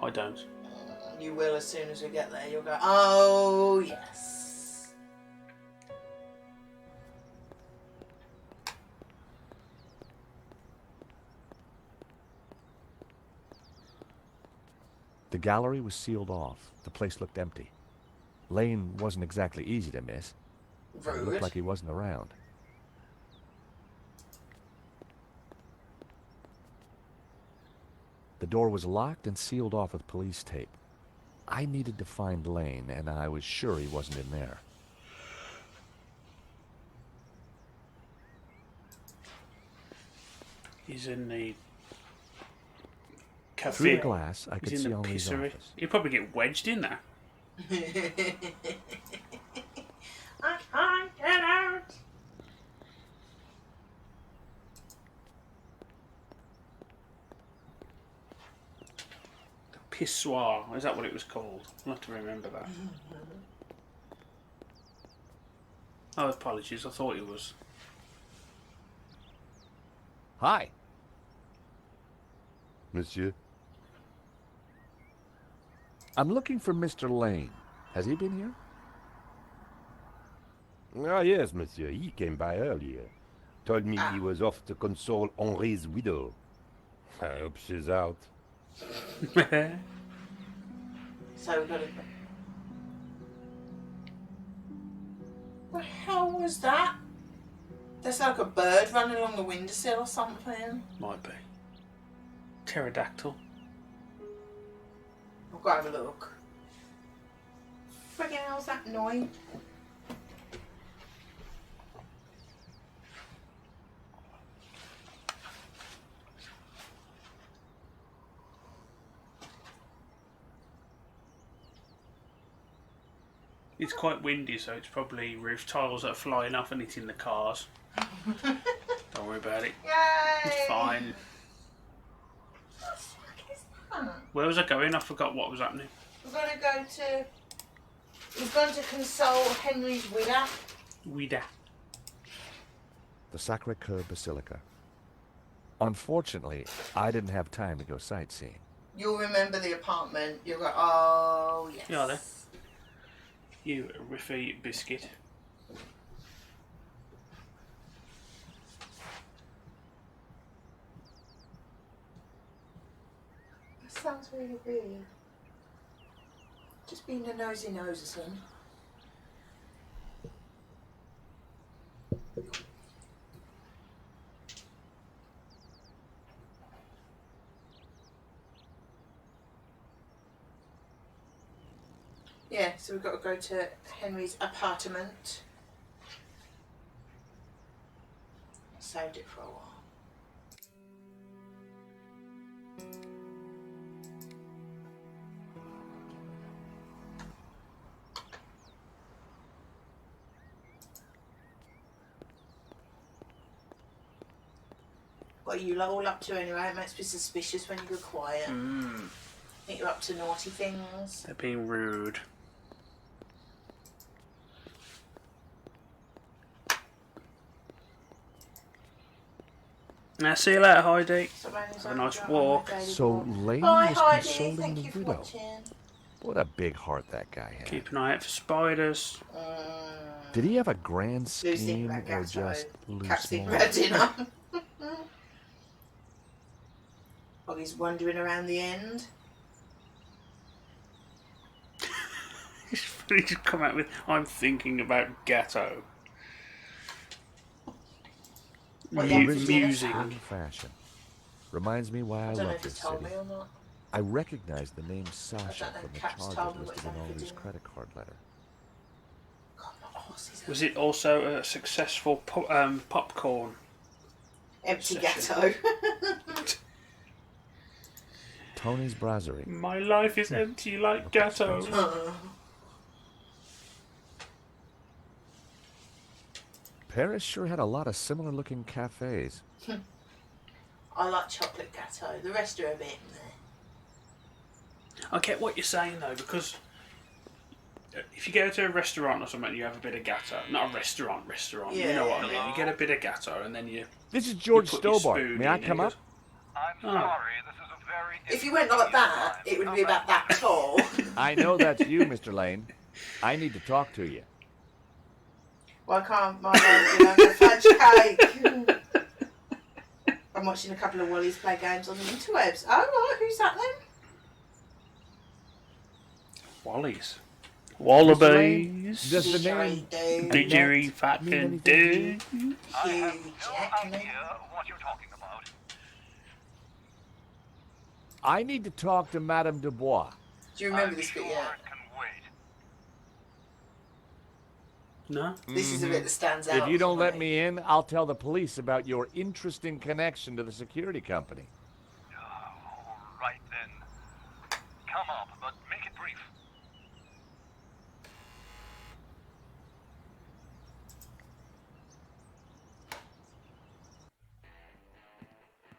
I don't. You will as soon as we get there. You'll go, oh, yes. The gallery was sealed off. The place looked empty. Lane wasn't exactly easy to miss. It Rude. looked like he wasn't around. The door was locked and sealed off with police tape. I needed to find Lane, and I was sure he wasn't in there. He's in the cafe. Through the glass, I could He's see in the Henri's pissery. office. He'd probably get wedged in there. I can't get out. Pissoir. Is that what it was called? I'll have to remember that. Oh, apologies. I thought it was. Hi. Monsieur? I'm looking for Mr. Lane. Has he been here? Ah, yes, monsieur. He came by earlier. Told me he was off to console Henri's widow. I hope she's out. So we've got to... What the hell was that? There's like a bird running along the windowsill or something. Might be. Pterodactyl. I'll go have a look. Friggin' hell's that noise? It's quite windy, so it's probably roof tiles that are flying off and hitting the cars. Don't worry about it. Yay! It's fine. What the fuck is Where was I going? I forgot what was happening. We're going to go to... We're going to console Henry's widow. Wida. The Sacre-Cœur Basilica. Unfortunately, I didn't have time to go sightseeing. You'll remember the apartment. You'll go, oh, yes. Yeah, there. You riffy biscuit. That sounds really weird. Just being a nosy nose or something. Yeah, so we've got to go to Henry's apartment. Saved it for a while. What are you all up to anyway? It makes me suspicious when you go quiet. Think you're up to naughty things. They're being rude. Now, see you later, Heidi. Have a nice walk. So Lane Bye, was Heidi. consoling Thank the you for widow. watching. What a big heart that guy had. Keep an eye out for spiders. Did he have a grand Losing scheme that or gas just loose Captain morals? Red dinner. While he's wandering around the end. He just come out with, I'm thinking about Gatto. What, the Musing. In fashion. Reminds me why I, I don't know love if he this told city. me or not. I recognize the name Sasha don't know, from the Caps charge told me listed what's in happening Henry's for credit card letter. God, my horse is Was it also a successful popcorn? empty session? ghetto. Tony's Brasserie. My life is empty like Gatto. Paris sure had a lot of similar looking cafes. I like chocolate ghetto. The rest are a bit meh. I get what you're saying though, because if you go to a restaurant or something, you have a bit of Gatto. Not a restaurant. You know what I mean? You get a bit of Gatto and then you. This is George you put your Stobart. spoon May I in come and up? it I'm Oh. sorry, this is a very... If you went like that, it would be about that tall. I know that's you, Mr. Lane. I need to talk to you. Why can't my wife be having a fudge cake? I'm watching a couple of Wallies play games on the interwebs. Oh, right, who's that then? Wallies. Wallabies. Does the name Didgery fucking do? I have Huge, no idea what you're talking about. I need to talk to Madame Dubois. Do you remember I'm this bit sure yet? it can wait. No? This is the bit that stands out. If you don't for let me in, I'll tell the police about your interesting connection to the security company. All right then. Come up, but make it brief.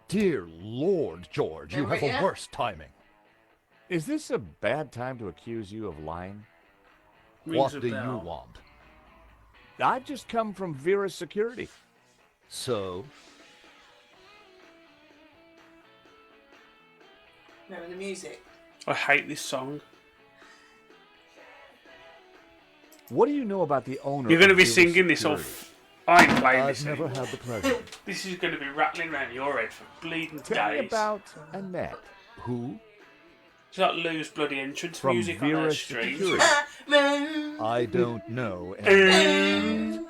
Dear Lord, George, you have Remember the it? worst timing. Is this a bad time to accuse you of lying? Rings What a do you bell. want? I've just come from Vera's security. So, Remember the music? I hate this song. What do you know about the owner? You're going to of be Vera's singing this security? off. I ain't playing I've this never anymore. had the pleasure. This is going to be rattling around your head for bleeding Tell me days. about Annette. Who? It's like Lou's bloody entrance From music on her Vera's street. security. I don't know. anything.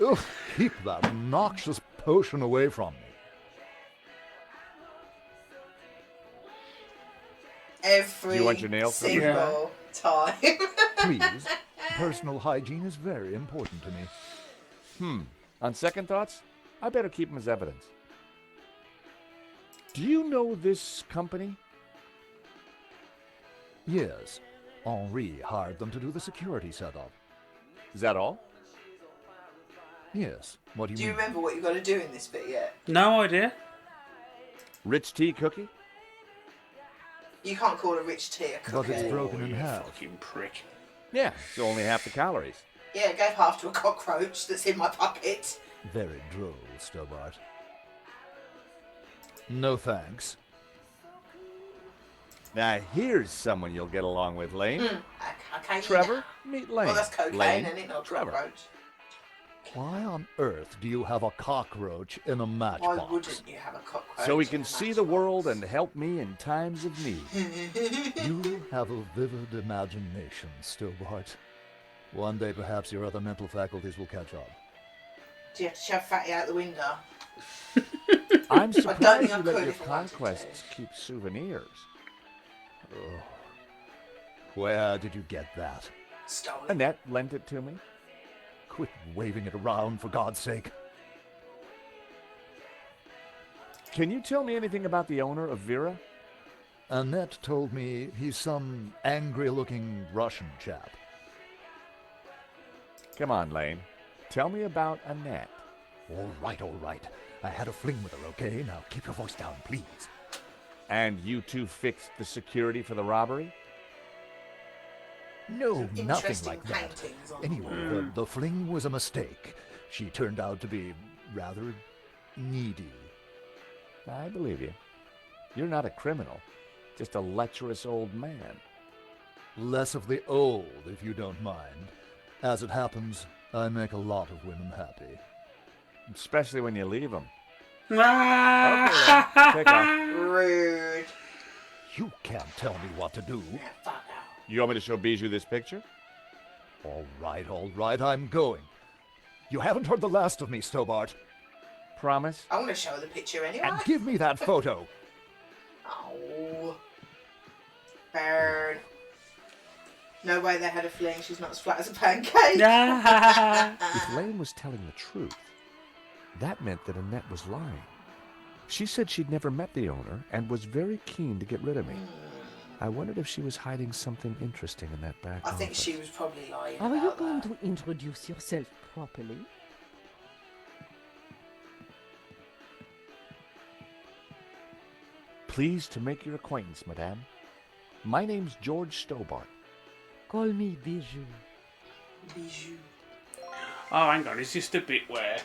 Ugh, keep that noxious potion away from me. Every Do you want your nail clipped? single time. Please, personal hygiene is very important to me. On second thoughts, I better keep him as evidence. Do you know this company? Yes, Henri hired them to do the security setup. Is that all? Yes, what do you Do you mean? remember what you've got to do in this bit yet? No idea. Rich tea cookie? You can't call a rich tea a But cookie. it's broken in You half. fucking prick. Yeah, it's only half the calories. Yeah, it gave half to a cockroach that's in my pocket. Very droll, Stobart. No thanks. Now here's someone you'll get along with, Lane. Okay, Trevor, meet Lane. Well, that's cocaine, Lane, isn't it? Not Trevor. cockroach. Why on earth do you have a cockroach in a Why matchbox? wouldn't you have a cockroach? So he in can a see the world and help me in times of need. You have a vivid imagination, Stobart. One day perhaps your other mental faculties will catch up. Do you have to shove Fatty out the window? I'm think surprised I you could let your if I wanted to. conquests keep souvenirs. Oh. Where did you get that? Stolen. Annette lent it to me. Quit waving it around, for God's sake. Can you tell me anything about the owner of Vera? Annette told me he's some angry-looking Russian chap. Come on, Lane. Tell me about Annette. All right. I had a fling with her, okay? Now keep your voice down, please. And you two fixed the security for the robbery? No, Some nothing interesting like that. paintings on Anyway, the fling was a mistake. She turned out to be rather needy. I believe you. You're not a criminal, just a lecherous old man. Less of the old, if you don't mind. As it happens, I make a lot of women happy. Especially when you leave them. Ah! Okay, then. Take off. Rude. You can't tell me what to do. You want me to show Bijou this picture? All right, I'm going. You haven't heard the last of me, Stobart. Promise? I want to show the picture anyway. And give me that photo. Oh. Bird. No way they had a fling. She's not as flat as a pancake. If Lane was telling the truth, that meant that Annette was lying. She said she'd never met the owner and was very keen to get rid of me. I wondered if she was hiding something interesting in that back I think office. she was probably lying. Are you about going that. to introduce yourself properly? Pleased to make your acquaintance, madame. My name's George Stobart. Call me Bijou. Bijou. Oh, hang on. Is this the bit where...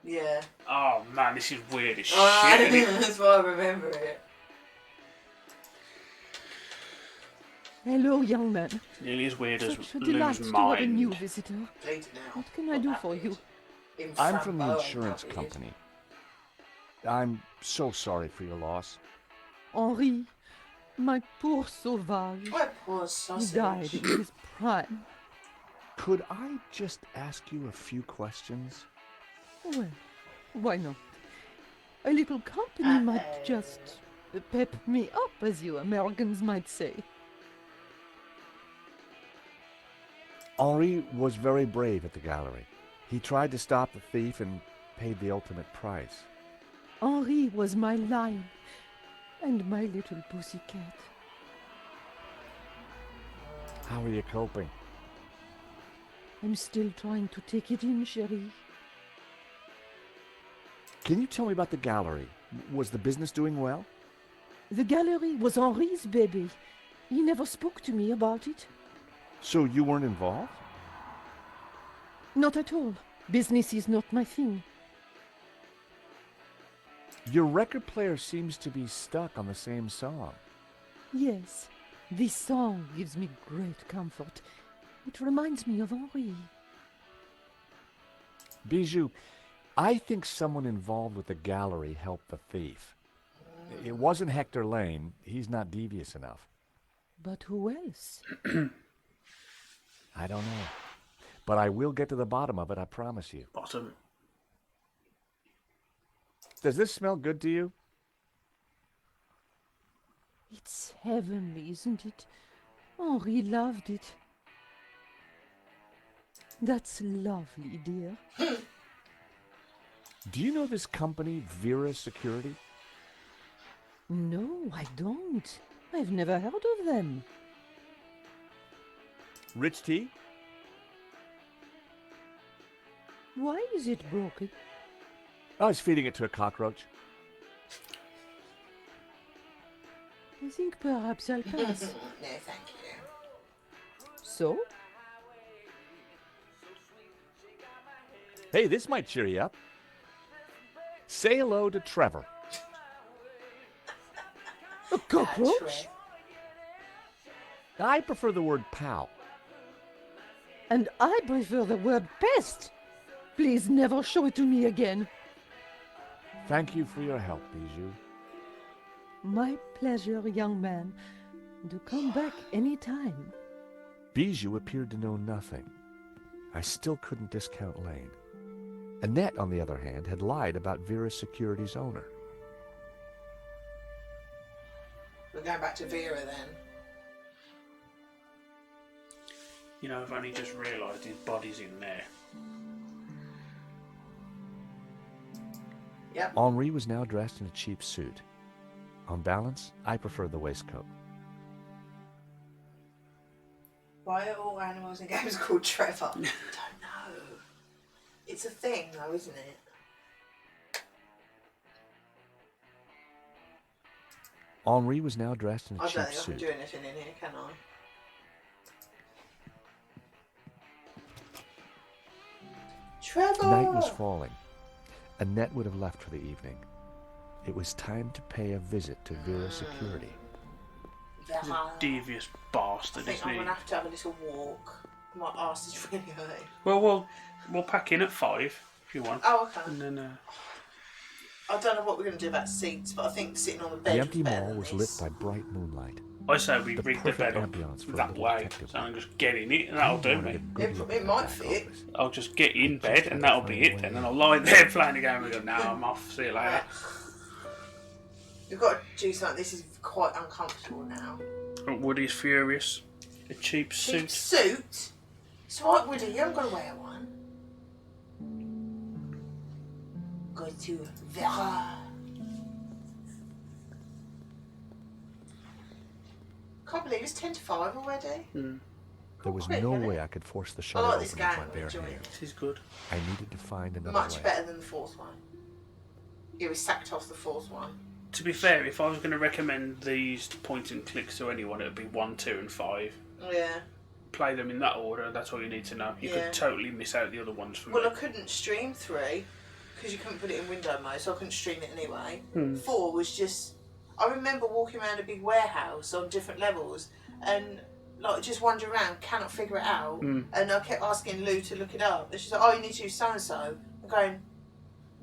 Yeah. Oh, man, this is weird as shit. Oh, isn't it? that's why I remember it. Hello, young man. Nearly as weird as Such a delight lose to have a new mind. visitor. Bleed now. What can I do for you? In I'm from the Framboa, insurance probably. company. I'm so sorry for your loss. Henri, my poor sauvage. My poor He sausage. died in his prime. Could I just ask you a few questions? Well, why not? A little company might just pep me up, as you Americans might say. Henri was very brave at the gallery. He tried to stop the thief and paid the ultimate price. Henri was my lion and my little pussycat. How are you coping? I'm still trying to take it in, chérie. Can you tell me about the gallery? Was the business doing well? The gallery was Henri's baby. He never spoke to me about it. So you weren't involved? Not at all. Business is not my thing. Your record player seems to be stuck on the same song. Yes, this song gives me great comfort. It reminds me of Henri. Bijou, I think someone involved with the gallery helped the thief. It wasn't Hector Lane. He's not devious enough. But who else? I don't know. But I will get to the bottom of it, I promise you. Bottom. Does this smell good to you? It's heavenly, isn't it? Henri loved it. That's lovely, dear. Do you know this company, Vera Security? No, I don't. I've never heard of them. Rich tea? Why is it broken? I was feeding it to a cockroach. I think perhaps I'll pass. No, thank you. So? Hey, this might cheer you up. Say hello to Trevor. A cockroach? I prefer the word pal. And I prefer the word pest. Please never show it to me again. Thank you for your help, Bijou. My pleasure, young man. Do come back any time. Bijou appeared to know nothing. I still couldn't discount Lane. Annette, on the other hand, had lied about Vera's Security's owner. We're going back to Vera then. You know, I've only just realised his body's in there. Yep. Henri was now dressed in a cheap suit. On balance, I prefer the waistcoat. Why are all animals in games called Trevor? I don't know. It's a thing though, isn't it? Henri was now dressed in a I cheap don't think I suit. can do anything in here, can I? Trevor! Night was falling. Annette would have left for the evening. It was time to pay a visit to Vera Security. He's a devious bastard, I think isn't I'm he? going to have to have a little walk. My arse is really hurting. Well, we'll pack in at 5 if you want. Oh, okay. And then, I don't know what we're going to do about seats, but I think sitting on the bed The empty was better mall than was this. lit by bright moonlight. I say we The rig the perfect bed up ambience for a that little way, detective so I can just get in it and that'll do me. It might fit. I'll just get in bed and that'll be it, and then I'll lie there playing the game and go, no, I'm off, see you later. We've got to do something. This is quite uncomfortable now. Woody's furious. A cheap Cheap suit. suit? So what, Woody? You haven't got to wear one. Go to Vera. Can't believe it's 10 to 5 already. There was quick, no isn't it? way I could force the I shutter like open this with game. my I'm bare enjoying hands. it. This is good. I needed to find another Much way. better than the fourth one. He was sacked off the fourth one. To be fair, if I was going to recommend these point and clicks to anyone, it would be 1, 2 and 5. Yeah. Play them in that order, that's all you need to know. You Yeah. could totally miss out the other ones for Well, me. I couldn't stream 3 because you couldn't put it in window mode, so I couldn't stream it anyway. Hmm. 4 was just. I remember walking around a big warehouse on different levels and like just wandering around, cannot figure it out. Mm. And I kept asking Lou to look it up. And she's like, "Oh, you need to do so and so." I'm going,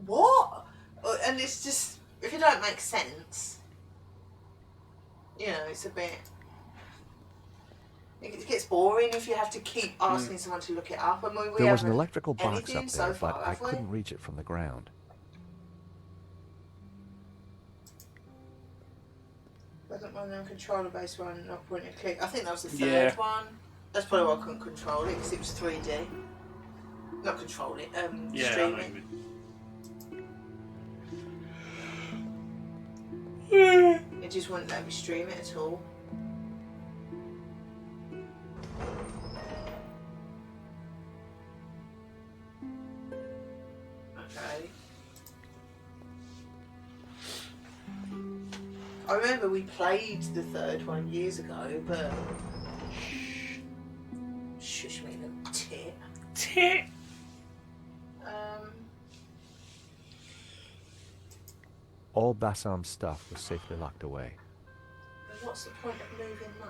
"What?" And it's just if it don't make sense, you know, it's a bit. It gets boring if you have to keep asking someone to look it up. I mean, we There was an haven't electrical box anything up so there, far, but I have we? couldn't reach it from the ground. Wasn't one of them controller-based one, not point and click. I think that was the third Yeah. one. That's probably why I couldn't control it, because it was 3D. Not control it, Yeah, I know stream what it. you mean. It just wouldn't let me stream it at all. Okay. I remember we played the third one years ago, but shush me, little tit. Tit. All Bassam's stuff was safely locked away. But what's the point of moving that?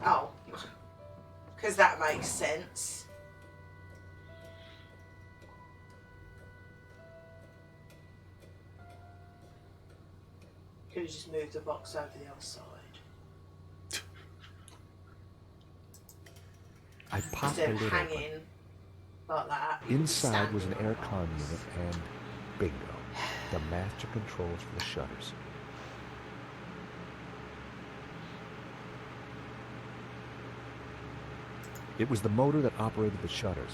Oh, because that makes sense. Could have just moved the box over the other side. I popped the Instead of lid hanging open. like that. Inside was an aircon unit and bingo, the master controls for the shutters. It was the motor that operated the shutters.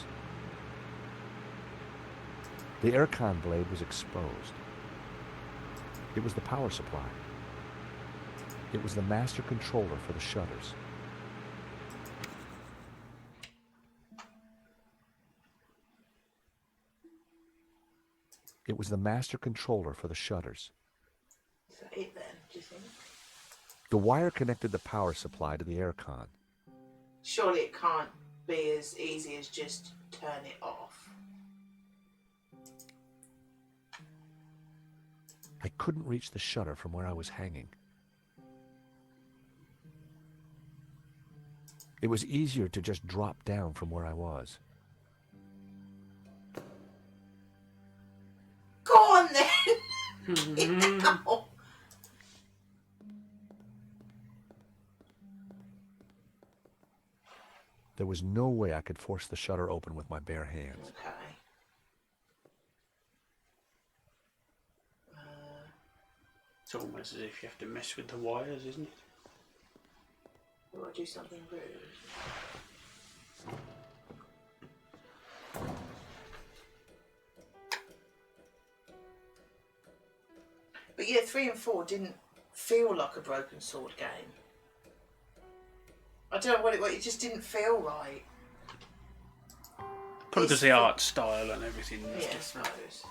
The aircon blade was exposed. It was the power supply. It was the master controller for the shutters. It was the master controller for the shutters. Is that it then, do you think? The wire connected the power supply to the aircon. Surely it can't be as easy as just turn it off. I couldn't reach the shutter from where I was hanging. It was easier to just drop down from where I was. Go on then! No. There was no way I could force the shutter open with my bare hands. Okay. It's almost as if you have to mess with the wires, isn't it? Will I do something rude? But yeah, 3 and 4 didn't feel like a Broken Sword game. I don't know what it just didn't feel right. Probably because the art style and everything was Yeah, I different. suppose.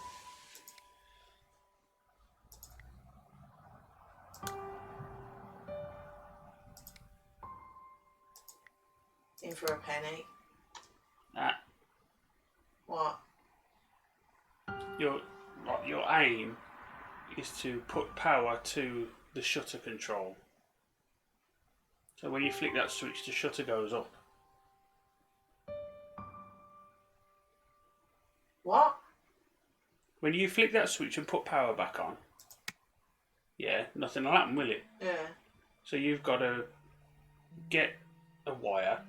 In for a penny. What? Your aim is to put power to the shutter control. So when you flick that switch, the shutter goes up. What? When you flick that switch and put power back on, yeah, nothing will happen, will it? Yeah. So you've got to get a wire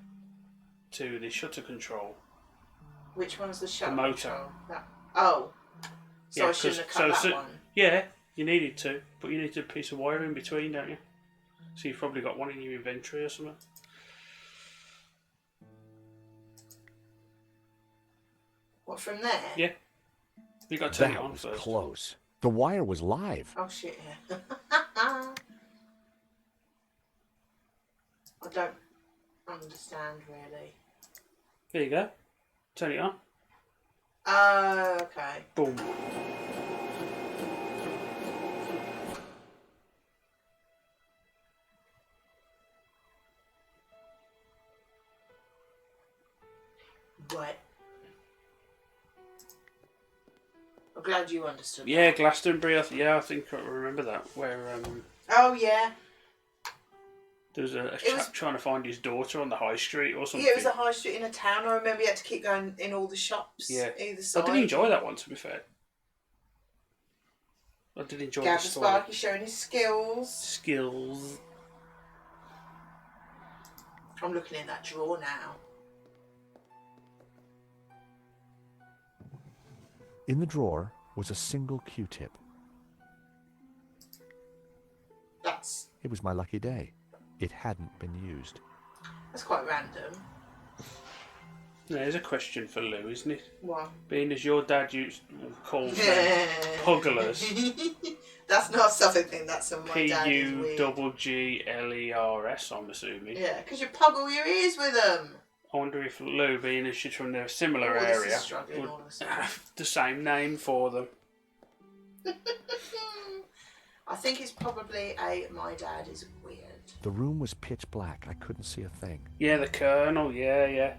to the shutter control. Which one's the shutter? motor. Control? That. Oh. So Yeah, I shouldn't have cut that one. Yeah, you needed to, but you need a piece of wire in between, don't you? So you've probably got one in your inventory or something. What, from there? Yeah. You got to turn it That on was first. close. The wire was live. Oh shit, yeah. I don't understand really. There you go. Turn it on. Oh, okay. Boom. Right. I'm glad you understood. Yeah, that. Glastonbury. I think I remember that. Where Oh yeah. there was a chap trying to find his daughter on the high street or something. Yeah, it was a high street in a town. I remember you had to keep going in all the shops. Yeah. Either side. I did enjoy that one, to be fair. I did enjoy the Gavin story. Sparky showing his skills. Skills. I'm looking in that drawer now. In the drawer was a single Q-tip. It was my lucky day. It hadn't been used. That's quite random. There's a question for Lou, isn't it? What? Being as your dad used called them pugglers. That's not a Suffolk thing. That's some my dad is weird. P-U-G-G-L-E-R-S, I'm assuming. Yeah, because you puggle your ears with them. I wonder if Lou, being as she's from a similar Oh, this is area, struggling would all of a sudden. have the same name for them. I think it's probably a my dad is weird. The room was pitch black. I couldn't see a thing. Yeah, the Colonel, yeah.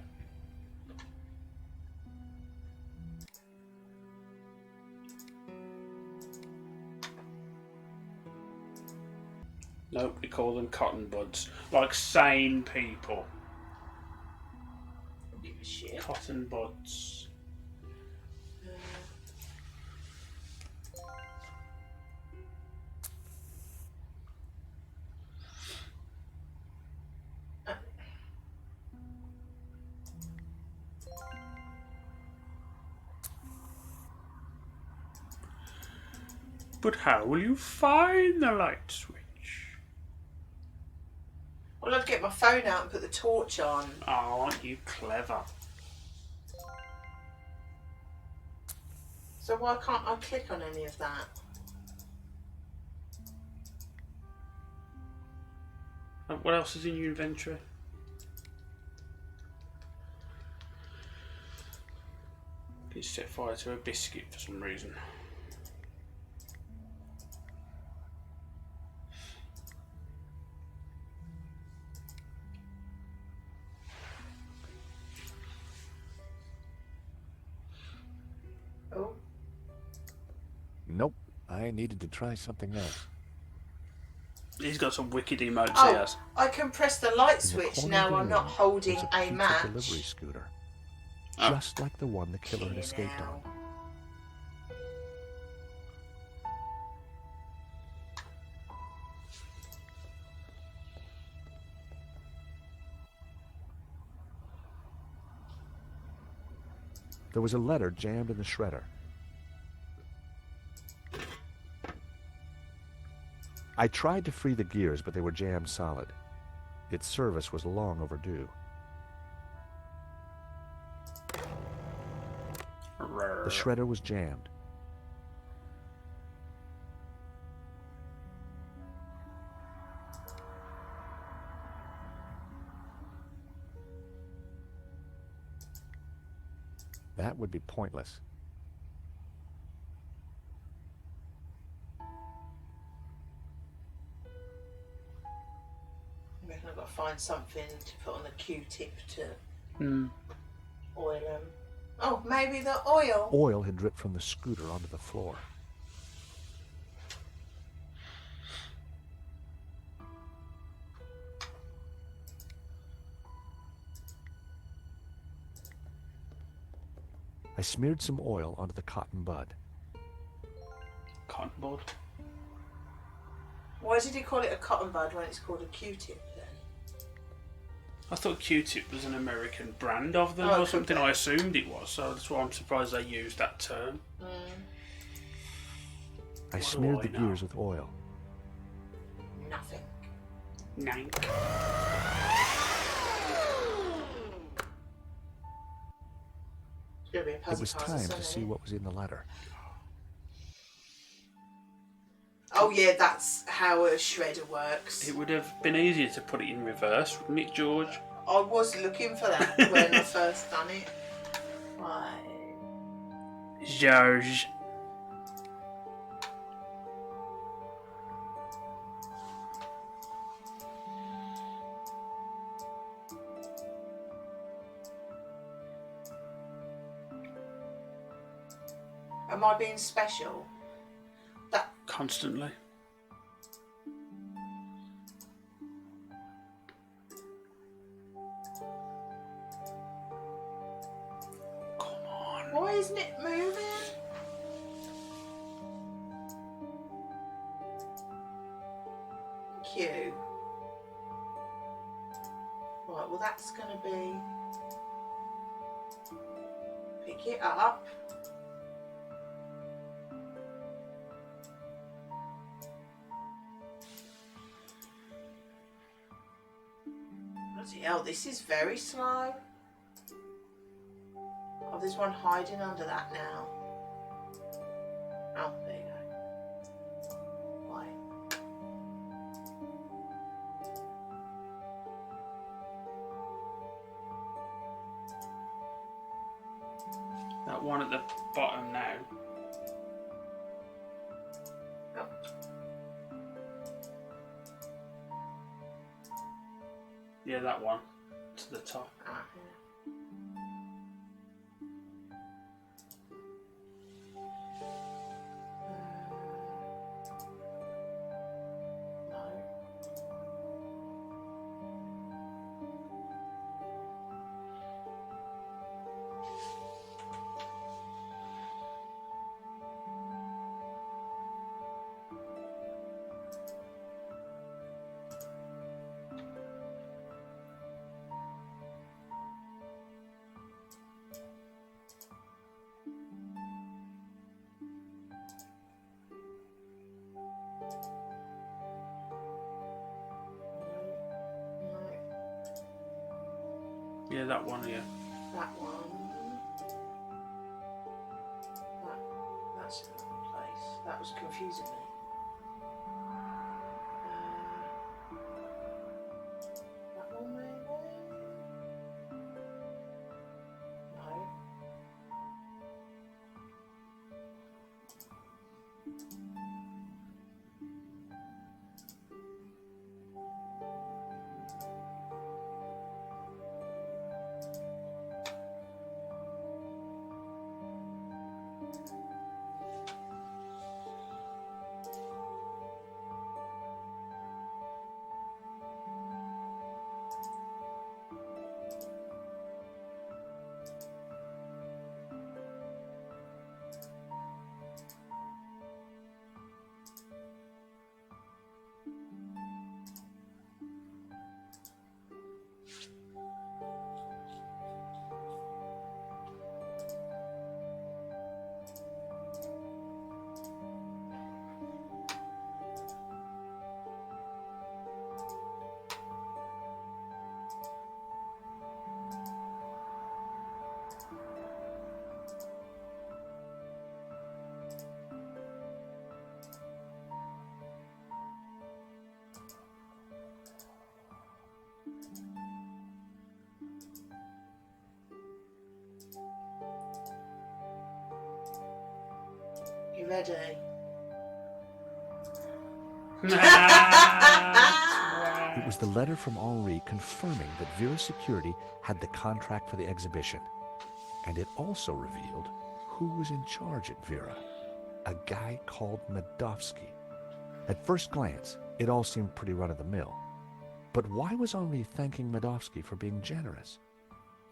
Nope, we call them cotton buds. Like sane people. Don't give a shit. Cotton buds. But how will you find the light switch? Well, I'd get my phone out and put the torch on. Oh, aren't you clever? So why can't I click on any of that? What else is in your inventory? Please set fire to a biscuit for some reason. Oh. Nope. I needed to try something else. He's got some wicked emotes. He Oh, has. I can press the light In the switch corner now. of the I'm not room holding was a pizza match. delivery scooter, Oh. just like the one the killer had escaped on. There was a letter jammed in the shredder. I tried to free the gears, but they were jammed solid. Its service was long overdue. The shredder was jammed. That would be pointless. I reckon I've got to find something to put on the Q-tip to oil them. Oh, maybe the oil. Oil had dripped from the scooter onto the floor. I smeared some oil onto the cotton bud. Cotton bud? Why did he call it a cotton bud when it's called a Q-tip then? I thought Q-tip was an American brand of them Oh, or something. could be. I assumed it was, so that's why I'm surprised they used that term. I What smeared do the I know? gears with oil. Nothing. Nank. It's going to be a It puzzle was puzzle, time isn't to it? see what was in the letter. Oh yeah, that's how a shredder works. It would have been easier to put it in reverse, wouldn't it, George? I was looking for that when I first done it. Right. George. Am I being special? That Constantly. why isn't it moving? Thank you. Right, well that's gonna be pick it up. Bloody hell, this is very slow. Oh, there's one hiding under that now. Oh, there you go. Right. That one at the bottom now. Oh. Yeah, that one. To the top. Ah, no. Yeah, that one, yeah. That one. That. confusing me. That one maybe? No. You ready? It was the letter from Henri confirming that Vera Security had the contract for the exhibition. And it also revealed who was in charge at Vera. A guy called Medovsky. At first glance, it all seemed pretty run-of-the-mill. But why was Henri thanking Medovsky for being generous?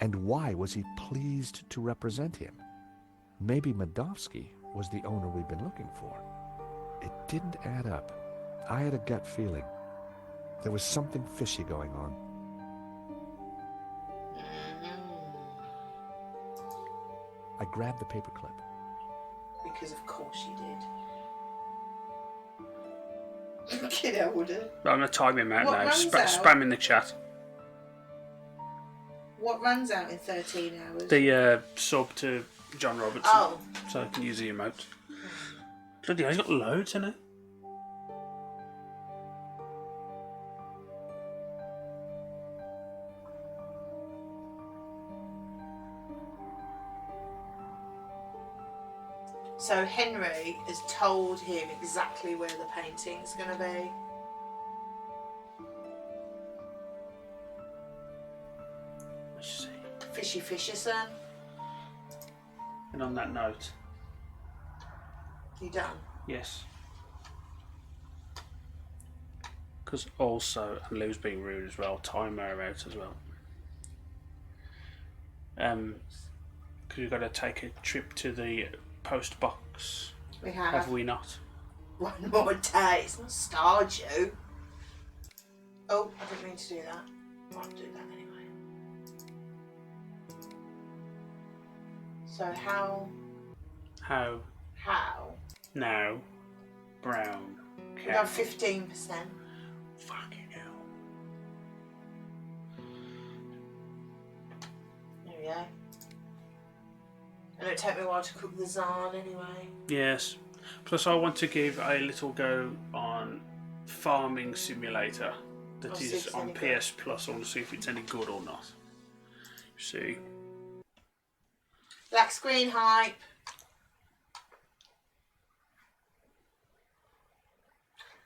And why was he pleased to represent him? Maybe Medovsky was the owner we'd been looking for. It didn't add up. I had a gut feeling. There was something fishy going on. I grabbed the paperclip. Because of course you did. Kid older. I'm going to time him out What now. runs out? Spam in the chat. What runs out in 13 hours? The sub to John Robertson. Oh. So I can use the emote. Bloody hell, he's got loads in it. So Henry has told him exactly where the painting's going to be. Let's see. Fishy Fisherson. And on that note, You done? yes. Because also, and Lou's being rude as well, time her out as well. Because we've got to take a trip to the post box. We have. Have we not? One more day. It's not Stardew. Oh, I didn't mean to do that. I'll do that anyway. So How how? now, brown We cow. got 15%. Fucking hell. There we go. And it'll take me a while to cook the Zahn anyway. Yes. Plus, I want to give a little go on Farming Simulator that I'll see if is it's on any good. PS Plus. I want to see if it's any good or not. See. Black screen hype.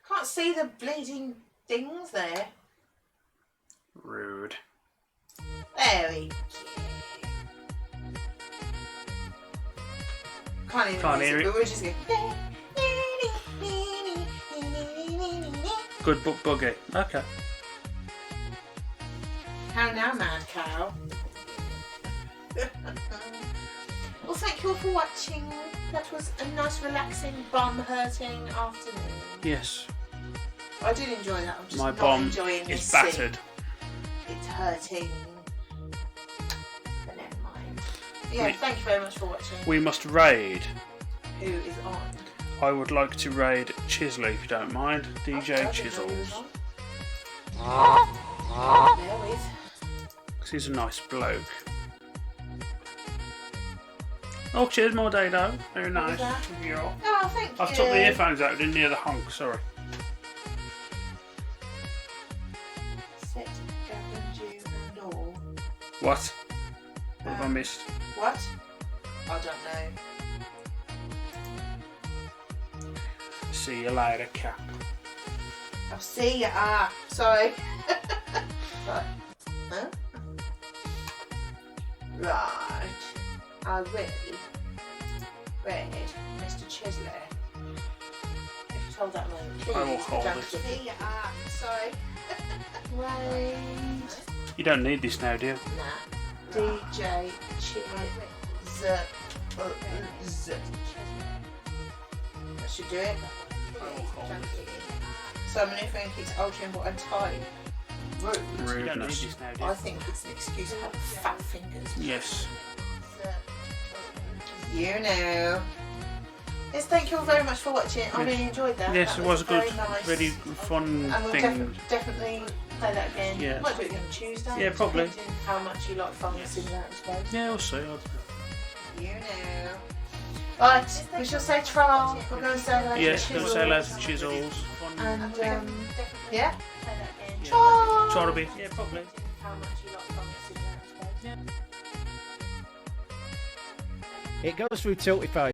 Can't see the bleeding things there. Rude. Very cute. Can't even Can't hear it, it. but we're just going. Good book buggy. Okay. How now, mad cow? Well, thank you all for watching. That was a nice, relaxing, bum-hurting afternoon. Yes. I did enjoy that. I'm just My not bomb enjoying this is battered. scene. It's hurting. But never mind. Yeah, Wait. thank you very much for watching. We must raid. Who is on? I would like to raid Chisley if you don't mind. DJ I didn't know he was Chisels. on. There with. Because he's a nice bloke. Oh, cheers, more dado. Very nice. that? Yeah. Oh, thank you. I've took the earphones out. I didn't hear the honk. Sorry. Set Gavin, and all. What? What have I missed? What? I don't know. See you later, Cap. I'll see ya. Ah, sorry. Right. Huh? Right. I read Mr. Chesley. If you told that man, please. I will hold don't it. see ya. Ah, sorry. Right. You don't need this now, do you? Nah. DJ Chiz. That should do it. So many think it's ultra important type. Rude. You don't need this now, do you? I think it's an excuse to have fat fingers. Yes. You know. Yes, thank you all very much for watching. I really enjoyed that. Yes, That it was a good, very nice. really fun And we'll thing. definitely play that again. Yeah. Might do it again on Tuesday. Yeah, probably. Depending how much you like fun and that, I suppose. Yeah, we'll see. You know. Right, we shall say trial. We're going to say hello Yes, to we'll Chisels. say hello to Chisels. And, yeah? Ciao. Ciao, Ruby. Yeah, probably. It goes through Tiltify.